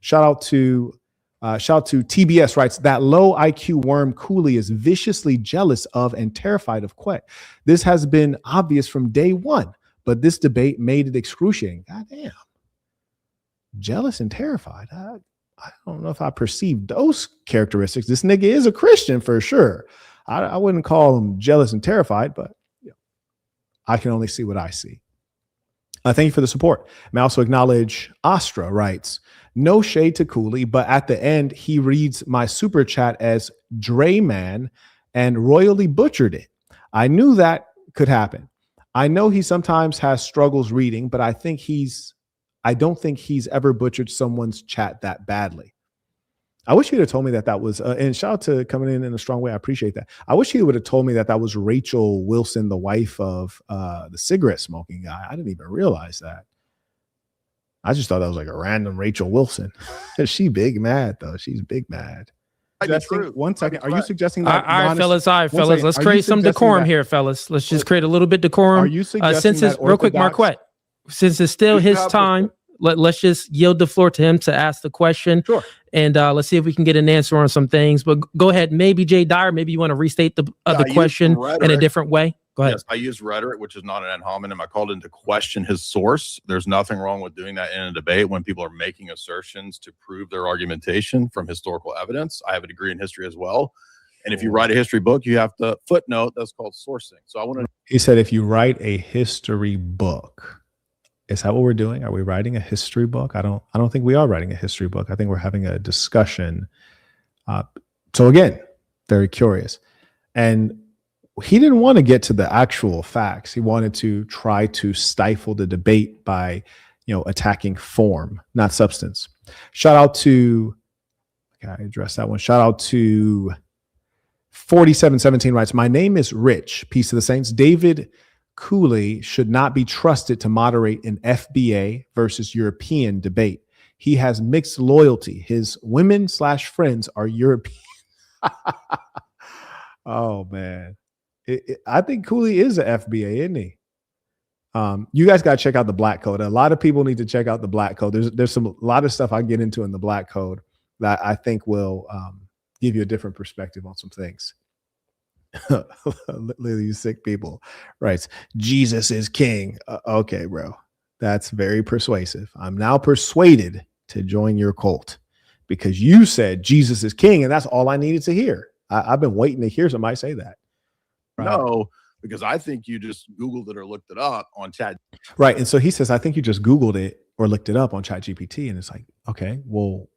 Shout out to TBS writes, that low IQ worm Cooley is viciously jealous of and terrified of Quet. This has been obvious from day one, but this debate made it excruciating. God damn. Jealous and terrified. I don't know if I perceive those characteristics. This nigga is a Christian for sure. I wouldn't call him jealous and terrified, but I can only see what I see. Thank you for the support. May I also acknowledge Astra writes, no shade to Cooley, but at the end, he reads my super chat as Dre Man and royally butchered it. I knew that could happen. I know he sometimes has struggles reading, but I don't think he's ever butchered someone's chat that badly. I wish he would have told me that was, and shout out to coming in a strong way. I appreciate that. I wish he would have told me that was Rachel Wilson, the wife of the cigarette smoking guy. I didn't even realize that. I just thought that was like a random Rachel Wilson. She big mad though. She's big mad. One second. Are you suggesting that? All right, fellas. Let's create some decorum here, fellas. Let's just create a little bit decorum. Are you suggesting since it's real quick, Marquett, since it's still his time, let's just yield the floor to him to ask the question. Sure. And let's see if we can get an answer on some things. But go ahead. Maybe Jay Dyer, maybe you want to restate the question in a different way. Go ahead. Yes, I use rhetoric, which is not an ad hominem. I called into question his source. There's nothing wrong with doing that in a debate when people are making assertions to prove their argumentation from historical evidence. I have a degree in history as well. And if you write a history book, you have to footnote. That's called sourcing. So I want to. He said, if you write a history book, is that what we're doing? Are we writing a history book? I don't think we are writing a history book. I think we're having a discussion. So again, very curious. And he didn't want to get to the actual facts. He wanted to try to stifle the debate by, attacking form, not substance. Shout out to, I address that one. Shout out to 4717 writes, my name is Rich, peace of the saints. David Cooley should not be trusted to moderate an FBA versus European debate. He has mixed loyalty. His women/friends are European. Oh, man. I think Cooley is an FBA, isn't he? You guys got to check out the Black Code. A lot of people need to check out the Black Code. There's a lot of stuff I get into in the Black Code that I think will give you a different perspective on some things. You sick people writes, Jesus is king. Okay, bro. That's very persuasive. I'm now persuaded to join your cult because you said Jesus is king, and that's all I needed to hear. I've been waiting to hear somebody say that. Right. No, because I think you just Googled it or looked it up on Chat. Right. And so he says, I think you just Googled it or looked it up on ChatGPT. And it's like, okay, well,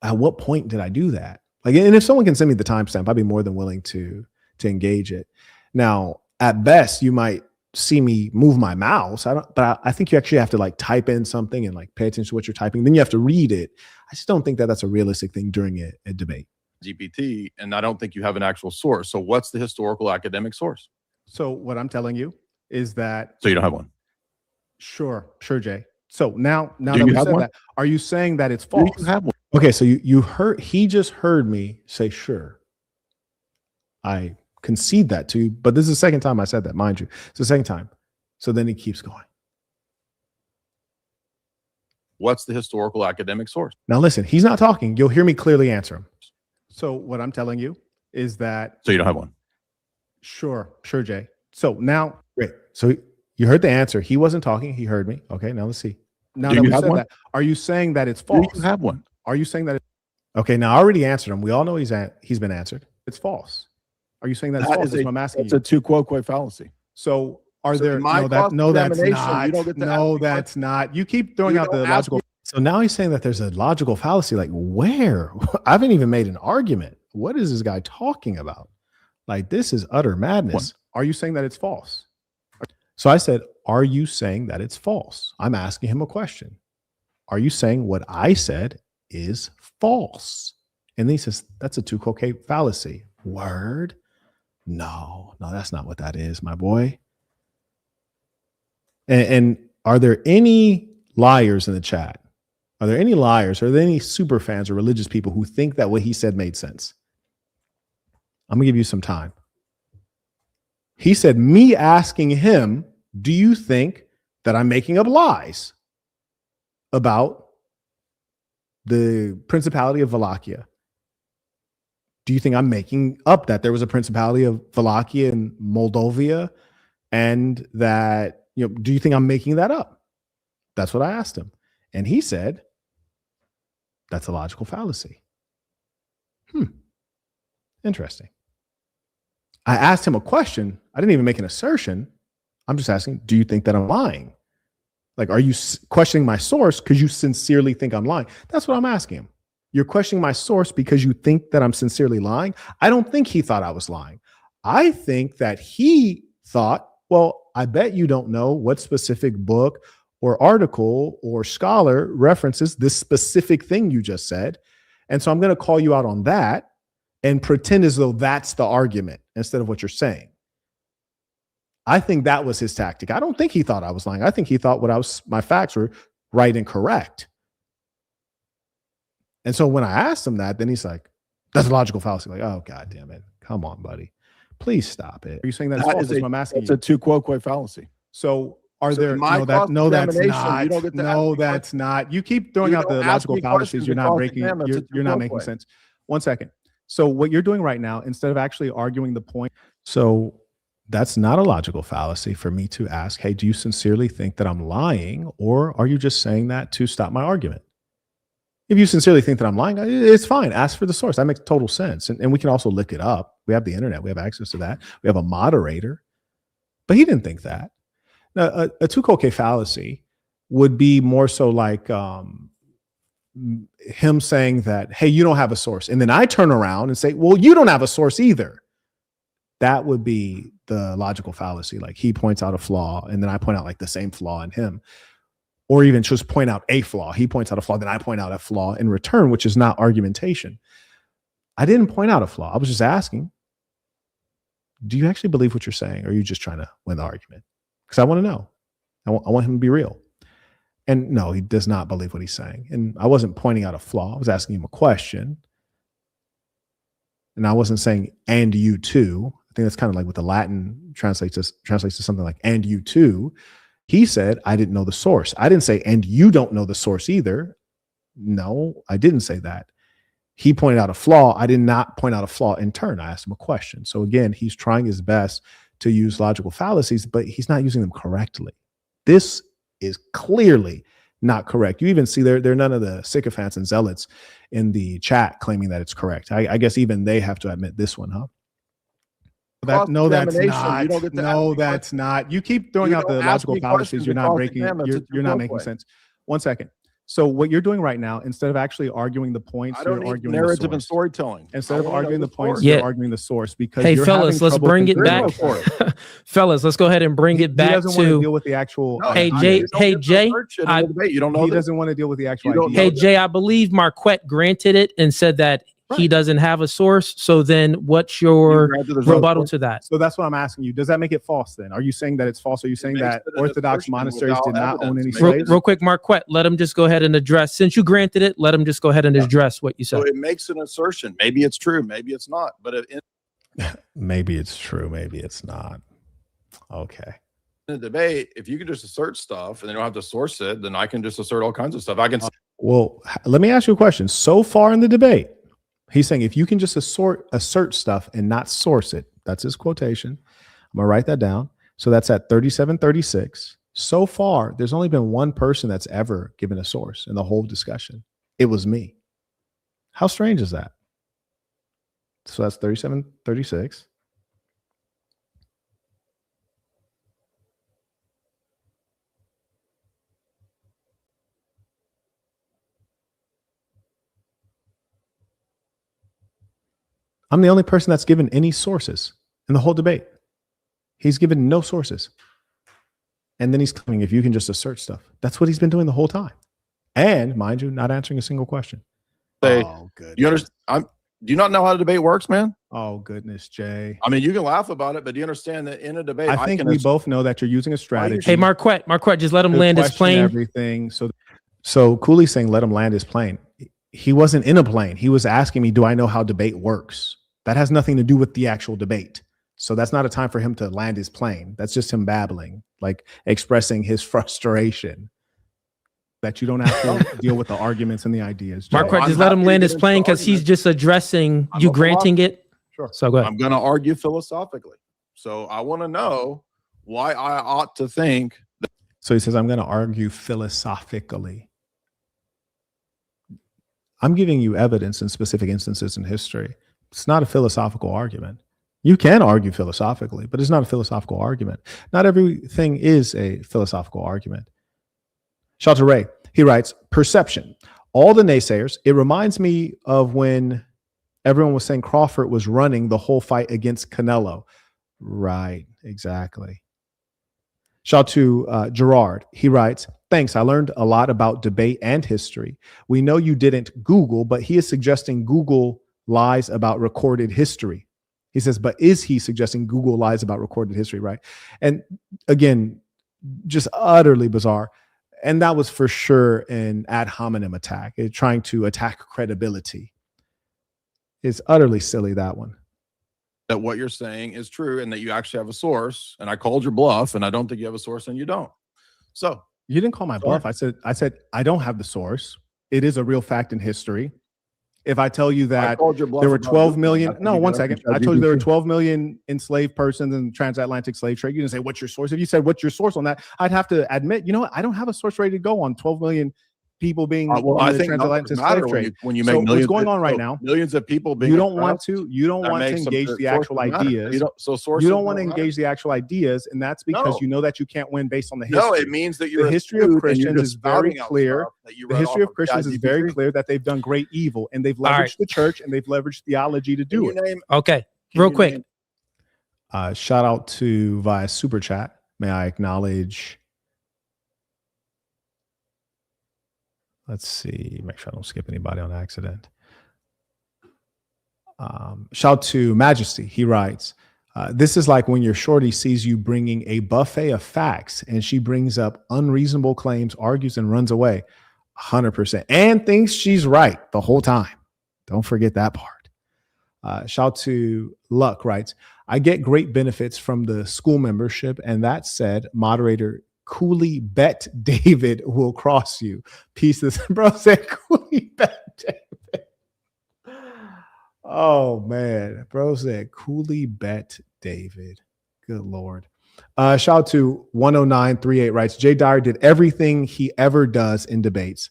at what point did I do that? Like, and if someone can send me the timestamp, I'd be more than willing to engage it. Now, at best, you might see me move my mouse. But I think you actually have to like type in something and like pay attention to what you're typing. Then you have to read it. I just don't think that that's a realistic thing during a debate. GPT, and I don't think you have an actual source. So what's the historical academic source? So what I'm telling you is that. So you don't have one? Sure, Jay. So now Do that you we have said one? that, are you saying that it's false? Do you have one? Okay, so he just heard me say, sure. I concede that to you, but this is the second time I said that, mind you. It's the second time. So then he keeps going. What's the historical academic source? Now listen, he's not talking. You'll hear me clearly answer him. So what I'm telling you is that. So you don't have one? Sure, Jay. So now. Great. So you heard the answer. He wasn't talking. He heard me. Okay, now let's see. Now Do that you we have said one? that, are you saying that it's false? Do you have one? Are you saying that Okay, now I already answered him. We all know he's been answered. it's false? Are you saying that it's That false? is That's what I'm asking It's you. a tu quoque fallacy. So are So there in my no that's cross-examination, not. you don't get to No, ask me that's not. You keep throwing You out the don't ask logical. So now he's saying that there's a logical fallacy. Like, where? I haven't even made an argument. What is this guy talking about? Like, this is utter madness. Are you saying that it's false? So I said, are you saying that it's false? I'm asking him a question. Are you saying what I said is false? And then he says, that's a tu quoque fallacy. Word? No, that's not what that is, my boy. And are there any liars in the chat? Are there any liars? Are there any super fans or religious people who think that what he said made sense? I'm gonna give you some time. He said, me asking him, do you think that I'm making up lies about the Principality of Wallachia? Do you think I'm making up that there was a Principality of Wallachia in Moldavia and that, do you think I'm making that up? That's what I asked him. And he said, that's a logical fallacy. Interesting. I asked him a question. I didn't even make an assertion. I'm just asking, do you think that I'm lying? Like, are you questioning my source because you sincerely think I'm lying? That's what I'm asking him. You're questioning my source because you think that I'm sincerely lying? I don't think he thought I was lying. I think that he thought, well, I bet you don't know what specific book or article or scholar references this specific thing you just said. And so I'm going to call you out on that and pretend as though that's the argument instead of what you're saying. I think that was his tactic. I don't think he thought I was lying. I think he thought my facts were right and correct. And so when I asked him that, then he's like, that's a logical fallacy. Like, oh, God damn it. Come on, buddy. Please stop it. Are you saying that's false? That's what I'm asking It's you. a tu quoque fallacy. So are So there in my no that's cross-examination, not. you don't get to No, ask me that's not. You keep throwing You out the don't ask logical me fallacies. questions You're to not breaking. cross-examine. It's a You're not tu making quoque. sense. 1 second. So what you're doing right now, instead of actually arguing the point. So that's not a logical fallacy for me to ask, hey, do you sincerely think that I'm lying? Or are you just saying that to stop my argument? If you sincerely think that I'm lying, it's fine. Ask for the source. That makes total sense. And we can also look it up. We have the internet. We have access to that. We have a moderator. But he didn't think that. Now, a Tukokè fallacy would be more so like him saying that, hey, you don't have a source. And then I turn around and say, well, you don't have a source either. That would be the logical fallacy. Like he points out a flaw and then I point out like the same flaw in him. Or even just point out a flaw. He points out a flaw, then I point out a flaw in return, which is not argumentation. I didn't point out a flaw. I was just asking, do you actually believe what you're saying? Or are you just trying to win the argument? Because I want to know. I want him to be real. And no, he does not believe what he's saying. And I wasn't pointing out a flaw. I was asking him a question. And I wasn't saying, and you too. I think that's kind of like what the Latin translates to something like, and you too. He said, I didn't know the source. I didn't say, and you don't know the source either. No, I didn't say that. He pointed out a flaw. I did not point out a flaw in turn. I asked him a question. So again, he's trying his best to use logical fallacies, but he's not using them correctly. This is clearly not correct. You even see there are none of the sycophants and zealots in the chat claiming that it's correct. I guess even they have to admit this one, huh? No, that's not. No, that's not. You keep throwing out the logical fallacies. You're not making sense. 1 second. So what you're doing right now, instead of actually arguing the points, you're arguing narrative the source. And storytelling. Instead of arguing the points, you're arguing the source. Because hey, fellas, let's bring it back. Fellas, let's go ahead and bring it back to. He doesn't want to deal with the actual. Hey, Jay. Hey, Jay. You don't know. He doesn't want to deal with the actual idea. Hey, Jay. I believe Marquett granted it and said that he doesn't have a source. So then what's your rebuttal to that? So that's what I'm asking you. Does that make it false then? Are you saying that it's false? Are you saying that Orthodox monasteries did not own any slaves? Real quick, Marquett, let him just go ahead and address. Since you granted it, let him just go ahead and address what you said. So it makes an assertion. Maybe it's true. Maybe it's not. But maybe it's true. Maybe it's not. Okay. In a debate, if you can just assert stuff and they don't have to source it, then I can just assert all kinds of stuff. I can. Well, let me ask you a question. So far in the debate, he's saying if you can just assert stuff and not source it, that's his quotation. I'm gonna write that down. So that's at 3736. So far, there's only been one person that's ever given a source in the whole discussion. It was me. How strange is that? So that's 3736. I'm the only person that's given any sources in the whole debate. He's given no sources. And then he's claiming if you can just assert stuff. That's what he's been doing the whole time. And mind you, not answering a single question. Oh, good. You understand? Do you not know how the debate works, man? Oh, goodness, Jay. I mean, you can laugh about it, but do you understand that in a debate, I think we both know that you're using a strategy. Hey, Marquett, just let him land his plane. Everything. So Cooley's saying, let him land his plane. He wasn't in a plane. He was asking me, do I know how debate works? That has nothing to do with the actual debate. So that's not a time for him to land his plane. That's just him babbling, like expressing his frustration that you don't have to deal with the arguments and the ideas. Marquett, just let him land his plane because he's just addressing you granting it. Sure. So go ahead. I'm going to argue philosophically. So I want to know why I ought to think. So he says, I'm going to argue philosophically. I'm giving you evidence in specific instances in history. It's not a philosophical argument. You can argue philosophically, but it's not a philosophical argument. Not everything is a philosophical argument. Shelter Ray, he writes, perception. All the naysayers, it reminds me of when everyone was saying Crawford was running the whole fight against Canelo. Right, exactly. Shout to Gerard. He writes, thanks. I learned a lot about debate and history. We know you didn't Google, but he is suggesting Google lies about recorded history. He says, but is he suggesting Google lies about recorded history, right? And again, just utterly bizarre. And that was for sure an ad hominem attack, trying to attack credibility. It's utterly silly, that one. That what you're saying is true and that you actually have a source. And I called your bluff and I don't think you have a source and you don't. So you didn't call my bluff. I said I don't have the source. It is a real fact in history. If I tell you that there were 12 million, no, 1 second. I told you there were 12 million enslaved persons in the transatlantic slave trade. You didn't say, what's your source? If you said, what's your source on that? I'd have to admit, you know what? I don't have a source ready to go on 12 million people being well, I think transatlantic numbers matter slave trade. when you So make what's millions. going on right now? Millions of people being You don't want oppressed, to that makes them engage the actual sources matter. ideas. Sources You don't want to matter. engage the actual ideas, and that's because No. you know that you can't win based on the history. No, it means that you're the history of Christians is very clear. The The history of Christians is very clear that they've done great evil, and they've leveraged right. the church and they've leveraged theology to do it. Okay, real quick. Shout out to via super chat. May I acknowledge? Let's see. Make sure I don't skip anybody on accident. Shout out to Majesty. He writes, this is like when your shorty sees you bringing a buffet of facts and she brings up unreasonable claims, argues, and runs away 100% and thinks she's right the whole time. Don't forget that part. Shout out to Luck writes, I get great benefits from the school membership. And that said, moderator Cooley bet David will cross you. Pieces. Bro said Cooley bet David. Oh man, bro said Cooley bet David. Good Lord. Shout out to 10938 writes, Jay Dyer did everything he ever does in debates.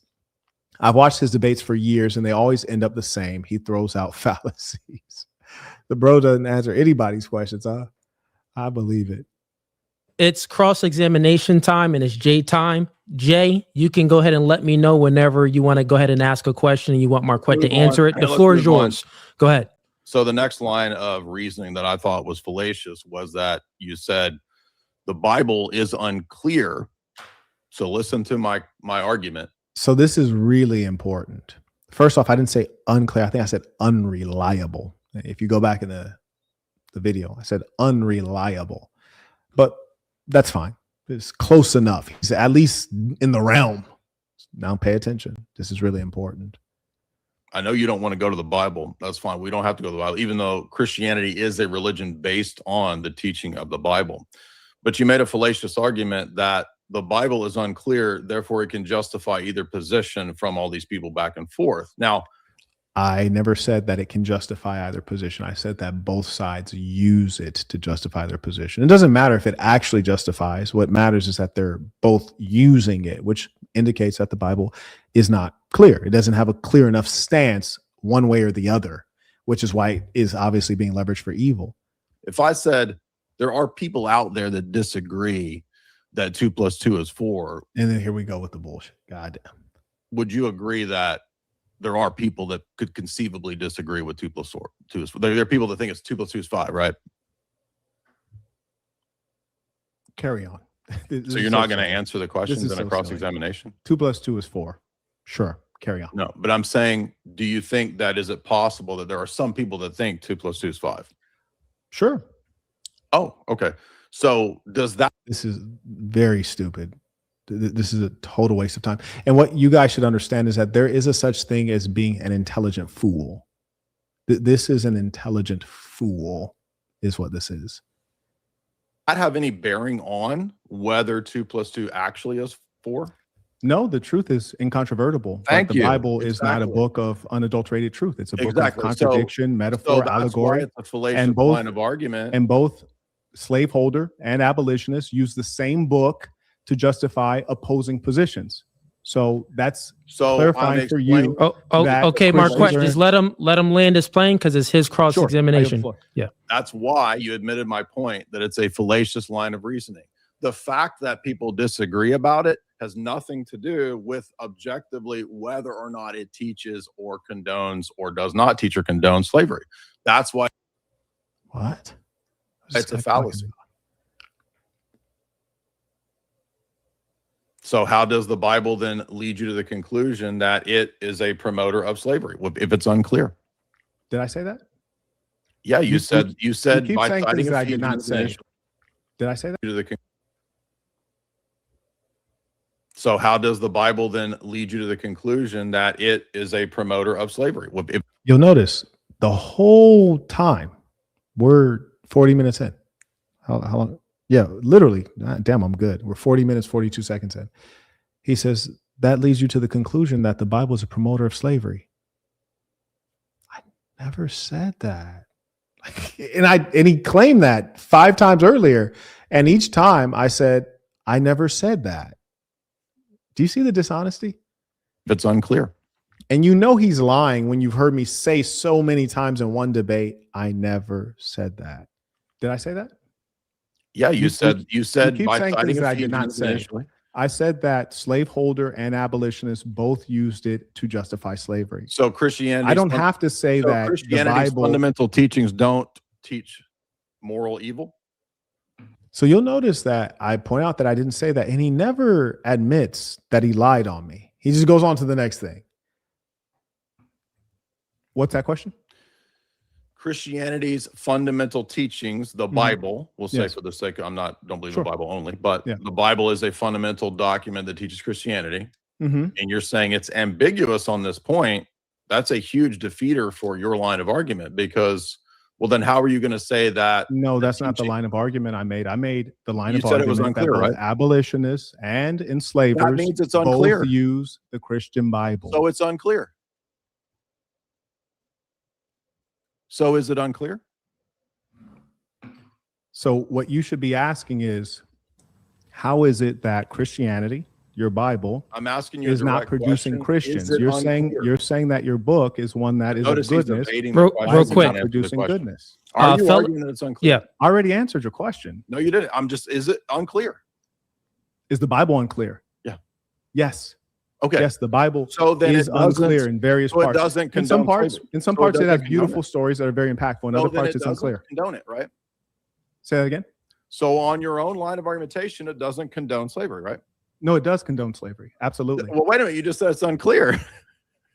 I've watched his debates for years and they always end up the same. He throws out fallacies. The bro doesn't answer anybody's questions. I believe it. It's cross-examination time and it's Jay time. Jay, you can go ahead and let me know whenever you want to go ahead and ask a question and you want Marquette to answer it. The floor is yours. Go ahead. So the next line of reasoning that I thought was fallacious was that you said the Bible is unclear. So listen to my argument. So this is really important. First off, I didn't say unclear. I think I said unreliable. If you go back in the video, I said unreliable. But that's fine. It's close enough. He's at least in the realm. Now pay attention. This is really important. I know you don't want to go to the Bible. That's fine. We don't have to go to the Bible, even though Christianity is a religion based on the teaching of the Bible. But you made a fallacious argument that the Bible is unclear, therefore it can justify either position from all these people back and forth. Now, I never said that it can justify either position. I said that both sides use it to justify their position. It doesn't matter if it actually justifies. What matters is that they're both using it, which indicates that the Bible is not clear. It doesn't have a clear enough stance one way or the other, which is why it is obviously being leveraged for evil. If I said there are people out there that disagree that 2 + 2 is 4, and then here we go with the bullshit. Goddamn. Would you agree that there are people that could conceivably disagree with 2 + 2 is 4? There are people that think it's 2 + 2 is 5, right? Carry on. So you're not going to answer the questions in a cross-examination? 2 + 2 is 4. Sure. Carry on. No, but I'm saying, do you think that is it possible that there are some people that think 2 + 2 is 5? Sure. Oh, okay. So does that? This is very stupid. This is a total waste of time. And what you guys should understand is that there is a such thing as being an intelligent fool. This is an intelligent fool is what this is. Not have any bearing on whether 2 + 2 actually is 4? No, the truth is incontrovertible. Thank the you. Bible is not a book of unadulterated truth. It's a book Exactly. of contradiction, metaphor, that's allegory. why it's a fallacious and both- line of argument. And both slaveholder and abolitionist use the same book to justify opposing positions. So that's clarifying for you. Okay, Marquette, just let him land his plane because it's his cross-examination. Sure. Yeah. That's why you admitted my point that it's a fallacious line of reasoning. The fact that people disagree about it has nothing to do with objectively whether or not it teaches or condones or does not teach or condone slavery. That's why. What? It's a fallacy. So how does the Bible then lead you to the conclusion that it is a promoter of slavery if it's unclear? Did I say that? Yeah, you said keep by saying citing things that I did Ephesians not say. and- Did I say that? So how does the Bible then lead you to the conclusion that it is a promoter of slavery? You'll notice the whole time we're 40 minutes in. How long? Yeah, literally. Damn, I'm good. We're 40 minutes, 42 seconds in. He says that leads you to the conclusion that the Bible is a promoter of slavery. I never said that. And he claimed that 5 times earlier. And each time I said, I never said that. Do you see the dishonesty? if it's unclear. And you know he's lying when you've heard me say so many times in one debate, I never said that. Did I say that? Yeah, you said keep by saying citing things that I did not Ephesians say. initially. I said that slaveholder and abolitionist both used it to justify slavery. So Christianity. I don't have to say that the Christianity's Bible. fundamental teachings don't teach moral evil. So you'll notice that I point out that I didn't say that, and he never admits that he lied on me. He just goes on to the next thing. What's that question? Christianity's fundamental teachings, the Bible, we'll say Yes. for the sake of, don't believe Sure. the Bible only, but Yeah. the Bible is a fundamental document that teaches Christianity. Mm-hmm. And you're saying it's ambiguous on this point. That's a huge defeater for your line of argument, because, well, then how are you going to say that? No, that's not the line of argument I made. I made the line You of said it was argument that unclear, both right? abolitionists and enslavers That means it's unclear. both use the Christian Bible. So it's unclear. So is it unclear? So what you should be asking is, how is it that Christianity, your Bible, I'm asking you is a not direct producing question. Christians? Is it you're saying that your book is one that is Notice of he's goodness. evading Real- the question. real He's not quick. answering the Producing question. goodness. Are you fella- arguing that it's unclear? Yeah. I already answered your question. No, you didn't. Is it unclear? Is the Bible unclear? Yeah. Yes. Okay. Yes, the Bible So then is it doesn't, unclear in various so it parts. doesn't In condone some parts, slavery. in some So it parts, it has doesn't beautiful condone it. stories that are very impactful. In So other then parts, it it's doesn't unclear. condone it, right? Say that again. So on your own line of argumentation, it doesn't condone slavery, right? No, it does condone slavery. Absolutely. Well, wait a minute. You just said it's unclear.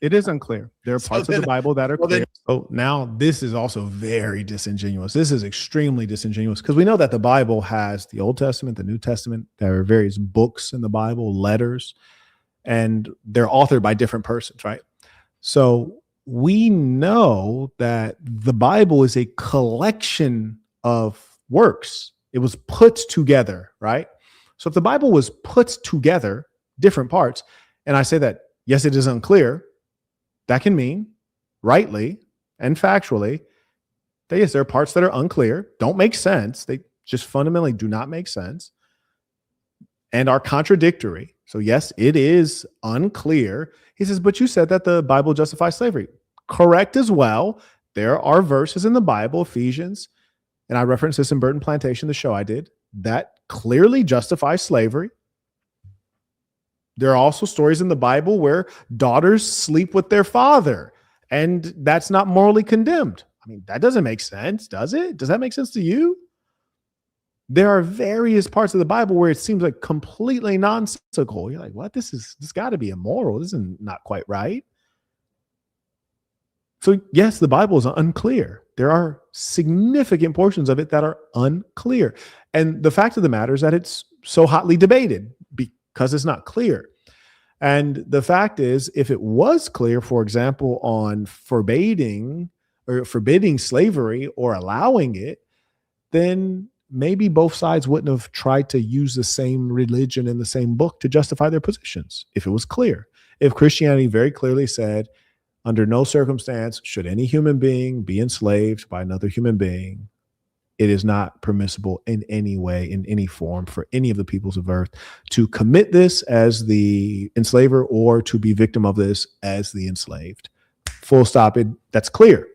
It is unclear. There are So parts of then- the Bible that are well, then- clear. So now this is also very disingenuous. This is extremely disingenuous because we know that the Bible has the Old Testament, the New Testament. There are various books in the Bible, letters, and they're authored by different persons, right? So we know that the Bible is a collection of works. It was put together, right? So if the Bible was put together, different parts, and I say that, yes, it is unclear, that can mean rightly and factually that, yes, there are parts that are unclear, don't make sense. They just fundamentally do not make sense and are contradictory. So yes, it is unclear. He says, but you said that the Bible justifies slavery. Correct as well. There are verses in the Bible, Ephesians, and I referenced this in Burton Plantation, the show I did, that clearly justify slavery. There are also stories in the Bible where daughters sleep with their father, and that's not morally condemned. I mean, that doesn't make sense, does it? Does that make sense to you? There are various parts of the Bible where it seems like completely nonsensical. You're like, what? This got to be immoral. This is not quite right. So yes, the Bible is unclear. There are significant portions of it that are unclear. And the fact of the matter is that it's so hotly debated because it's not clear. And the fact is, if it was clear, for example, on forbidding slavery or allowing it, then maybe both sides wouldn't have tried to use the same religion in the same book to justify their positions if it was clear. If Christianity very clearly said, under no circumstance should any human being be enslaved by another human being, it is not permissible in any way, in any form, for any of the peoples of earth to commit this as the enslaver or to be victim of this as the enslaved. Full stop. That's clear,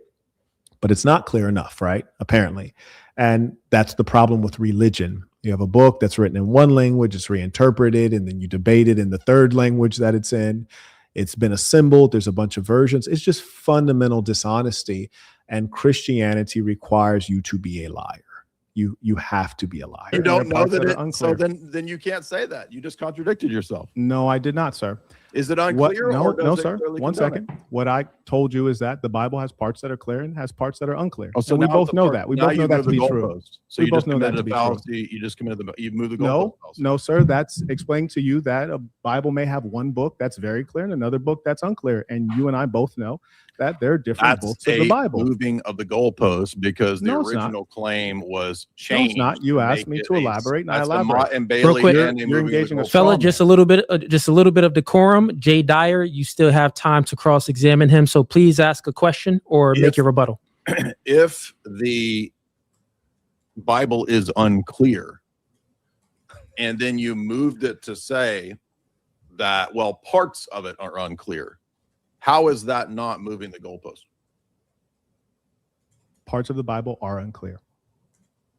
but it's not clear enough, right? Apparently. And that's the problem with religion. You have a book that's written in one language, it's reinterpreted, and then you debate it in the third language that it's in. It's been assembled. There's a bunch of versions. It's just fundamental dishonesty. And Christianity requires you to be a liar. You have to be a liar. You don't know that it. so then you can't say that. You just contradicted yourself. No, I did not, sir. Is it unclear? No, or does no, it sir. clearly One condone second. it? What I told you is that the Bible has parts that are clear and has parts that are unclear. Oh, so we now both it's a know part- that. We now both know you that moved to be the true. goalpost. So We you both just know that committed to a be true. fallacy. You just committed you moved the No, goalpost. no, sir. That's explaining to you that a Bible may have one book that's very clear and another book that's unclear. And you and I both know that there are different That's books of the Bible. moving of the goalpost because the No, it's not. original claim was No, changed. it's not. You to asked make me it to elaborate, and I that's the elaborate. And Bailey quick. and You're moving the engaging a goalpost. Fella, Strong just a little bit of decorum. Jay Dyer, you still have time to cross-examine him, so please ask a question or make your rebuttal. If the Bible is unclear, and then you moved it to say that, well, parts of it are unclear. How is that not moving the goalpost? Parts of the Bible are unclear.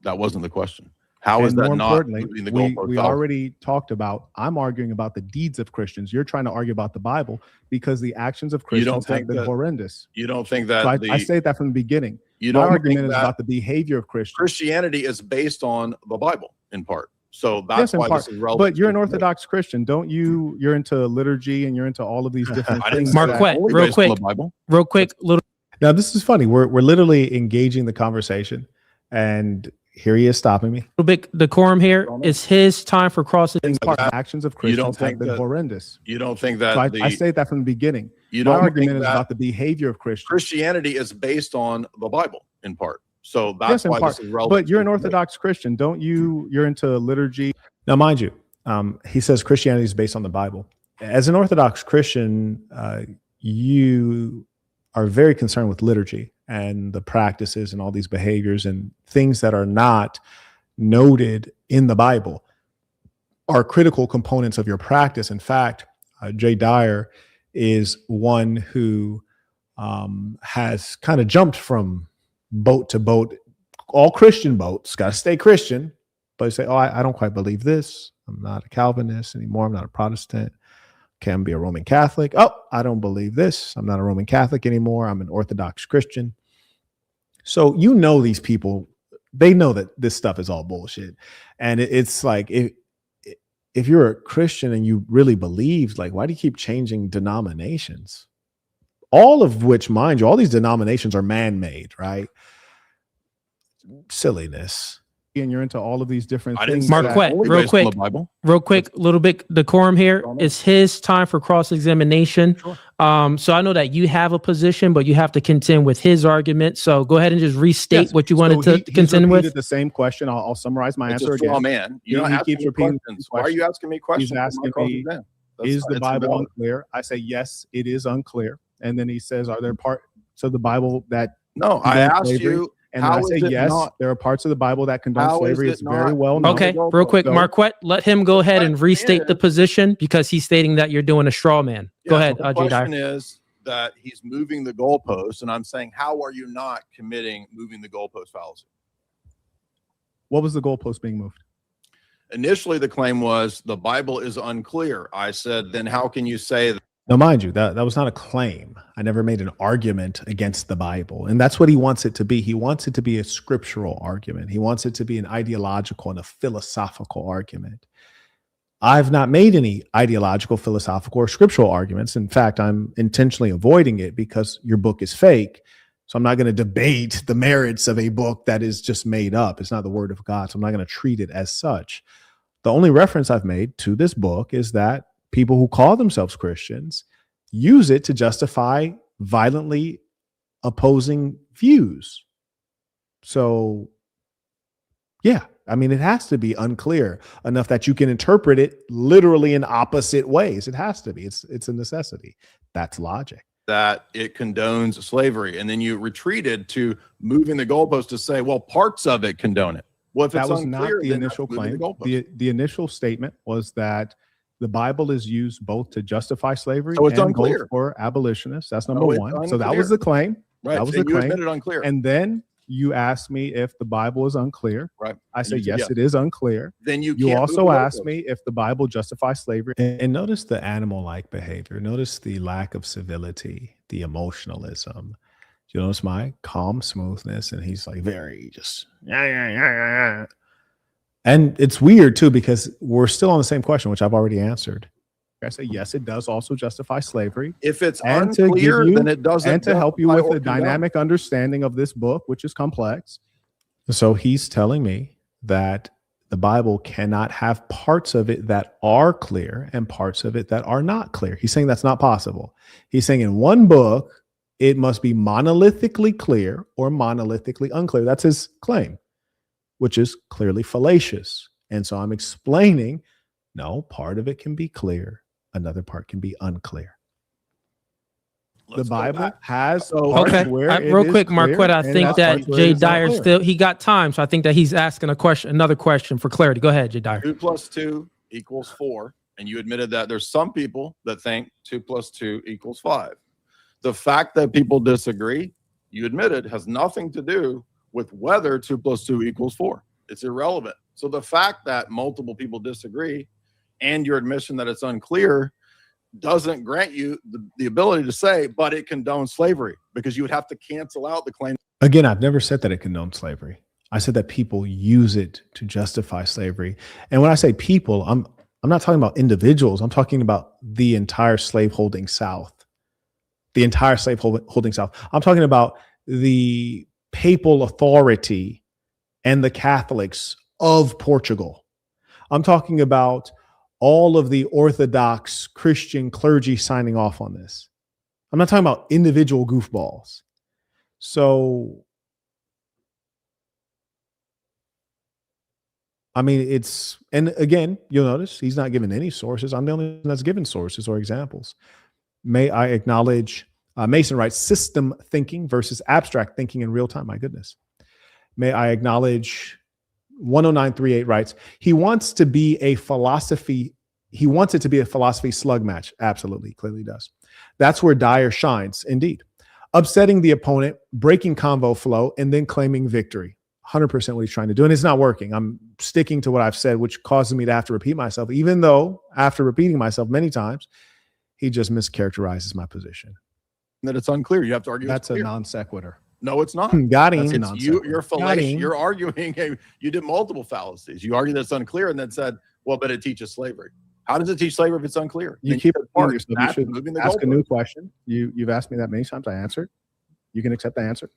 That wasn't the question. How is And that more not importantly, moving the we goalpost? already talked about, I'm arguing about the deeds of Christians. You're trying to argue about the Bible because the actions of Christians have been horrendous. You don't think that So I say that from the beginning. You My don't argument think is that about the behavior of Christians. Christianity is based on the Bible in part. So that's Yes, in why part. this is relevant. But you're an Orthodox Christian, don't you? You're into liturgy and you're into all of these different I didn't things. say that- Marquett, only real based on quick. the Bible. Real quick, little. Now this is funny. We're literally engaging the conversation, and here he is stopping me. Little bit decorum here. It's his time for crossing. in part, actions of You don't Christians have think been that- horrendous. You don't think that So I say that from the beginning. you My don't argument think is that about the behavior of Christians. Christianity is based on the Bible in part. So that's Yes, in why part. this is relevant. But you're an to today. Orthodox Christian, don't you? You're into liturgy. Now, mind you, he says Christianity is based on the Bible. As an Orthodox Christian, you are very concerned with liturgy and the practices and all these behaviors and things that are not noted in the Bible are critical components of your practice. In fact, Jay Dyer is one who has kind of jumped from boat to boat. All Christian boats got to stay Christian, but say, "Oh, I don't quite believe this. I'm not a Calvinist anymore. I'm not a Protestant. Can be a Roman Catholic. Oh, I don't believe this. I'm not a Roman Catholic anymore. I'm an Orthodox Christian." So these people, they know that this stuff is all bullshit, and it's like if you're a Christian and you really believe, like, why do you keep changing denominations? All of which, mind you, all these denominations are man-made, right? Silliness. And you're into all of these different I didn't things. say that- Marquett, only real based on quick. the Bible. Real quick, little bit decorum here. It's his time for cross-examination. Sure. So I know that you have a position, but you have to contend with his argument. So go ahead and just restate Yes. what you So wanted to he's contend repeated with. the same question. I'll summarize my It's answer a straw again. man. He You're not asking keeps me repeating questions. the Why are you asking me questions? He's asking me, is the Bible unclear? I say, yes, it is unclear. And then he says, are there parts of the Bible that No, I condone asked slavery? you. And How I say, is it yes, not- there are parts of the Bible that condone How is slavery. it It's very not- well known. Okay, No, real quick, so- Marquett, let him go ahead and restate the position because he's stating that you're doing a straw man. Go Yeah, ahead, The Jay Dyer. question is that he's moving the goalpost, and I'm saying, how are you not committing moving the goalpost fallacy? What was the goalpost being moved? Initially, the claim was the Bible is unclear. I said, then how can you say that? Now, mind you, that was not a claim. I never made an argument against the Bible. And that's what he wants it to be. He wants it to be a scriptural argument. He wants it to be an ideological and a philosophical argument. I've not made any ideological, philosophical, or scriptural arguments. In fact, I'm intentionally avoiding it because your book is fake. So I'm not going to debate the merits of a book that is just made up. It's not the word of God. So I'm not going to treat it as such. The only reference I've made to this book is that people who call themselves Christians use it to justify violently opposing views. So, yeah, I mean, it has to be unclear enough that you can interpret it literally in opposite ways. It has to be. It's a necessity. That's logic. That it condones slavery, and then you retreated to moving the goalpost to say, well, parts of it condone it. Well, if That it's was not unclear, the then initial that's moving claim. the goalpost. The initial statement was that the Bible is used both to justify slavery So it's and unclear. both for abolitionists. That's number So it's one. So that was unclear. the claim. Right. That was so the you claim. admitted unclear. And then you asked me if the Bible is unclear. Right. I said, You said yes, yes. it is unclear. Then you You can't also move the asked goalpost. me if the Bible justifies slavery. And notice the animal-like behavior. Notice the lack of civility, the emotionalism. You notice my calm smoothness, and he's like very just yeah. And it's weird too because we're still on the same question, which I've already answered. I say, yes, it does also justify slavery. If it's And to unclear, give you- then it doesn't. And to help you justify with or the condone. dynamic understanding of this book, which is complex. So he's telling me that the Bible cannot have parts of it that are clear and parts of it that are not clear. He's saying that's not possible. He's saying in one book, it must be monolithically clear or monolithically unclear. That's his claim, which is clearly fallacious. And so I'm explaining, no, part of it can be clear. Another part can be unclear. The Let's go Bible back. has So- parts Okay, where it real is quick, clear, Marquett. I and think there's that parts where Jay it is Dyer unclear. he got time, so I think that he's asking another question for clarity. Go ahead, Jay Dyer. 2 + 2 = 4. And you admitted that there's some people that think 2 + 2 = 5. The fact that people disagree, you admitted, has nothing to do with whether 2 + 2 = 4. It's irrelevant. So the fact that multiple people disagree and your admission that it's unclear doesn't grant you the ability to say, but it condones slavery, because you would have to cancel out the claim. Again, I've never said that it condones slavery. I said that people use it to justify slavery. And when I say people, I'm not talking about individuals. I'm talking about the entire slaveholding South. The entire slaveholding South. I'm talking about the papal authority and the Catholics of Portugal. I'm talking about all of the Orthodox Christian clergy signing off on this. I'm not talking about individual goofballs. So, I mean, and again, you'll notice he's not giving any sources. I'm the only one that's given sources or examples. May I acknowledge, Mason writes, system thinking versus abstract thinking in real time. My goodness. May I acknowledge 10938 writes, he wants it to be a philosophy slug match. Absolutely, clearly does. That's where Dyer shines, indeed. Upsetting the opponent, breaking convo flow, and then claiming victory. 100% what he's trying to do. And it's not working. I'm sticking to what I've said, which causes me to have to repeat myself, even though after repeating myself many times, he just mischaracterizes my position. That it's unclear. You have to argue. That's a non sequitur. No, it's not. Got him. You're fallacious. You're arguing. You did multiple fallacies. You argued that it's unclear and then said, well, but it teaches slavery. How does it teach slavery if it's unclear? You keep it apart. You should ask a new question. You've asked me that many times. I answered. You can accept the answer.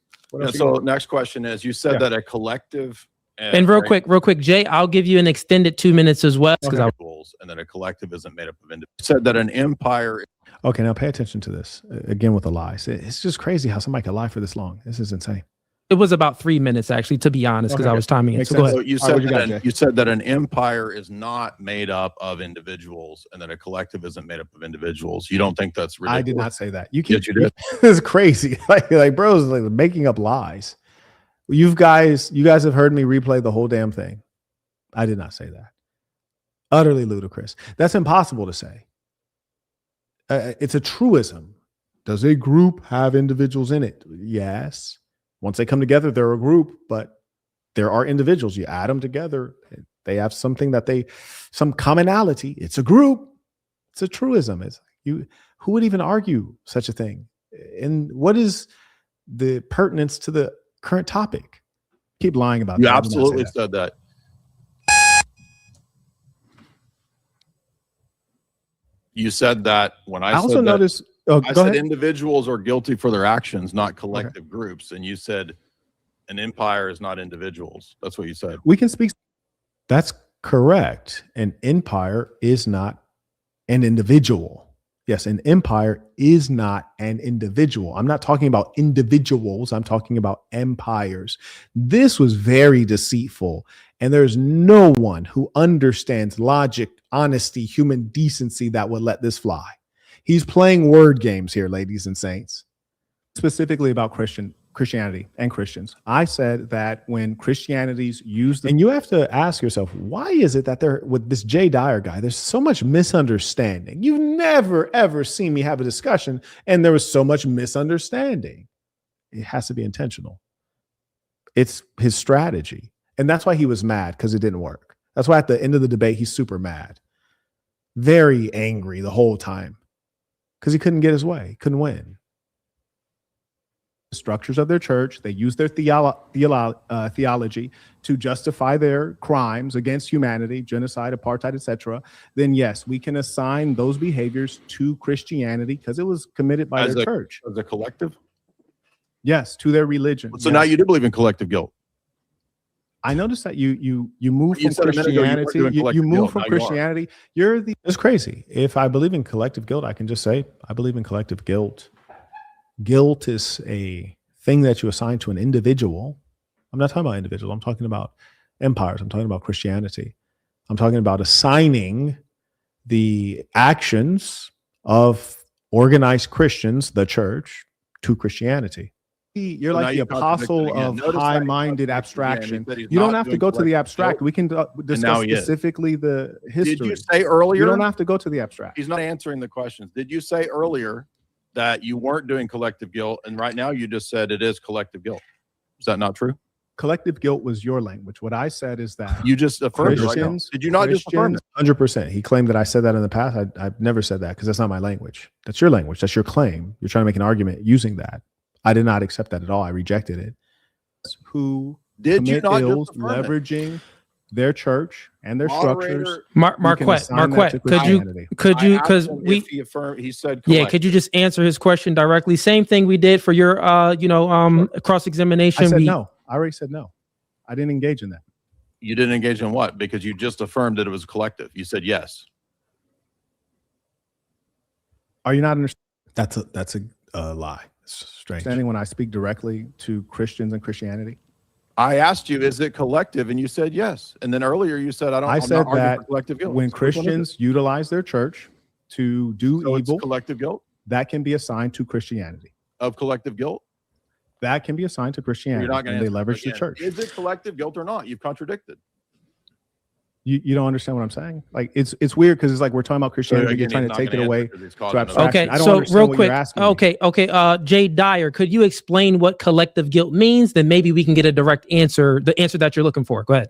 So next question is, you said that a collective and real quick, Jay, I'll give you an extended 2 minutes as well. And then a collective isn't made up of individuals. You said that an empire. Okay, now pay attention to this again with the lies. It's just crazy how somebody can lie for this long. This is insane. It was about 3 minutes, actually, to be honest, because I was timing it. So go ahead. So you said that an empire is not made up of individuals, and that a collective isn't made up of individuals. You don't think that's ridiculous? I did not say that. You did. It's crazy. Like bros, like making up lies. You guys have heard me replay the whole damn thing. I did not say that. Utterly ludicrous. That's impossible to say. It's a truism. Does a group have individuals in it? Yes. Once they come together, they're a group, but there are individuals. You add them together. They have something some commonality. It's a group. It's a truism. Who would even argue such a thing? And what is the pertinence to the current topic? Keep lying about that. You absolutely said that. You said that when I also said noticed. I said individuals are guilty for their actions, not collective groups. And you said an empire is not individuals. That's what you said. We can speak. That's correct. An empire is not an individual. Yes, an empire is not an individual. I'm not talking about individuals. I'm talking about empires. This was very deceitful. And there's no one who understands logic, honesty, human decency that would let this fly. He's playing word games here, ladies and saints. Specifically about Christianity and Christians. I said that when Christianity's used, and you have to ask yourself, why is it that with this Jay Dyer guy, there's so much misunderstanding? You've never, ever seen me have a discussion and there was so much misunderstanding. It has to be intentional. It's his strategy. And that's why he was mad, because it didn't work. That's why at the end of the debate, he's super mad. Very angry the whole time. Because he couldn't get his way, couldn't win. The structures of their church, they use their theology to justify their crimes against humanity, genocide, apartheid, etc. Then yes, we can assign those behaviors to Christianity because it was committed by their church. As a collective? Yes, to their religion. So now you do believe in collective guilt. I noticed that you move from Christianity. You move from Christianity. It's crazy. If I believe in collective guilt, I can just say I believe in collective guilt. Guilt is a thing that you assign to an individual. I'm not talking about individuals. I'm talking about empires. I'm talking about Christianity. I'm talking about assigning the actions of organized Christians, the church, to Christianity. you're So now like the you contradicted apostle again. of Notice how he high-minded contradicted again. He abstraction. said he's You don't not have to doing go to the collective abstract. guilt. We can now discuss he is. specifically the history. Did you say earlier? You don't have to go to the abstract. He's not answering the questions. Did you say earlier that you weren't doing collective guilt, and right now you just said it is collective guilt? Is that not true? Collective guilt was your language. What I said is that You just affirmed it right now. Christians, Did you not just affirm it? 100%. He claimed that I said that in the past. I've never said that because that's not my language. That's your language. That's your claim. You're trying to make an argument using that. I did not accept that at all. I rejected it. Who Did you commit not ills just affirm it? leveraging their church and their structures? Moderator, Marquett, could you, I asked because him we, if he affirmed, he said yeah, collective. could you just answer his question directly? Same thing we did for your, cross-examination. I said no. I already said no. I didn't engage in that. You didn't engage in what? Because you just affirmed that it was collective. You said yes. Are you not understanding? That's a lie. It's strange. Understanding when I speak directly to Christians and Christianity? I asked you, is it collective? And you said yes. And then earlier you said, I'm said not arguing that for collective guilt. when So which one is it? Christians utilize their church to do So it's evil, collective guilt that can be assigned to Christianity. of collective guilt. That can be assigned to Christianity. You're not going and to they leverage the church. Is it collective guilt or not? You've contradicted. You don't understand what I'm saying? Like it's weird because it's like we're talking about Christianity, you're trying to take it away to abstraction. Okay, I don't so understand real what quick. you're asking me. Okay. Jay Dyer, could you explain what collective guilt means? Then maybe we can get a direct answer, the answer that you're looking for. Go ahead.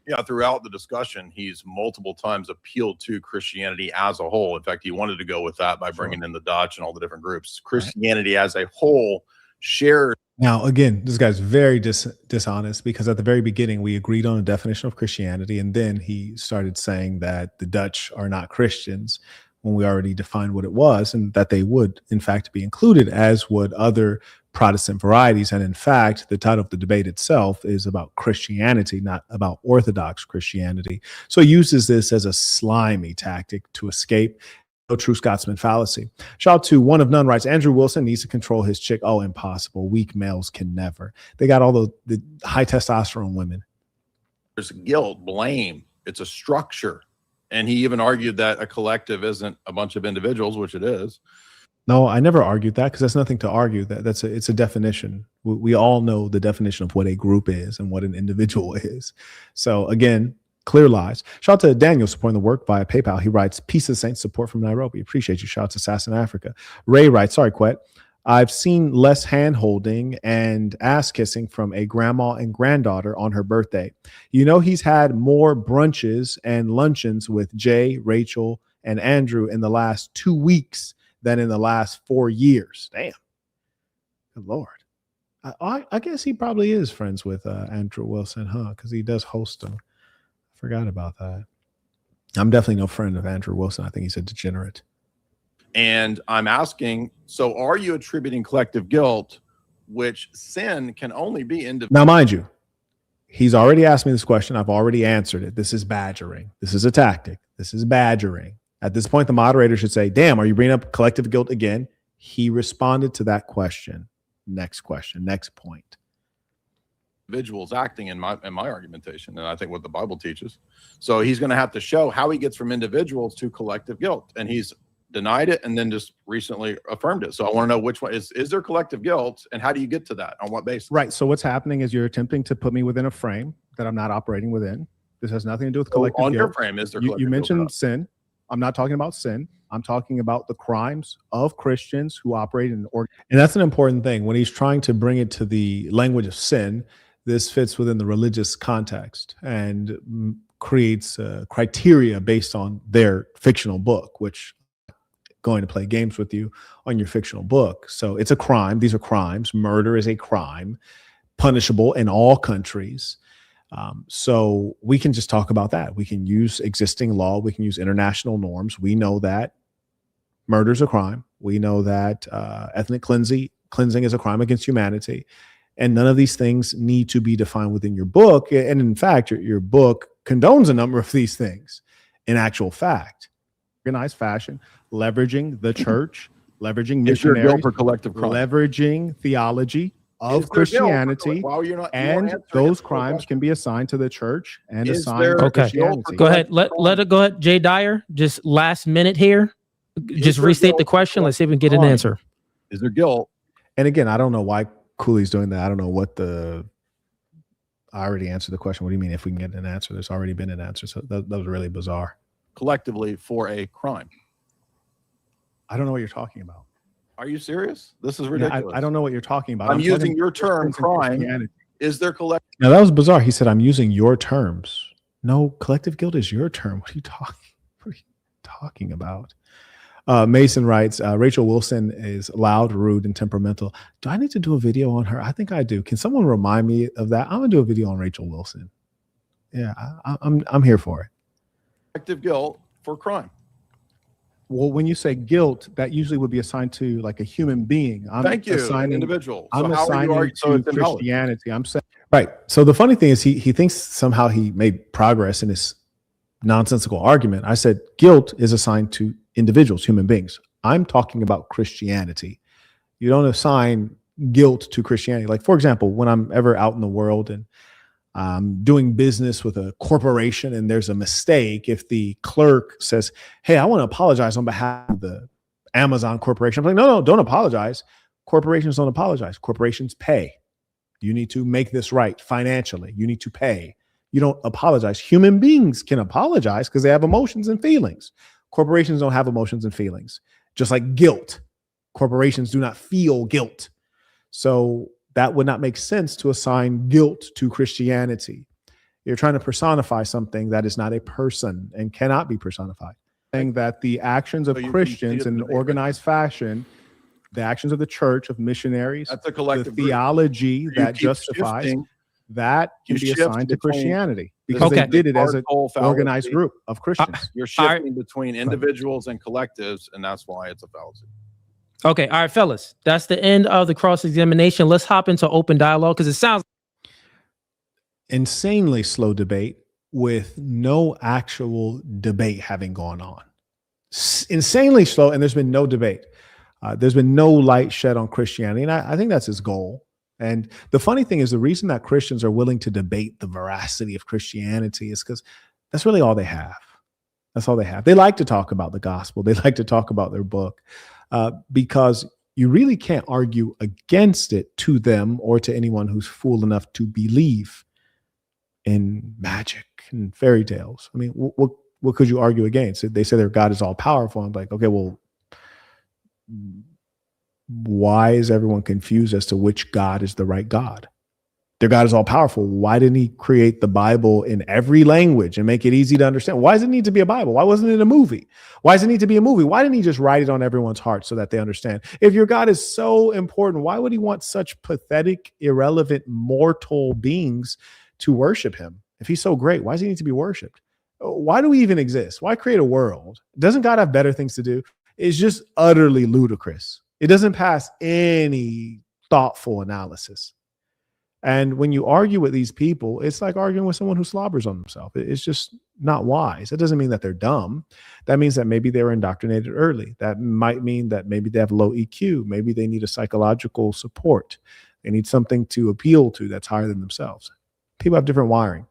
Yeah, throughout the discussion, he's multiple times appealed to Christianity as a whole. In fact, he wanted to go with that by bringing in the Dutch and all the different groups. Christianity as a whole shares. Now, again, this guy's very dishonest because at the very beginning, we agreed on a definition of Christianity. And then he started saying that the Dutch are not Christians when we already defined what it was and that they would, in fact, be included, as would other Protestant varieties. And in fact, the title of the debate itself is about Christianity, not about Orthodox Christianity. So he uses this as a slimy tactic to escape. No true Scotsman fallacy. Shout out to One of None writes, Andrew Wilson needs to control his chick. Oh, impossible. Weak males can never. They got all the high testosterone women. There's guilt, blame. It's a structure. And he even argued that a collective isn't a bunch of individuals, which it is. No, I never argued that because that's nothing to argue. It's a definition. We all know the definition of what a group is and what an individual is. So again, clear lies. Shout out to Daniel supporting the work via PayPal. He writes, Peace of Saints support from Nairobi. Appreciate you. Shout out to Assassin Africa. Ray writes, sorry, Quet. I've seen less hand holding and ass kissing from a grandma and granddaughter on her birthday. You know, he's had more brunches and luncheons with Jay, Rachel, and Andrew in the last 2 weeks than in the last 4 years. Damn. Good Lord. I guess he probably is friends with Andrew Wilson, huh? Because he does host them. Forgot about that. I'm definitely no friend of Andrew Wilson. I think he's a degenerate. And I'm asking, so are you attributing collective guilt, which sin can only be individual? Now, mind you, he's already asked me this question. I've already answered it. This is badgering. This is a tactic. This is badgering. At this point, the moderator should say, damn, are you bringing up collective guilt again? He responded to that question. Next question. Next point. Individuals acting in my argumentation, and I think what the Bible teaches. So he's going to have to show how he gets from individuals to collective guilt, and he's denied it and then just recently affirmed it. So I want to know which one is there collective guilt, and how do you get to that? On what basis? Right. So what's happening is you're attempting to put me within a frame that I'm not operating within. This has nothing to do with collective guilt. On your frame, is there collective you guilt mentioned sin. I'm not talking about sin. I'm talking about the crimes of Christians who operate in and that's an important thing. When he's trying to bring it to the language of sin, this fits within the religious context and creates criteria based on their fictional book, which I'm going to play games with you on your fictional book. So it's a crime. These are crimes. Murder is a crime, punishable in all countries. So we can just talk about that. We can use existing law. We can use international norms. We know that murder is a crime. We know that ethnic cleansing is a crime against humanity. And none of these things need to be defined within your book. And in fact, your book condones a number of these things in actual fact. Organized fashion, leveraging the church, leveraging missionaries, for collective crime? leveraging theology of Christianity, and those crimes can be assigned to the church and assigned to Christianity. Go ahead. Let it go ahead. Jay Dyer, just last minute here. Just restate the question. Let's see if we can get an answer. Is there guilt? And again, I don't know why Cooley's doing that. I don't know what I already answered the question. What do you mean if we can get an answer? There's already been an answer. So that was really bizarre. Collectively for a crime. I don't know what you're talking about. Are you serious? This is Yeah, ridiculous. I don't know what you're talking about. I'm using your term crime. Is there collective? Now that was bizarre. He said, I'm using your terms. No, collective guilt is your term. What are you talking about? Mason writes, Rachel Wilson is loud, rude, and temperamental. Do I need to do a video on her? I think I do. Can someone remind me of that? I'm gonna do a video on Rachel Wilson. Yeah, I'm here for it. Collective guilt for crime. Well, when you say guilt, that usually would be assigned to like a human being. Thank you, an individual. So I'm how are you assigning arguing to Christianity. I'm saying Right. So the funny thing is he thinks somehow he made progress in his nonsensical argument. I said guilt is assigned to individuals, human beings. I'm talking about Christianity. You don't assign guilt to Christianity. Like, for example, when I'm ever out in the world and doing business with a corporation and there's a mistake, if the clerk says, hey, I want to apologize on behalf of the Amazon corporation, I'm like, no, don't apologize. Corporations don't apologize. Corporations pay. You need to make this right financially. You need to pay. You don't apologize. Human beings can apologize because they have emotions and feelings. Corporations don't have emotions and feelings. Just like guilt. Corporations do not feel guilt. So that would not make sense to assign guilt to Christianity. You're trying to personify something that is not a person and cannot be personified. saying that the actions of Christians in an organized fashion, the actions of the church, of missionaries, That's a collective the theology group. that You keep justifies, shifting. that can You be shift assigned to between- Christianity because Okay. they did it as an Hardcore fallacy. organized group of Christians. You're shifting between individuals and collectives, and that's why it's a fallacy. Okay, all right, fellas. That's the end of the cross-examination. Let's hop into open dialogue because it sounds Insanely slow debate with no actual debate having gone on. Insanely slow, and there's been no debate. There's been no light shed on Christianity, and I think that's his goal. And the funny thing is the reason that Christians are willing to debate the veracity of Christianity is because that's really all they have. That's all they have. They like to talk about the gospel. They like to talk about their book because you really can't argue against it to them or to anyone who's fool enough to believe in magic and fairy tales. I mean, what could you argue against? They say their God is all powerful. I'm like, okay, well, why is everyone confused as to which God is the right God? Their God is all powerful. Why didn't he create the Bible in every language and make it easy to understand? Why does it need to be a Bible? Why wasn't it a movie? Why does it need to be a movie? Why didn't he just write it on everyone's heart so that they understand? If your God is so important, why would he want such pathetic, irrelevant, mortal beings to worship him? If he's so great, why does he need to be worshiped? Why do we even exist? Why create a world? Doesn't God have better things to do? It's just utterly ludicrous. It doesn't pass any thoughtful analysis. And when you argue with these people, it's like arguing with someone who slobbers on themselves. It's just not wise. It doesn't mean that they're dumb. That means that maybe they were indoctrinated early. That might mean that maybe they have low EQ. Maybe they need a psychological support. They need something to appeal to that's higher than themselves. People have different wiring.